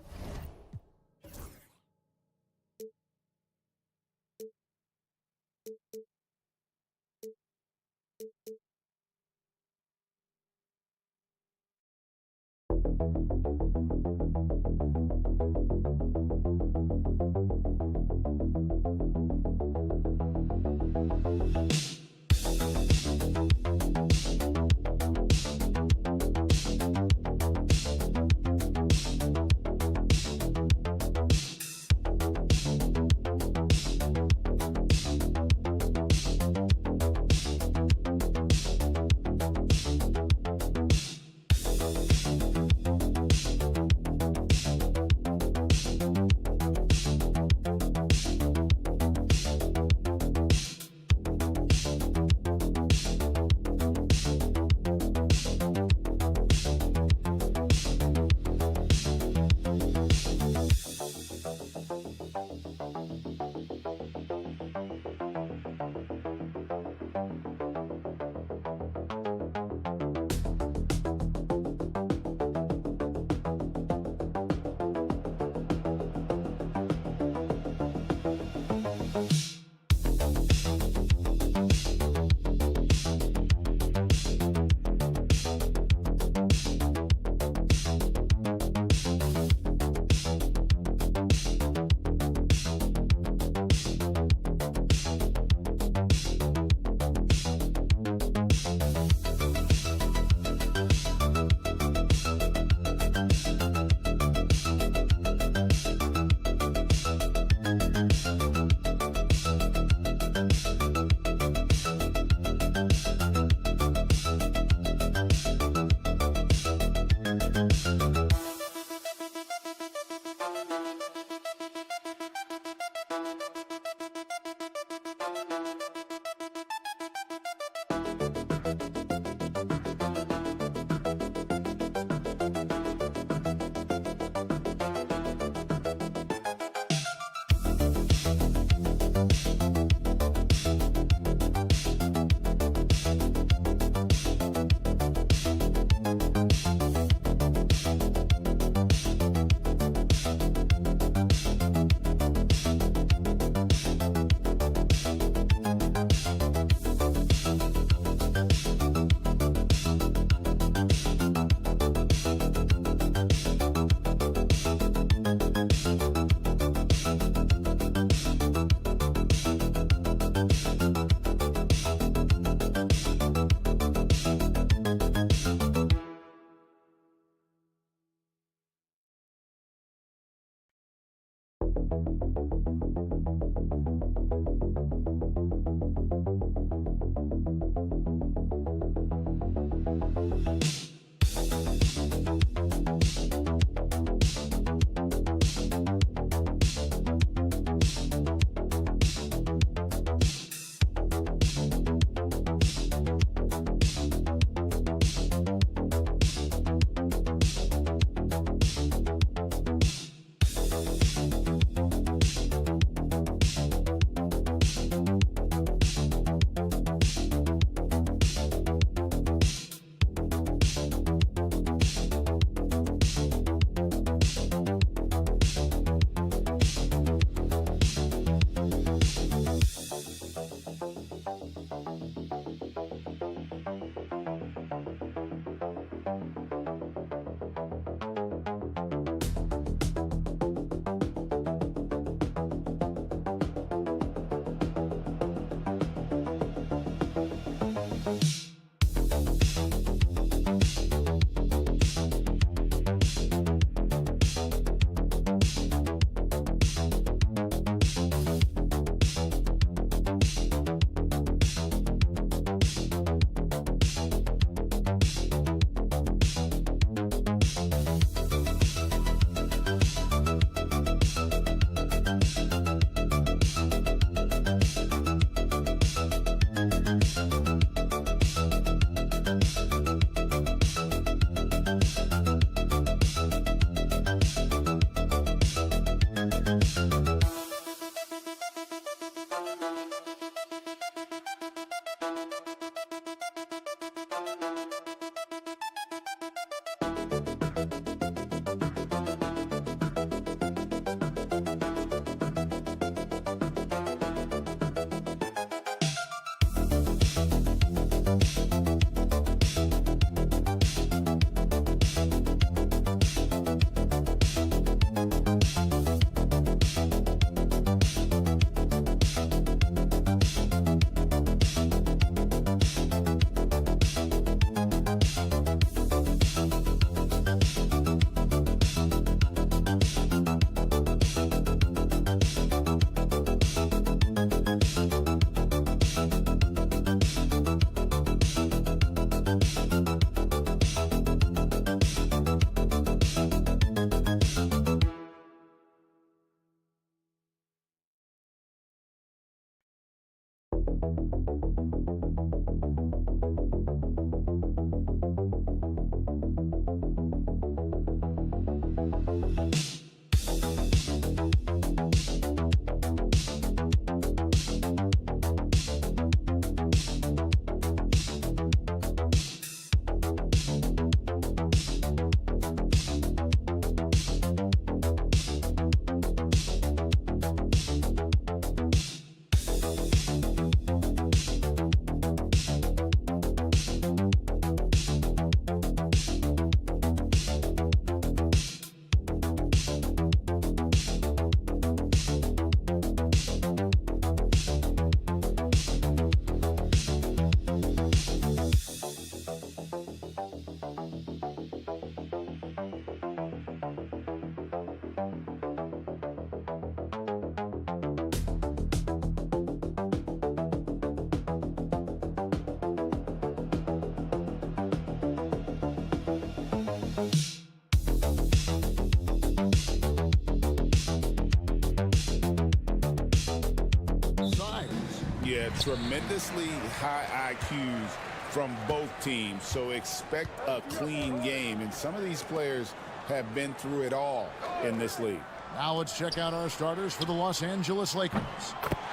Yeah, tremendously high IQs from both teams, so expect a clean game. And some of these players have been through it all in this league. Now let's check out our starters for the Los Angeles Lakers.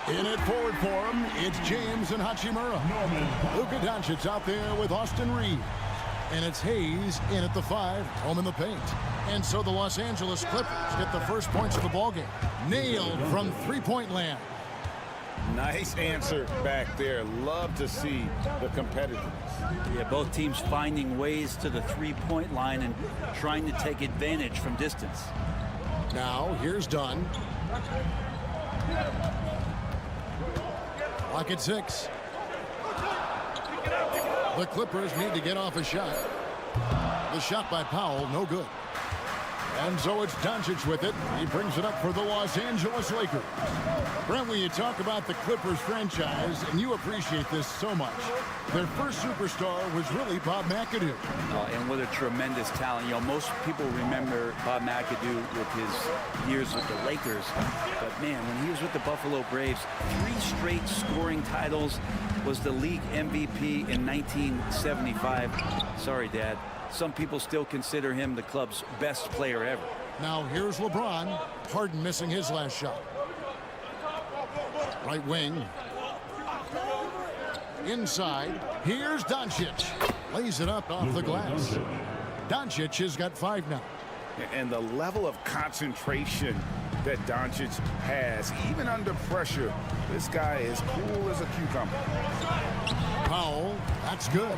In at forward for them, it's James and Hachimura. Luka Doncic's out there with Austin Reeves. And it's Hayes in at the 5, home in the paint. And so the Los Angeles Clippers get the first points of the ballgame. Nailed from three-point land. Nice answer back there. Love to see the competitiveness. Yeah, both teams finding ways to the three-point line and trying to take advantage from distance. Now, here's Dunn. Clock at 6. The Clippers need to get off a shot. The shot by Powell, no good. And so it's Doncic with it. He brings it up for the Los Angeles Lakers. Brent, when you talk about the Clippers franchise, and you appreciate this so much, their first superstar was really Bob McAdoo. And what a tremendous talent. You know, most people remember Bob McAdoo with his years with the Lakers. But, man, when he was with the Buffalo Braves, 3 straight scoring titles, was the league MVP in 1975. Sorry, Dad. Some people still consider him the club's best player ever. Now here's LeBron. Harden missing his last shot. Right wing. Inside. Here's Doncic. Lays it up off the glass. Doncic has got 5 now. And the level of concentration that Doncic has, even under pressure, this guy is cool as a cucumber. Powell, that's good.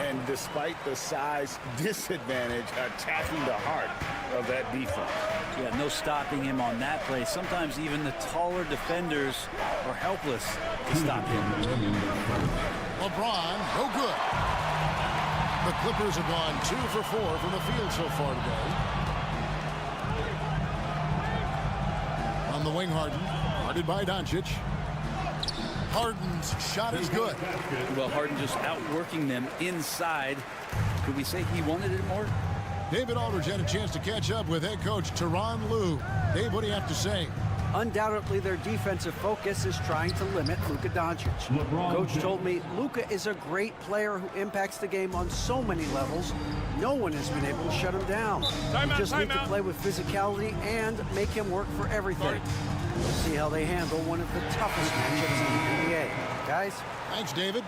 And despite the size disadvantage, attacking the heart of that defense. Yeah, no stopping him on that play. Sometimes even the taller defenders are helpless to stop him. LeBron, no good. The Clippers have gone 2 for 4 from the field so far today. On the wing, Harden. Guarded by Doncic. Harden's shot is good. Well, Harden just outworking them inside. Could we say he wanted it more? David Aldridge had a chance to catch up with head coach Tyronn Lue. Dave, what do you have to say? Undoubtedly, their defensive focus is trying to limit Luka Doncic. Coach told me Luka is a great player who impacts the game on so many levels. No one has been able to shut him down. You just need to play with physicality and make him work for everything. We'll see how they handle one of the toughest matchups in the NBA. Guys? Thanks, David.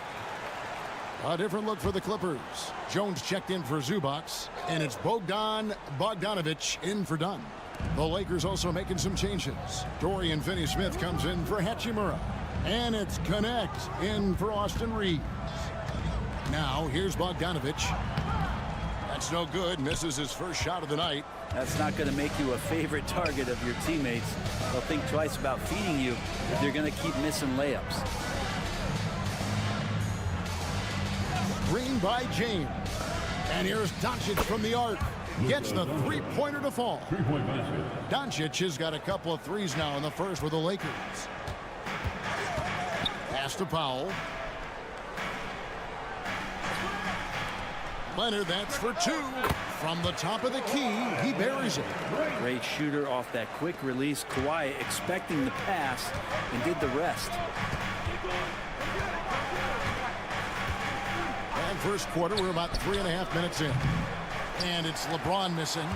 A different look for the Clippers. Jones checked in for Zubac, and it's Bogdanovic in for Dunn. The Lakers also making some changes. Dorian Finney-Smith comes in for Hachimura. And it's Connect in for Austin Reeves. Now, here's Bogdanovic. That's no good. Misses his first shot of the night. That's not going to make you a favorite target of your teammates. They'll think twice about feeding you if you're going to keep missing layups. Screen by James. And here's Doncic from the arc. Gets the three-pointer to fall. Doncic has got a couple of threes now in the first with the Lakers. Pass to Powell. Leonard, that's for 2. From the top of the key, he buries it. Great shooter off that quick release. Kawhi expecting the pass and did the rest. And first quarter, we're about 3.5 minutes in. And it's LeBron missing.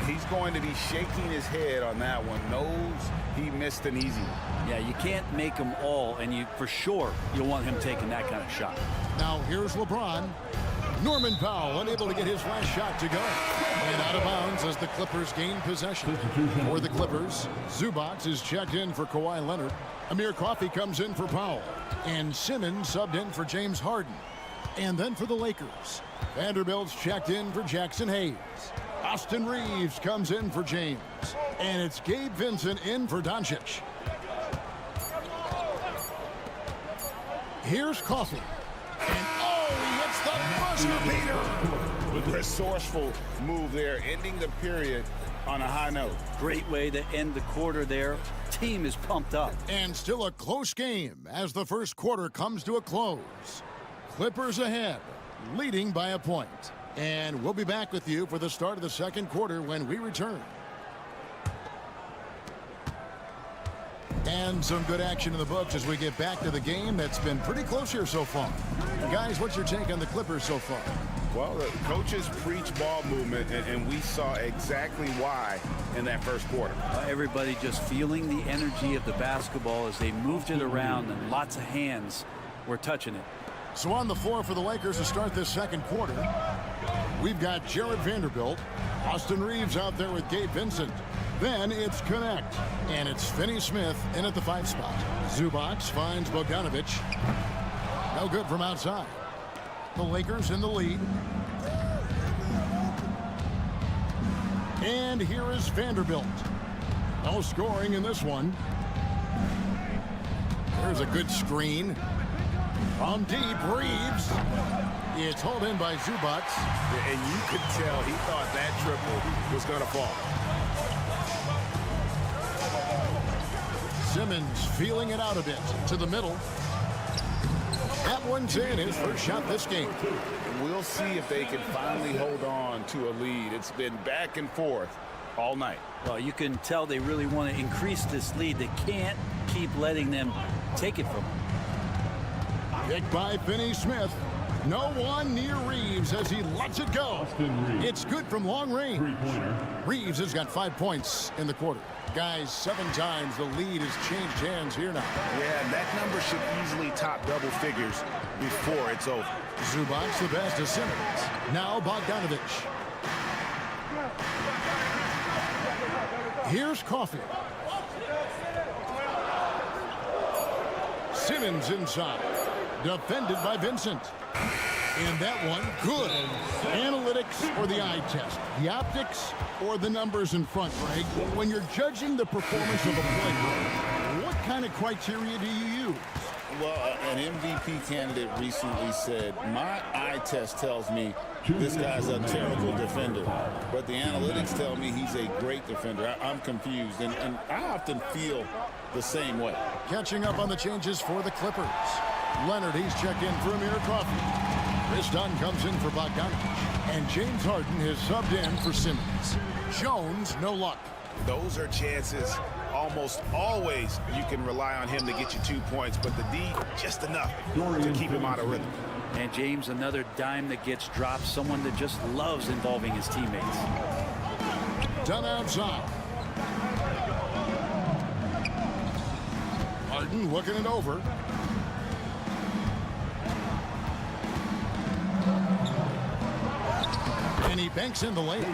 He's going to be shaking his head on that one. Knows he missed an easy one. Yeah, you can't make them all, and you for sure you'll want him taking that kind of shot. Now here's LeBron. Norman Powell unable to get his last shot to go. And out of bounds as the Clippers gain possession. For the Clippers, Zubac is checked in for Kawhi Leonard. Amir Coffey comes in for Powell. And Simmons subbed in for James Harden. And then for the Lakers, Vanderbilt's checked in for Jackson Hayes. Austin Reeves comes in for James. And it's Gabe Vincent in for Doncic. Here's Coffey. And he hits the buzzer beater. Resourceful move there, ending the period on a high note. Great way to end the quarter there. Team is pumped up. And still a close game as the first quarter comes to a close. Clippers ahead, leading by a point. And we'll be back with you for the start of the second quarter when we return. And some good action in the books as we get back to the game that's been pretty close here so far. Guys, what's your take on the Clippers so far? Well, the coaches preach ball movement, and we saw exactly why in that first quarter. Everybody just feeling the energy of the basketball as they moved it around, and lots of hands were touching it. So on the floor for the Lakers to start this second quarter, we've got Jared Vanderbilt, Austin Reeves out there with Gabe Vincent. Then it's Connect, and it's Finney-Smith in at the 5 spot. Zubac finds Bogdanovic. No good from outside. The Lakers in the lead. And here is Vanderbilt. No scoring in this one. There's a good screen. From deep, Reeves. It's hauled in by Zubac. And you could tell he thought that triple was going to fall. Simmons feeling it out a bit to the middle. That one's in, his first shot this game. We'll see if they can finally hold on to a lead. It's been back and forth all night. Well, you can tell they really want to increase this lead. They can't keep letting them take it from them. Picked by Finney-Smith. No one near Reeves as he lets it go. It's good from long range. Reeves has got 5 points in the quarter. Guys, 7 times the lead has changed hands here now. Yeah, that number should easily top double figures before it's over. Zubac the best to Simmons. Now Bogdanovich. Here's Coffey. Simmons inside. Defended by Vincent. And that one, good. Analytics or the eye test? The optics or the numbers in front, Greg? When you're judging the performance of a player, what kind of criteria do you use? Well, an MVP candidate recently said, my eye test tells me this guy's a terrible defender, but the analytics tell me he's a great defender. I'm confused, and I often feel the same way. Catching up on the changes for the Clippers. Leonard, he's checked in for Amir Coffey. Chris Dunn comes in for Bogdanovich. And James Harden has subbed in for Simmons. Jones, no luck. Those are chances almost always you can rely on him to get you 2 points, but the D, just enough to keep him out of rhythm. And James, another dime that gets dropped, someone that just loves involving his teammates. Dunn outside. Harden looking it over. And he banks in the lane.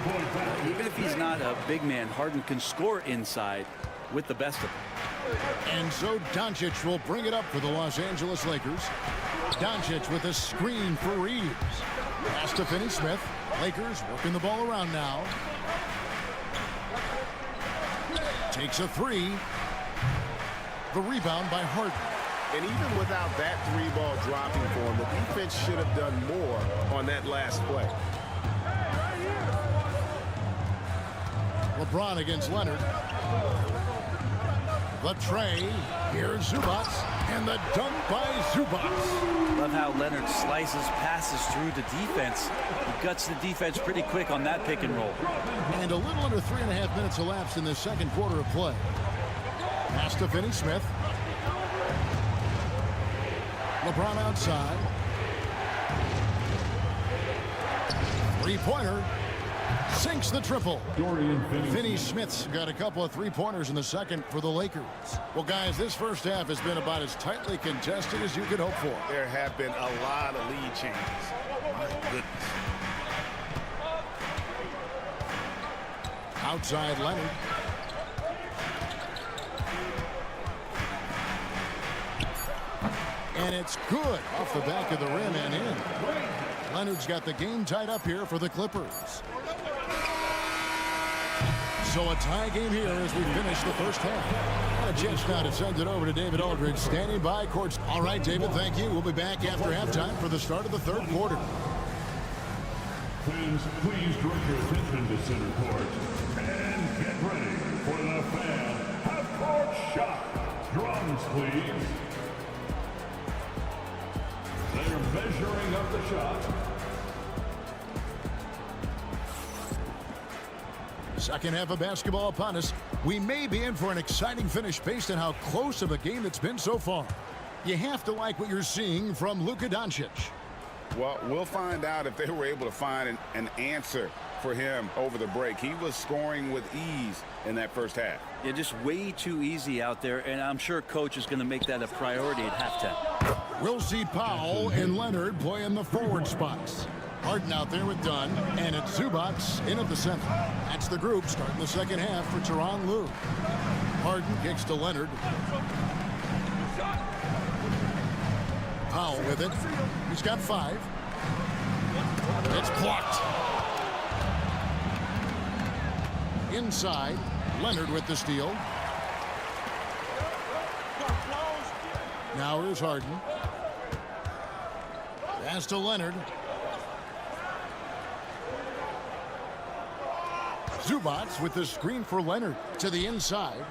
Even if he's not a big man, Harden can score inside with the best of them. And so Doncic will bring it up for the Los Angeles Lakers. Doncic with a screen for Reeves. Pass to Finney-Smith. Lakers working the ball around now. Takes a three. The rebound by Harden. And even without that 3-ball dropping for him, the defense should have done more on that last play. LeBron against Leonard. The tray. Here's Zubac. And the dunk by Zubac. Love how Leonard slices passes through the defense. He guts the defense pretty quick on that pick and roll. And a little under 3.5 minutes elapsed in the second quarter of play. Pass to Finney-Smith. LeBron outside. Three-pointer. Sinks the triple. Finney-Smith's got a couple of three-pointers in the second for the Lakers. Well, guys, this first half has been about as tightly contested as you could hope for. There have been a lot of lead changes. My goodness. Outside Leonard. And it's good off the back of the rim and in. Leonard's got the game tied up here for the Clippers. So a tie game here as we finish the first half. A chance now to send it over to David Aldridge, standing by court. All right, David, thank you. We'll be back after halftime for the start of the third quarter. Fans, please direct your attention to center court and get ready for the fan half-court shot. Drums, please. They're measuring up the shot. Second half of basketball upon us. We may be in for an exciting finish based on how close of a game it's been so far. You have to like what you're seeing from Luka Doncic. Well, we'll find out if they were able to find an answer for him over the break. He was scoring with ease in that first half. Yeah, just way too easy out there, and I'm sure Coach is going to make that a priority at halftime. We'll see Powell and Leonard play in the forward spots. Harden out there with Dunn, and it's Zubac in at the center. That's the group starting the second half for Tyronn Lue. Harden kicks to Leonard. Powell with it. He's got 5. It's blocked. Inside, Leonard with the steal. Now here's Harden. Pass to Leonard. Zubats with the screen for Leonard to the inside.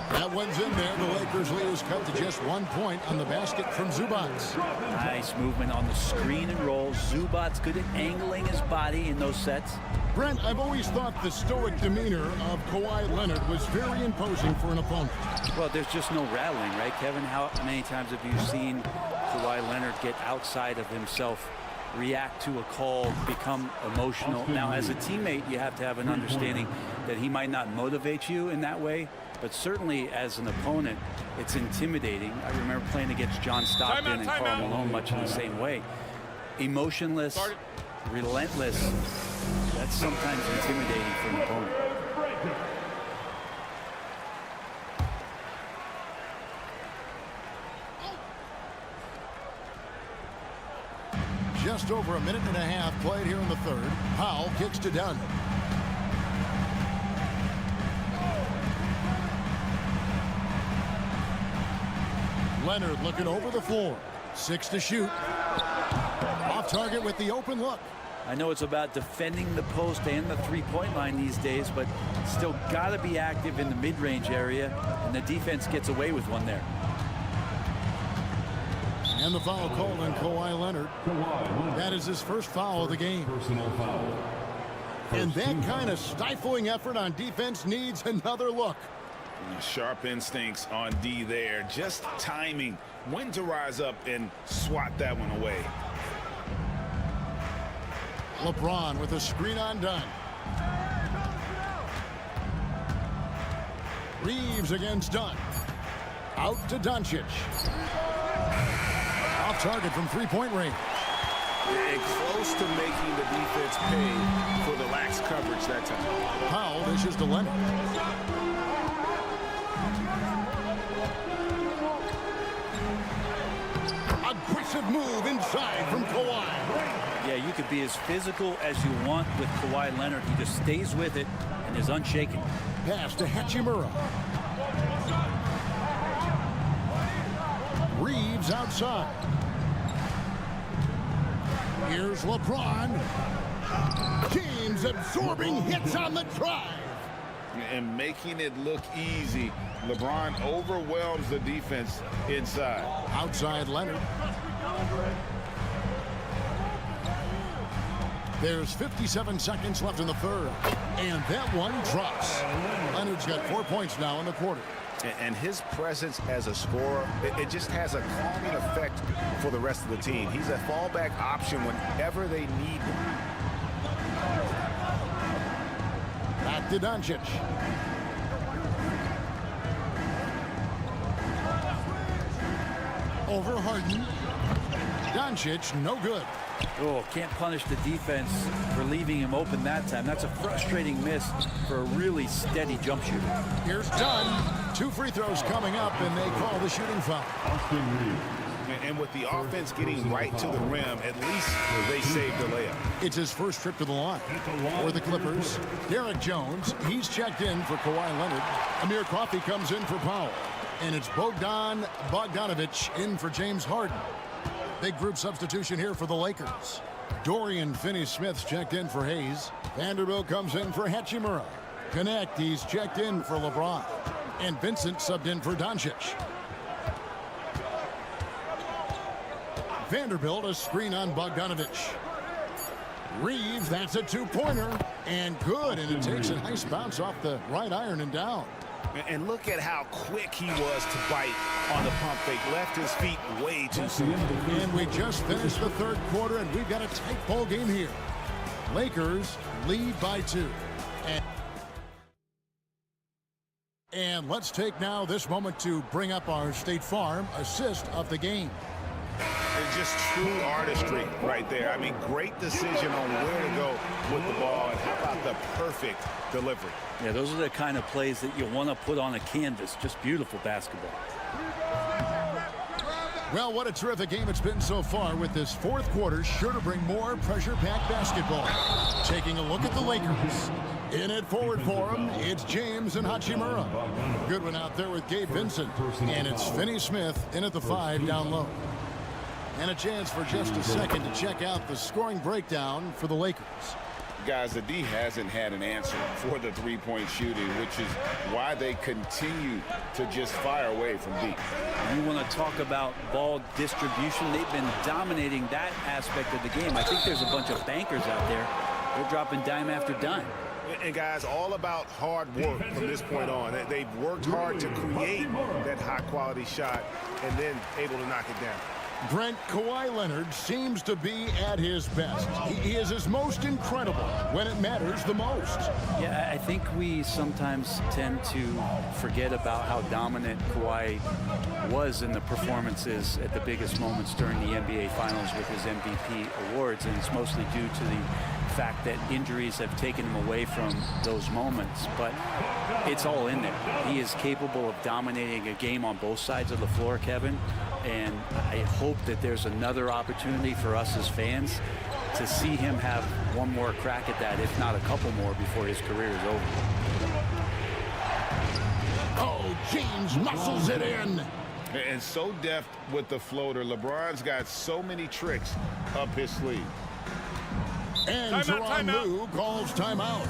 That one's in there. The Lakers lead is cut to just 1 point on the basket from Zubats. Nice movement on the screen and roll. Zubats good at angling his body in those sets. Brent, I've always thought the stoic demeanor of Kawhi Leonard was very imposing for an opponent. Well, there's just no rattling, right, Kevin? How many times have you seen Kawhi Leonard get outside of himself, react to a call, become emotional? Now, as a teammate, you have to have an understanding that he might not motivate you in that way, but certainly as an opponent, it's intimidating. I remember playing against John Stockton and Karl Malone much in the same way. Emotionless, relentless. That's sometimes intimidating for an opponent. Just over a minute and a half played here in the third. Powell kicks to Dunn. Leonard looking over the floor. 6 to shoot. Off target with the open look. I know it's about defending the post and the three-point line these days, but still got to be active in the mid-range area, and the defense gets away with one there. And the foul called on Kawhi Leonard. That is his first foul of the game. Personal foul. And that kind of stifling effort on defense needs another look. Sharp instincts on D there. Just timing when to rise up and swat that one away. LeBron with a screen on Dunn. Reeves against Dunn. Out to Doncic. Off target from three-point range. And close to making the defense pay for the lax coverage that time. Powell dishes to Leonard. Aggressive move inside from Kawhi. Yeah, you could be as physical as you want with Kawhi Leonard. He just stays with it and is unshaken. Pass to Hachimura. Reeves outside. Here's LeBron. James absorbing hits on the drive. And making it look easy. LeBron overwhelms the defense inside. Outside Leonard. There's 57 seconds left in the third. And that one drops. Leonard's got 4 points now in the quarter. And his presence as a scorer, it just has a calming effect for the rest of the team. He's a fallback option whenever they need him. Back to Doncic. Over Harden. Doncic, no good. Oh, can't punish the defense for leaving him open that time. That's a frustrating miss for a really steady jump shooter. Here's Dunn. 2 free throws coming up, and they call the shooting foul. And with the offense getting right to the rim, at least they saved the layup. It's his first trip to the line. For the Clippers, Derek Jones, he's checked in for Kawhi Leonard. Amir Coffey comes in for Powell. And it's Bogdan Bogdanovic in for James Harden. Big group substitution here for the Lakers. Dorian Finney-Smith's checked in for Hayes. Vanderbilt comes in for Hachimura. Connect, he's checked in for LeBron. And Vincent subbed in for Doncic. Vanderbilt, a screen on Bogdanovic. Reeves, that's a two-pointer. And good, and it takes a nice bounce off the right iron and down. And look at how quick he was to bite on the pump fake. Left his feet way too soon. And we just finished the third quarter, and we've got a tight ball game here. Lakers lead by 2. And let's take now this moment to bring up our State Farm assist of the game. It's just true artistry right there. I mean, great decision on where to go with the ball. And how about the perfect delivery? Yeah, those are the kind of plays that you want to put on a canvas. Just beautiful basketball. Well, what a terrific game it's been so far, with this fourth quarter sure to bring more pressure-packed basketball. Taking a look at the Lakers. In it forward for them, it's James and Hachimura. Good one out there with Gabe Vincent. And it's Finney-Smith in at the 5 down low. And a chance for just a second to check out the scoring breakdown for the Lakers. Guys, the D hasn't had an answer for the three-point shooting, which is why they continue to just fire away from deep. You want to talk about ball distribution. They've been dominating that aspect of the game. I think there's a bunch of bankers out there. They're dropping dime after dime. And guys, all about hard work from this point on. They've worked hard to create that high-quality shot and then able to knock it down. Brent, Kawhi Leonard seems to be at his best. He is his most incredible when it matters the most. Yeah, I think we sometimes tend to forget about how dominant Kawhi was in the performances at the biggest moments during the NBA Finals with his MVP awards, and it's mostly due to the fact that injuries have taken him away from those moments, but it's all in there. He is capable of dominating a game on both sides of the floor, Kevin, and I hope that there's another opportunity for us as fans to see him have one more crack at that, if not a couple more, before his career is over. Oh, James muscles it in. And so deft with the floater. LeBron's got so many tricks up his sleeve. And Tyronn Lue calls timeout.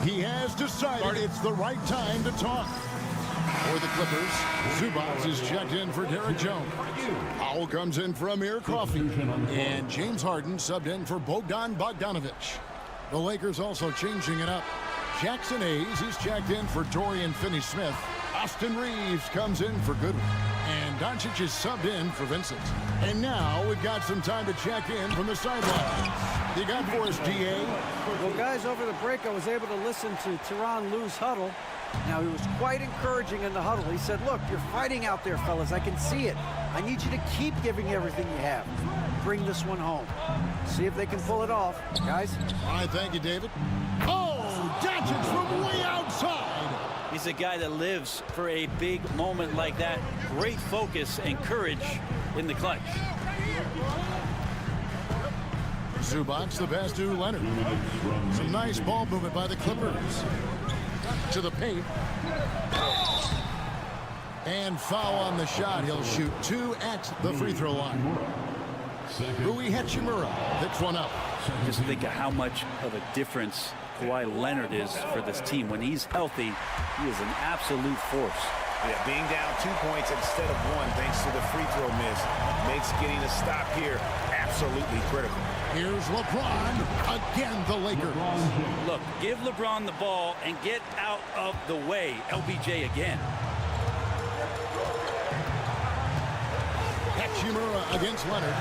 He has decided it's the right time to talk. For the Clippers, Zubac is checked in for Derek Jones. Powell comes in for Amir Coffey. And James Harden subbed in for Bogdan Bogdanovic. The Lakers also changing it up. Jackson Hayes is checked in for Dorian Finney-Smith. Austin Reeves comes in for Goodwin. And Doncic is subbed in for Vincent. And now we've got some time to check in from the sidelines. You got for us, DA? Well, guys, over the break, I was able to listen to Tyronn Lue's huddle. Now, he was quite encouraging in the huddle. He said, look, you're fighting out there, fellas. I can see it. I need you to keep giving everything you have. Bring this one home. See if they can pull it off. Guys? All right, thank you, David. Oh, Doncic from way outside. He's a guy that lives for a big moment like that. Great focus and courage in the clutch. Zubac the pass to Leonard. Some nice ball movement by the Clippers. To the paint. And foul on the shot. He'll shoot 2 at the free throw line. Rui Hachimura picks one up. Just think of how much of a difference Kawhi Leonard is for this team. When he's healthy, he is an absolute force. Yeah, being down 2 points instead of 1 thanks to the free throw miss makes getting a stop here absolutely critical. Here's LeBron. Again, the Lakers. Look, give LeBron the ball and get out of the way. LBJ again. Hachimura against Leonard.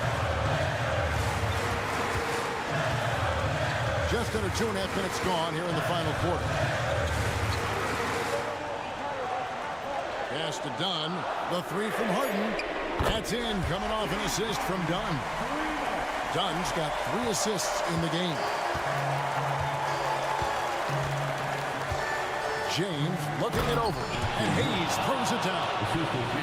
Just under 2.5 minutes gone here in the final quarter. Pass to Dunn. The 3 from Harden. That's in, coming off an assist from Dunn. Dunn's got 3 assists in the game. James looking it over, and Hayes throws it down.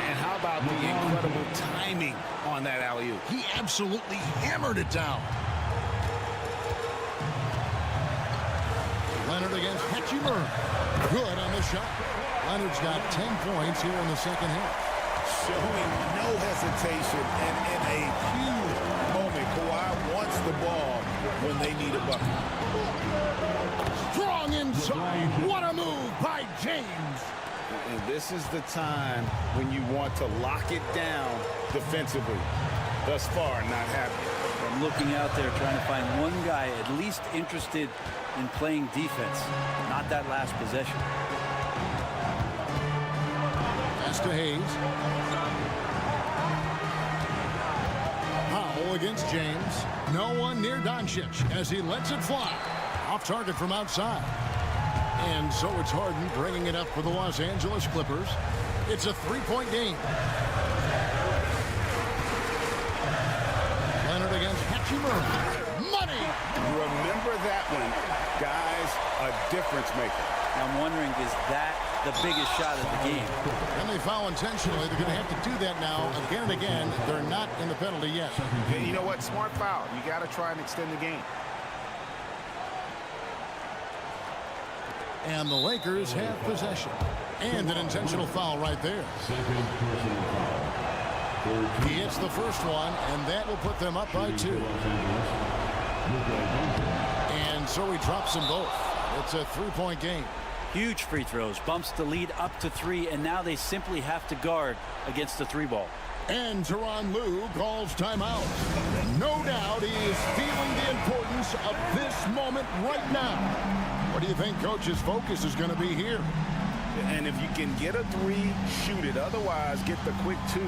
And how about the incredible timing on that alley-oop? He absolutely hammered it down. Leonard against Hachimura. Good on the shot. Leonard's got 10 points here in the second half. Showing no hesitation, and in a huge moment, Kawhi wants the ball when they need a bucket. Strong inside. What a move by James. And this is the time when you want to lock it down defensively. Thus far, not happening. I'm looking out there trying to find one guy at least interested in playing defense, not that last possession. Pass to Hayes. Powell against James. No one near Doncic as he lets it fly. Off target from outside. And so it's Harden bringing it up for the Los Angeles Clippers. It's a 3-point game. Leonard against Hachimura. Money! Remember that one, guys, a difference maker. I'm wondering, is that the biggest shot of the game? And they foul intentionally. They're going to have to do that now again and again. They're not in the penalty yet. And you know what? Smart foul. You got to try and extend the game. And the Lakers have possession. And an intentional foul right there. He hits the first one, and that will put them up by 2. And And so he drops them both. It's a three-point game. Huge free throws, bumps the lead up to 3, and now they simply have to guard against the 3-ball. And Tyronn Lue calls timeout. No doubt he is feeling the importance of this moment right now. What do you think Coach's focus is going to be here? And if you can get a 3, shoot it. Otherwise, get the quick 2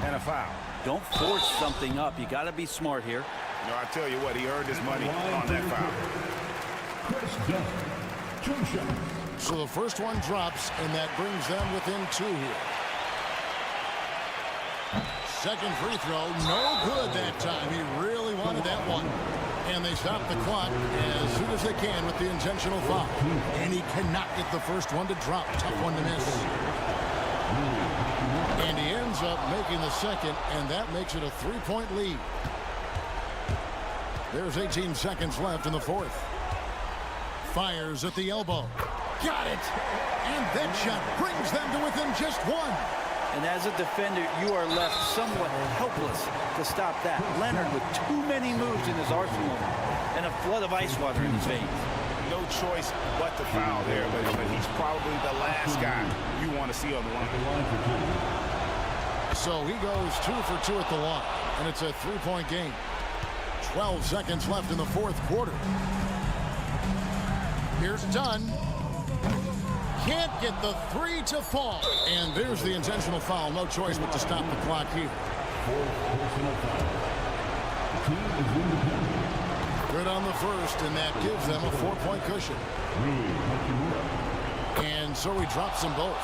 and a foul. Don't force something up. You got to be smart here. No, I tell you what, he earned his money on that foul. So the first one drops, and that brings them within 2 here. Second free throw, no good that time. He really wanted that one. And they stop the clock as soon as they can with the intentional foul. And he cannot get the first one to drop. Tough one to miss. And he ends up making the second, and that makes it a 3-point lead. There's 18 seconds left in the fourth. Fires at the elbow. Got it! And that shot brings them to within just 1. And as a defender, you are left somewhat helpless to stop that. Leonard with too many moves in his arsenal and a flood of ice water in his veins. No choice but to foul there, but he's probably the last guy you want to see on the line. So he goes 2 for 2 at the line, and it's a 3-point game. 12 seconds left in the fourth quarter. Here's Dunn. Can't get the 3 to fall. And there's the intentional foul. No choice but to stop the clock here. Good on the first, and that gives them a 4-point cushion. And so he drops them both.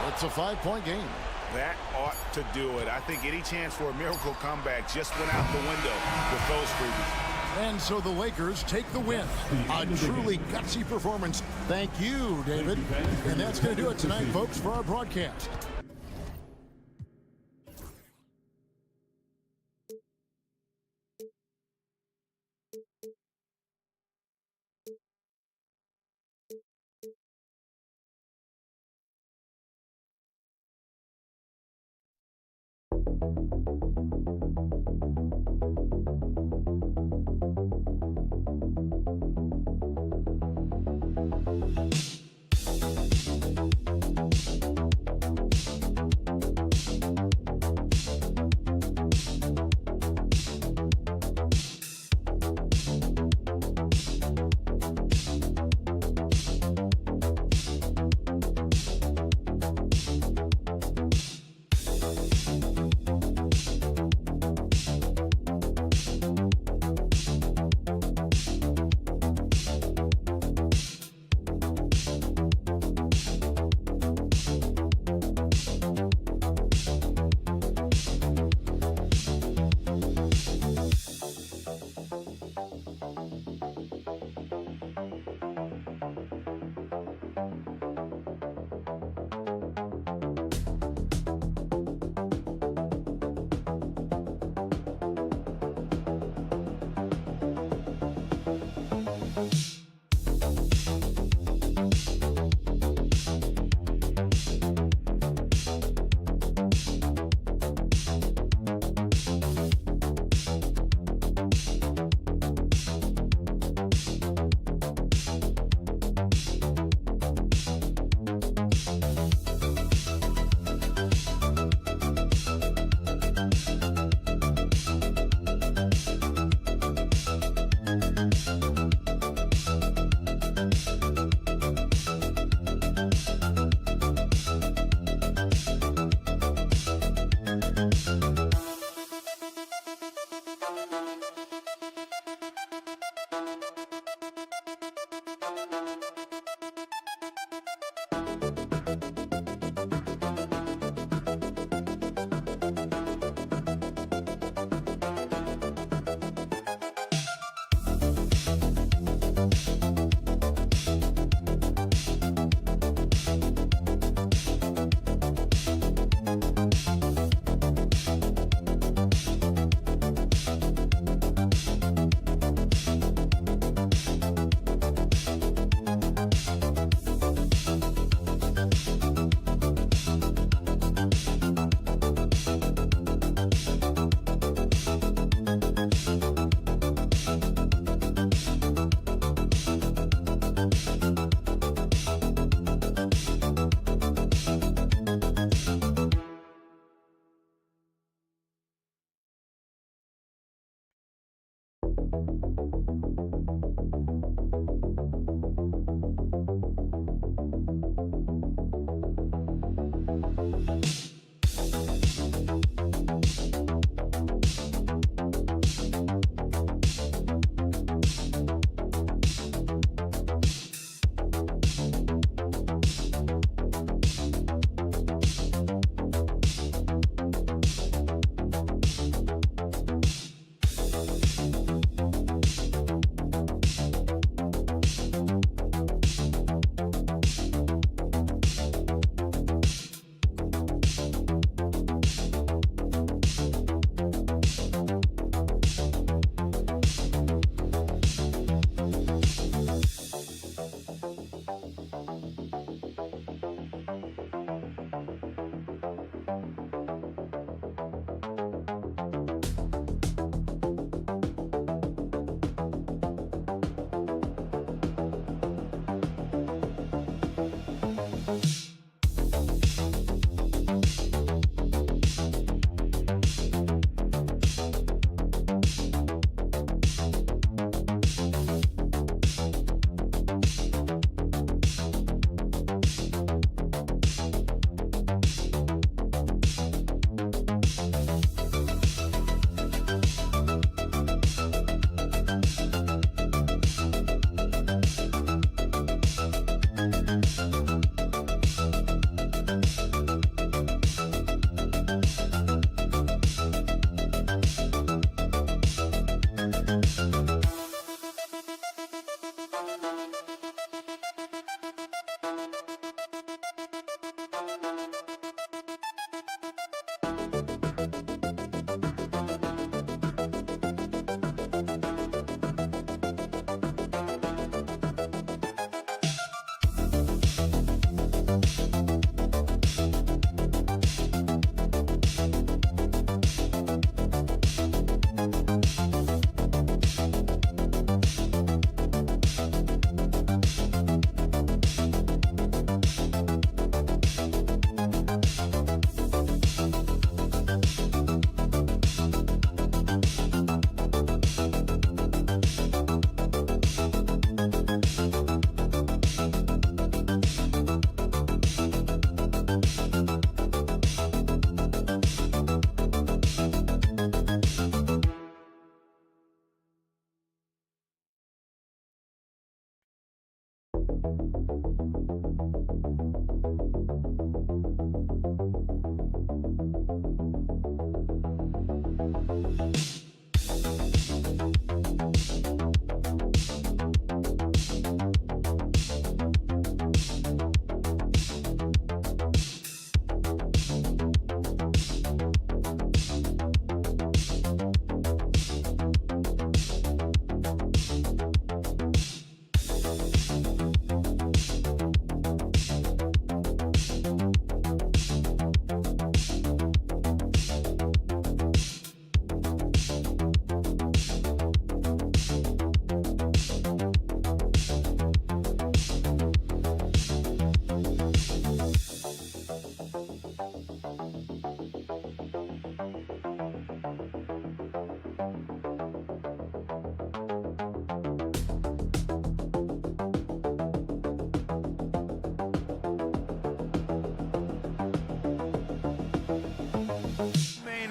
It's a 5-point game. That ought to do it. I think any chance for a miracle comeback just went out the window with those freebies. And so the Lakers take the win. A truly gutsy performance. Thank you, David. And that's going to do it tonight, folks, for our broadcast.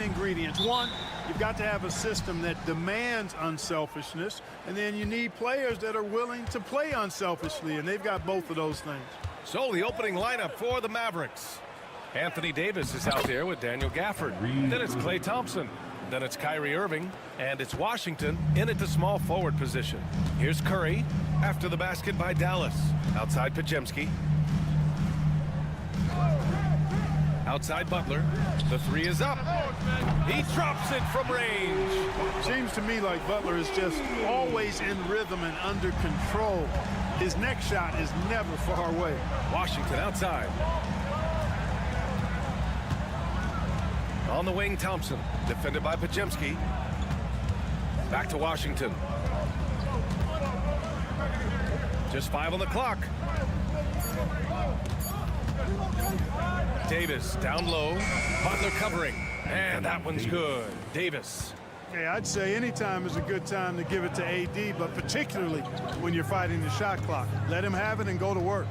Ingredients. One, you've got to have a system that demands unselfishness, and then you need players that are willing to play unselfishly, and they've got both of those things. So the opening lineup for the Mavericks. Anthony Davis is out there with Daniel Gafford. Then it's Klay Thompson. Then it's Kyrie Irving. And it's Washington in at the small forward position. Here's Curry after the basket by Dallas. Outside Pajemski. Outside Butler. The three is up. He drops it from range. Seems to me like Butler is just always in rhythm and under control. His next shot is never far away. Washington outside. On the wing, Thompson. Defended by Pajemski. Back to Washington. Just 5 on the clock. Davis down low. Butler covering. And that one's good. Davis. Yeah, I'd say any time is a good time to give it to AD, but particularly when you're fighting the shot clock. Let him have it and go to work.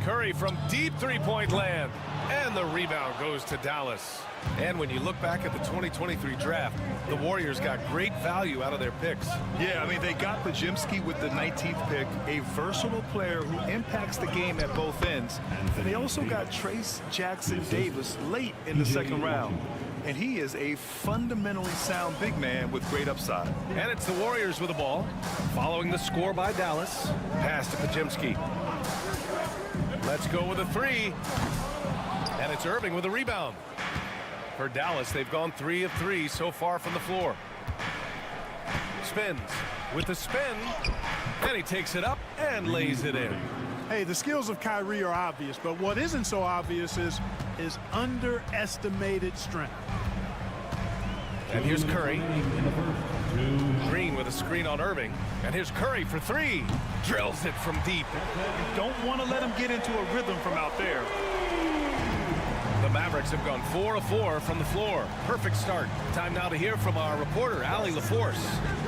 Curry from deep three-point land. And the rebound goes to Dallas. And when you look back at the 2023 draft, the Warriors got great value out of their picks. Yeah, I mean, they got Pajemski with the 19th pick, a versatile player who impacts the game at both ends. And they also got Trace Jackson Davis late in the second round. And he is a fundamentally sound big man with great upside. And it's the Warriors with the ball, following the score by Dallas. Pass to Pajemski. Let's go with a three. And it's Irving with a rebound. For Dallas, they've gone 3 of 3 so far from the floor. Spins with the spin. And he takes it up and lays it in. Hey, the skills of Kyrie are obvious, but what isn't so obvious is his underestimated strength. And here's Curry. Green with a screen on Irving. And here's Curry for 3. Drills it from deep. You don't want to let him get into a rhythm from out there. The Mavericks have gone 4 of 4 from the floor. Perfect start. Time now to hear from our reporter, Allie LaForce.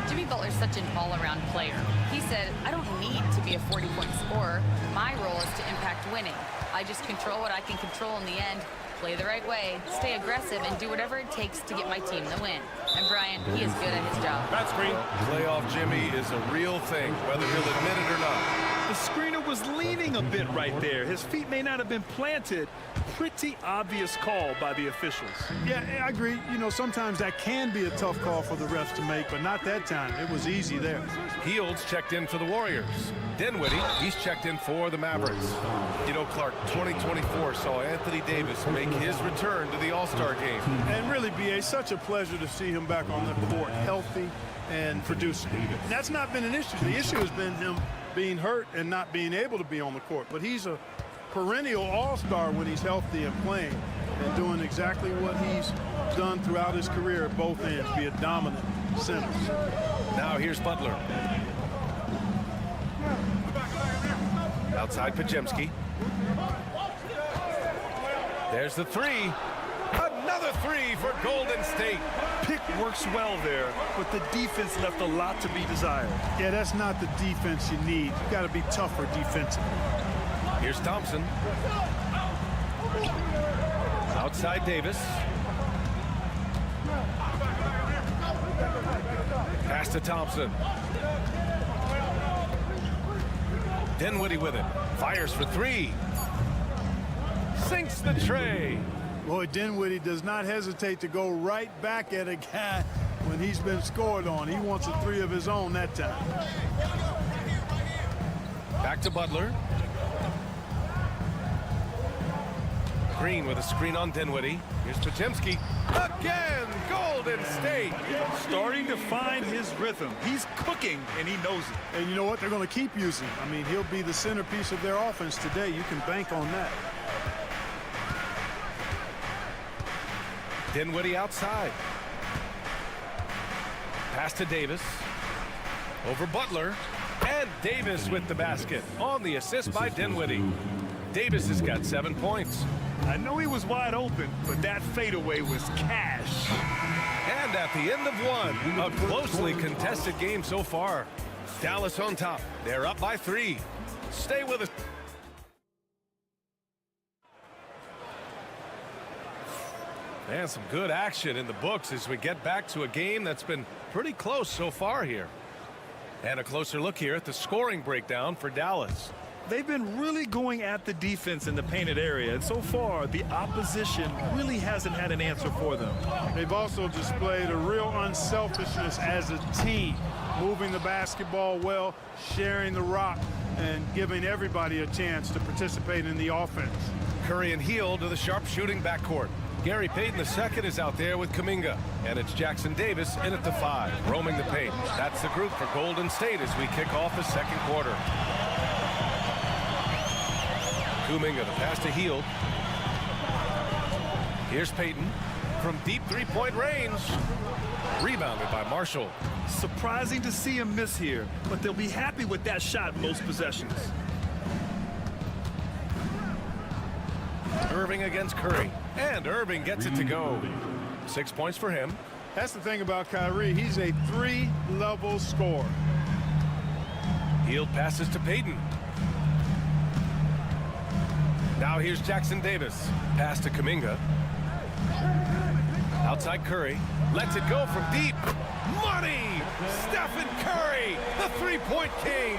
Jimmy Butler's such an all-around player. He said, I don't need to be a 40-point scorer. My role is to impact winning. I just control what I can control in the end, play the right way, stay aggressive, and do whatever it takes to get my team the win. And Brian, he is good at his job. That's green. Playoff Jimmy is a real thing, whether he'll admit it or not. The screener was leaning a bit right there. His feet may not have been planted. Pretty obvious call by the officials. Yeah, I agree. You know, sometimes that can be a tough call for the refs to make, but not that time. It was easy there. Fields checked in for the Warriors. Dinwiddie, he's checked in for the Mavericks. You know, Clark, 2024 saw Anthony Davis make his return to the All-Star game. And really, B.A., such a pleasure to see him back on the court, healthy and producing. And that's not been an issue. The issue has been him being hurt and not being able to be on the court. But he's a perennial All-Star when he's healthy and playing and doing exactly what he's done throughout his career at both ends, be a dominant center. Now here's Butler. Outside Pajemski. There's the three. Another three for Golden State. Pick works well there, but the defense left a lot to be desired. Yeah, that's not the defense you need. You got to be tougher defensively. Here's Thompson. Outside Davis. Pass to Thompson. Dinwiddie with it. Fires for three. Sinks the tray. Boy, Dinwiddie does not hesitate to go right back at a guy when he's been scored on. He wants a three of his own that time. Back to Butler. Green with a screen on Dinwiddie. Here's Pajemski. Again, Golden State. Starting to find his rhythm. He's cooking, and he knows it. And you know what? They're going to keep using him. I mean, he'll be the centerpiece of their offense today. You can bank on that. Dinwiddie outside. Pass to Davis. Over Butler. And Davis with the basket on the assist by Dinwiddie. Davis has got 7 points. I know he was wide open, but that fadeaway was cash. And at the end of one, a closely contested game so far. Dallas on top. They're up by 3. Stay with us. And some good action in the books as we get back to a game that's been pretty close so far here. And a closer look here at the scoring breakdown for Dallas. They've been really going at the defense in the painted area, and so far the opposition really hasn't had an answer for them. They've also displayed a real unselfishness as a team, moving the basketball well, sharing the rock, and giving everybody a chance to participate in the offense. Curry and Hield to the sharpshooting backcourt. Gary Payton II is out there with Kuminga, and it's Jackson Davis in at the 5, roaming the paint. That's the group for Golden State as we kick off the second quarter. Kuminga, the pass to Hield. Here's Payton from deep three-point range. Rebounded by Marshall. Surprising to see him miss here, but they'll be happy with that shot most possessions. Irving against Curry, and Irving gets it to go. 6 points for him. That's the thing about Kyrie. He's a 3-level scorer. Hield passes to Payton. Now here's Jackson Davis. Pass to Kuminga. Outside Curry. Lets it go from deep. Money! Stephen Curry, the three-point king.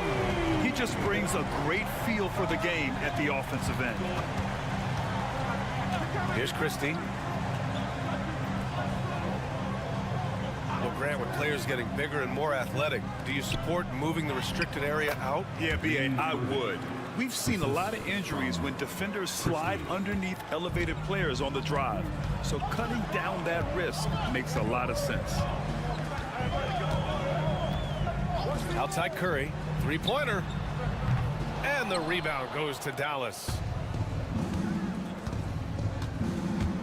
He just brings a great feel for the game at the offensive end. Here's Christie. Well, Grant, with players getting bigger and more athletic, do you support moving the restricted area out? Yeah, B.A., I would. We've seen a lot of injuries when defenders slide underneath elevated players on the drive. So cutting down that risk makes a lot of sense. Outside Curry. Three-pointer. And the rebound goes to Dallas.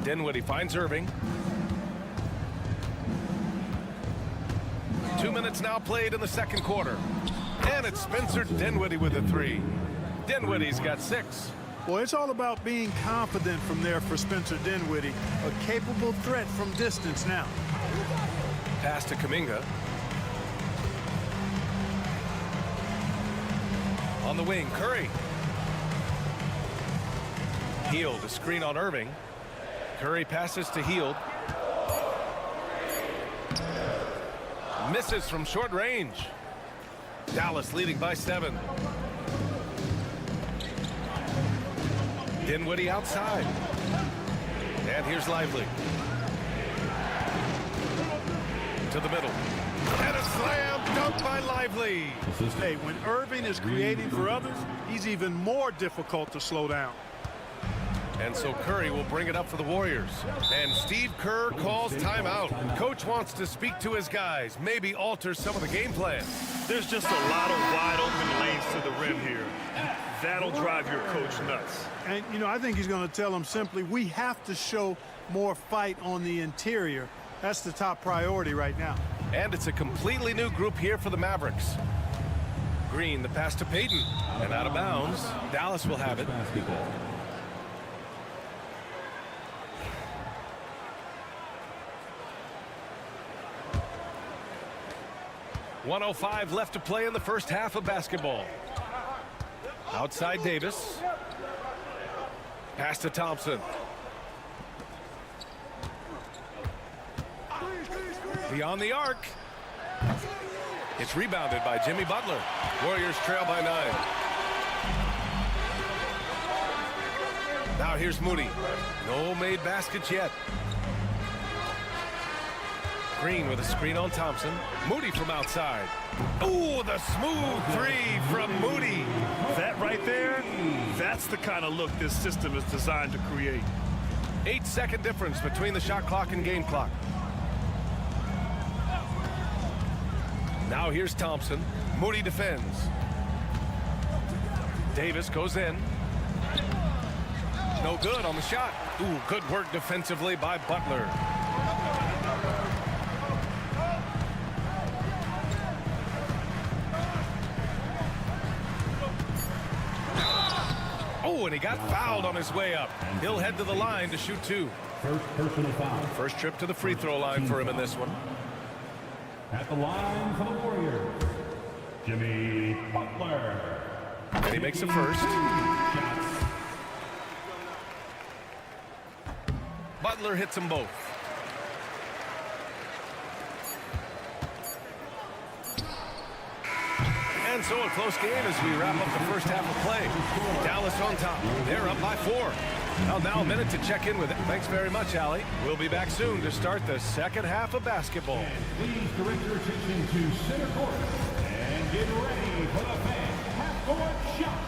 Dinwiddie finds Irving. 2 minutes now played in the second quarter. And it's Spencer Dinwiddie with a 3. Dinwiddie's got 6. Well, it's all about being confident from there for Spencer Dinwiddie. A capable threat from distance now. Pass to Kuminga. On the wing, Curry. Hield, a screen on Irving. Curry passes to Hield. Misses from short range. Dallas leading by 7. Dinwiddie outside. And here's Lively. To the middle. And a slam dunk by Lively. Hey, when Irving is creating for others, he's even more difficult to slow down. And so Curry will bring it up for the Warriors. And Steve Kerr calls timeout. Coach wants to speak to his guys, maybe alter some of the game plan. There's just a lot of wide open lanes to the rim here. That'll drive your coach nuts. And, you know, I think he's going to tell them simply, we have to show more fight on the interior. That's the top priority right now. And it's a completely new group here for the Mavericks. Green, the pass to Payton. And out of bounds. Dallas will have it. 1:05 left to play in the first half of basketball. Outside Davis. Pass to Thompson. Beyond the arc. It's rebounded by Jimmy Butler. Warriors trail by 9. Now here's Moody. No made baskets yet. Green with a screen on Thompson. Moody from outside. Ooh, the smooth three from Moody. That right there, that's the kind of look this system is designed to create. 8-second difference between the shot clock and game clock. Now here's Thompson. Moody defends. Davis goes in. No good on the shot. Ooh, good work defensively by Butler. Oh, and he got fouled on his way up. He'll head to the line to shoot 2. First personal foul. First trip to the free throw line for him in this one. At the line for the Warriors, Jimmy Butler. And he makes the first. Butler hits them both. And so a close game as we wrap up the first half of play. Dallas on top. They're up by 4. Well, now a minute to check in with it. Thanks very much, Allie. We'll be back soon to start the second half of basketball. And please direct your attention to center court and get ready for the fan half-court shot.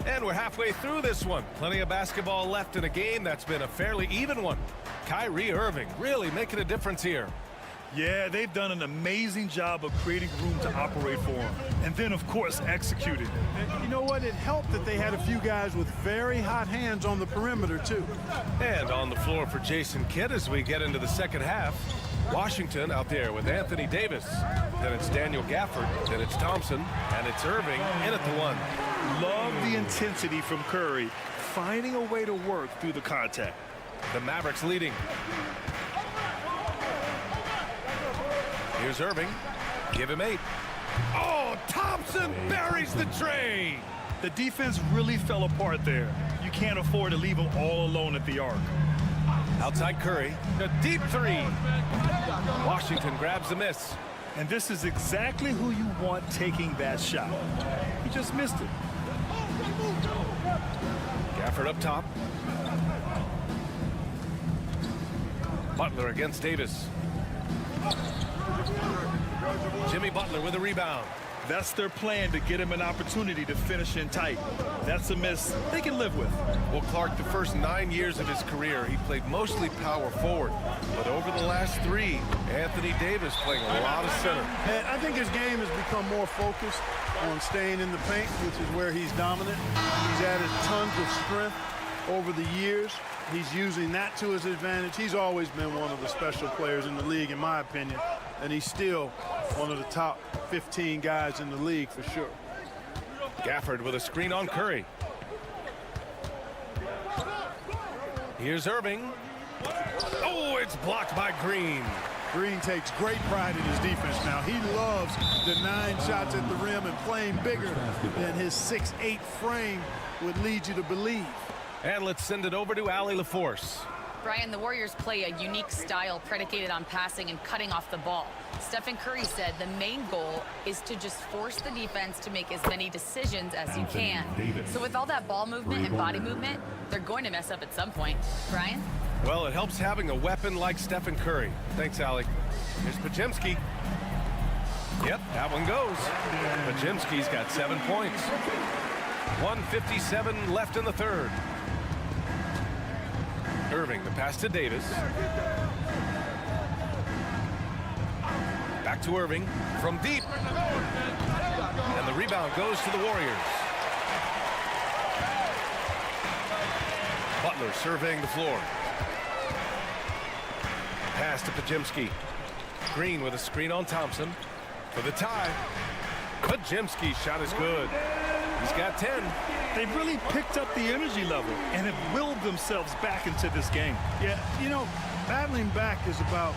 And we're halfway through this one. Plenty of basketball left in a game that's been a fairly even one. Kyrie Irving really making a difference here. Yeah, they've done an amazing job of creating room to operate for him. And then, of course, executing. And you know what? It helped that they had a few guys with very hot hands on the perimeter, too. And on the floor for Jason Kidd as we get into the second half. Washington out there with Anthony Davis. Then it's Daniel Gafford. Then it's Thompson. And it's Irving in at the 1. Love the intensity from Curry, finding a way to work through the contact. The Mavericks leading. Here's Irving. Give him 8. Oh, Thompson buries the tray. The defense really fell apart there. You can't afford to leave them all alone at the arc. Outside Curry. A deep 3. Washington grabs the miss. And this is exactly who you want taking that shot. He just missed it. Gafford up top. Butler against Davis. Jimmy Butler with a rebound. That's their plan, to get him an opportunity to finish in tight. That's a miss they can live with. Well, Clark, the first 9 years of his career, he played mostly power forward. But over the last 3, Anthony Davis playing a lot of center. And I think his game has become more focused on staying in the paint, which is where he's dominant. He's added tons of strength over the years. He's using that to his advantage. He's always been one of the special players in the league, in my opinion. And he's still one of the top 15 guys in the league for sure. Gafford with a screen on Curry. Here's Irving. Oh, it's blocked by Green. Green takes great pride in his defense now. He loves denying shots at the rim and playing bigger than his 6'8" frame would lead you to believe. And let's send it over to Allie LaForce. Brian, the Warriors play a unique style predicated on passing and cutting off the ball. Stephen Curry said the main goal is to just force the defense to make as many decisions as you can. So with all that ball movement and body movement, they're going to mess up at some point. Brian? Well, it helps having a weapon like Stephen Curry. Thanks, Alec. Here's Pajemski. Yep, that one goes. Pajemski's got 7 points. 1:57 left in the third. Irving, the pass to Davis. Back to Irving from deep. And the rebound goes to the Warriors. Butler surveying the floor. Pass to Pajemski. Green with a screen on Thompson for the tie. Pajemski's shot is good. He's got 10. They've really picked up the energy level and have willed themselves back into this game. Yeah, you know, battling back is about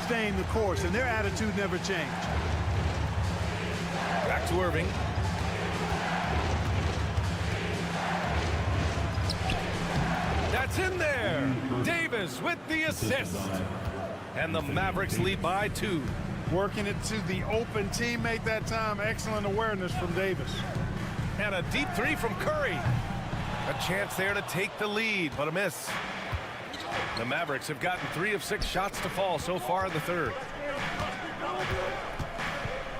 staying the course, and their attitude never changed. Back to Irving. That's in there. Davis with the assist. And the Mavericks lead by 2. Working it to the open teammate that time. Excellent awareness from Davis. And a deep 3 from Curry. A chance there to take the lead, but a miss. The Mavericks have gotten 3 of 6 shots to fall so far in the third.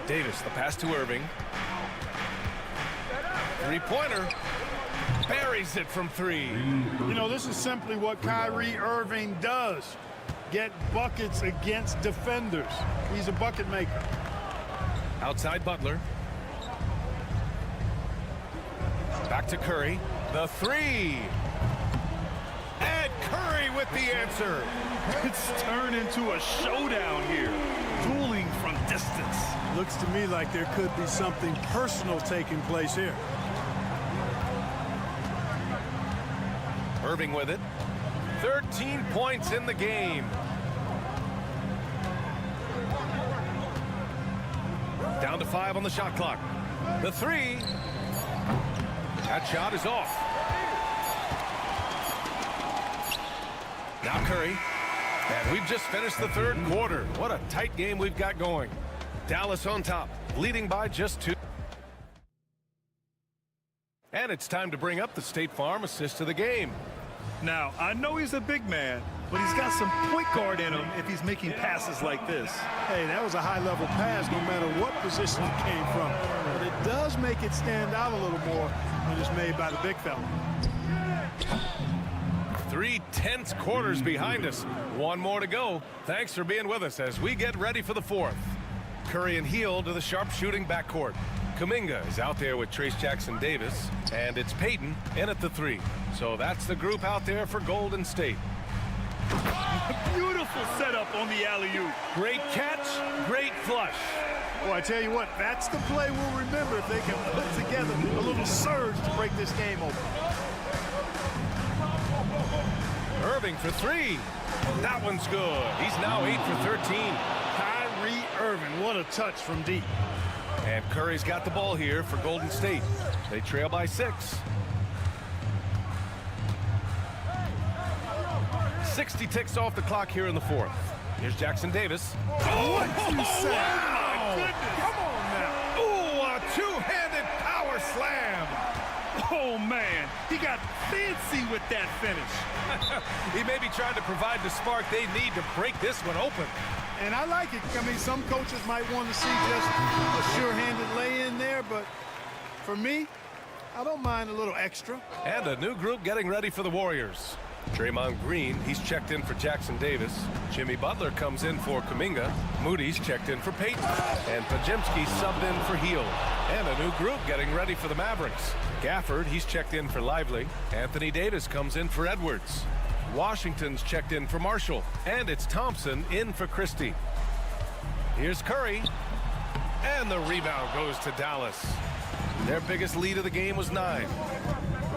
Davis, the pass to Irving. 3-pointer. Buries it from 3. You know, this is simply what Kyrie Irving does. Get buckets against defenders. He's a bucket maker. Outside Butler. Back to Curry. The 3. And Curry with the answer. It's turned into a showdown here. Dueling from distance. Looks to me like there could be something personal taking place here. Irving with it. 13 points in the game. Down to 5 on the shot clock. The 3. That shot is off. Now Curry. And we've just finished the third quarter. What a tight game we've got going. Dallas on top, leading by just 2. And it's time to bring up the State Farm assist of the game. Now, I know he's a big man, but he's got some point guard in him if he's making passes like this. Hey, that was a high-level pass no matter what position it came from. But it does make it stand out a little more when it's made by the big fella. 3 tense quarters behind us. 1 more to go. Thanks for being with us as we get ready for the 4th. Curry and Heel to the sharpshooting backcourt. Kuminga is out there with Trace Jackson-Davis, and it's Payton in at the 3. So that's the group out there for Golden State. Beautiful setup on the alley-oop. Great catch, great flush. Well, I tell you what, that's the play we'll remember if they can put together a little surge to break this game open. Irving for 3. That one's good. He's now 8 for 13. Kyrie Irving, what a touch from deep. And Curry's got the ball here for Golden State. They trail by 6. 60 ticks off the clock here in the 4th. Here's Jackson-Davis. Oh, what you say? Oh, my goodness. Come on now. Ooh, a 2-handed power slam. Oh, man. He got fancy with that finish. He may be trying to provide the spark they need to break this one open. And I like it. I mean, some coaches might want to see just a sure-handed lay-in there, but for me, I don't mind a little extra. And a new group getting ready for the Warriors. Draymond Green, he's checked in for Jackson-Davis. Jimmy Butler comes in for Kuminga. Moody's checked in for Payton. And Pajemski subbed in for Heel. And a new group getting ready for the Mavericks. Gafford, he's checked in for Lively. Anthony Davis comes in for Edwards. Washington's checked in for Marshall. And it's Thompson in for Christie. Here's Curry. And the rebound goes to Dallas. Their biggest lead of the game was 9.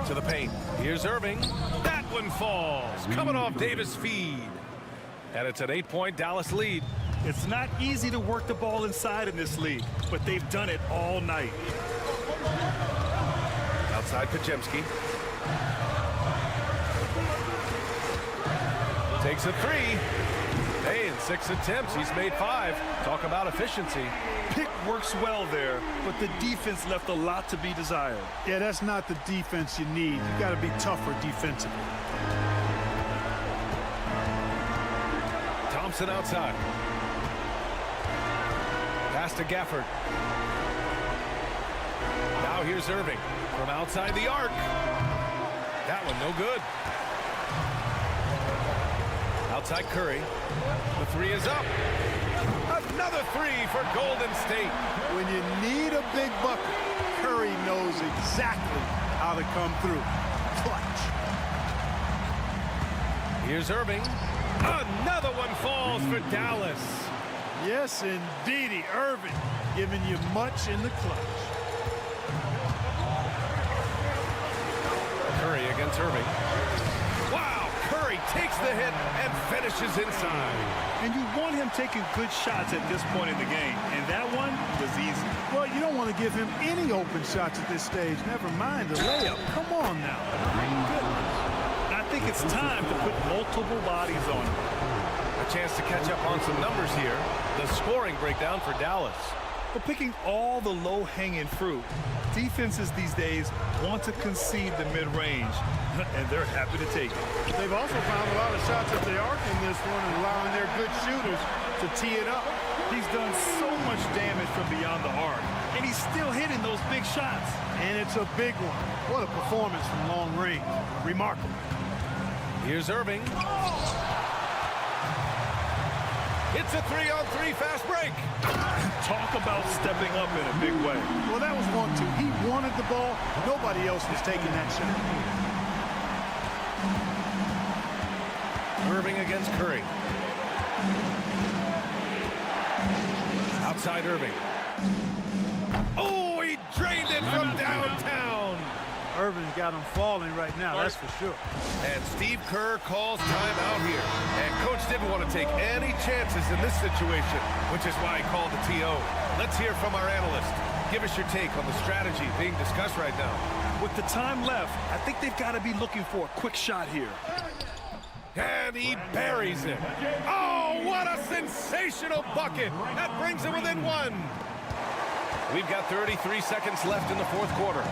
To the paint. Here's Irving. That one falls. Coming off Davis' feed. And it's an 8-point Dallas lead. It's not easy to work the ball inside in this league, but they've done it all night. Outside Pajemski. Takes a 3. Hey, in 6 attempts, he's made 5. Talk about efficiency. Pick works well there, but the defense left a lot to be desired. Yeah, that's not the defense you need. You got to be tougher defensively. Thompson outside. Pass to Gafford. Now here's Irving from outside the arc. That one no good. Outside Curry. The three is up. Another three for Golden State. When you need a big bucket, Curry knows exactly how to come through. Clutch. Here's Irving. Another one falls for Dallas. Yes, indeedy. Irving giving you much in the clutch. Curry against Irving. Wow, Curry takes the hit and finishes inside. And you want him taking good shots at this point in the game. And that one was easy. Well, you don't want to give him any open shots at this stage. Never mind the layup. Come on now. My goodness. I think it's time to put multiple bodies on him. A chance to catch up on some numbers here. The scoring breakdown for Dallas. But picking all the low-hanging fruit, defenses these days want to concede the mid-range, and they're happy to take it. They've also found a lot of shots at the arc in this one and allowing their good shooters to tee it up. He's done so much damage from beyond the arc, and he's still hitting those big shots. And it's a big one. What a performance from long range. Remarkable. Here's Irving. It's a 3-on-3 fast break. Talk about stepping up in a big way. Well, that was 1-2. He wanted the ball. Nobody else was taking that shot. Irving against Curry. Outside Irving. Oh, he drained it from downtown. Irving's got him falling right now, that's for sure. And Steve Kerr calls timeout here. And Coach didn't want to take any chances in this situation, which is why he called the TO. Let's hear from our analyst. Give us your take on the strategy being discussed right now. With the time left, I think they've got to be looking for a quick shot here. And he buries it. Oh, what a sensational bucket. That brings it within one. We've got 33 seconds left in the fourth quarter.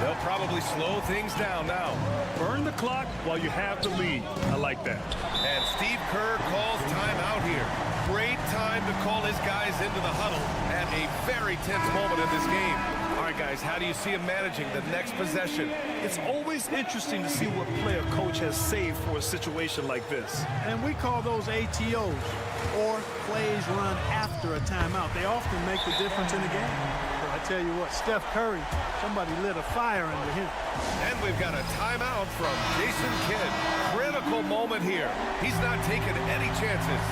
They'll probably slow things down now. Burn the clock while you have the lead. I like that. And Steve Kerr calls timeout here. Great time to call his guys into the huddle at a very tense moment in this game. All right, guys, how do you see him managing the next possession? It's always interesting to see what play a coach has saved for a situation like this. And we call those ATOs, or plays run after a timeout. They often make the difference in the game. I tell you what, Steph Curry, somebody lit a fire under him. And we've got a timeout from Jason Kidd. Critical moment here. He's not taking any chances.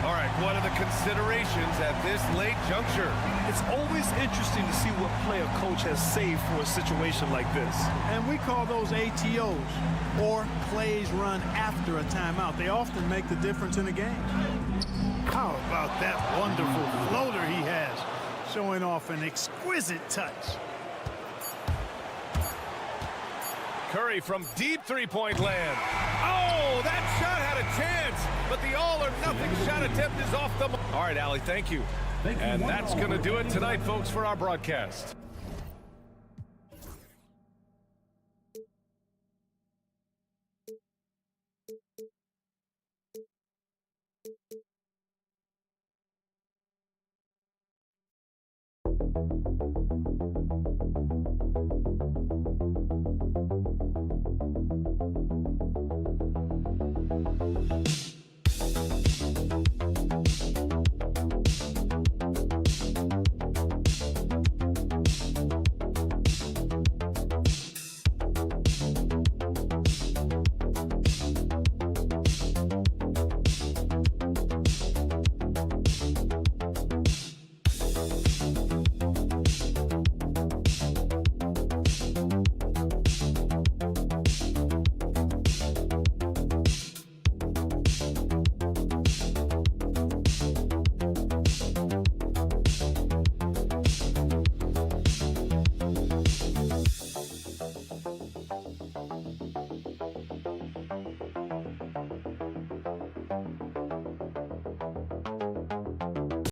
All right, what are the considerations at this late juncture? It's always interesting to see what play a coach has saved for a situation like this. And we call those ATOs, or plays run after a timeout. They often make the difference in the game. How about that wonderful floater he has? Showing off an exquisite touch. Curry from deep three-point land. Oh, that shot had a chance, but the all-or-nothing shot attempt is off the... All right, Allie, thank you. And that's going to do it tonight, folks, for our broadcast.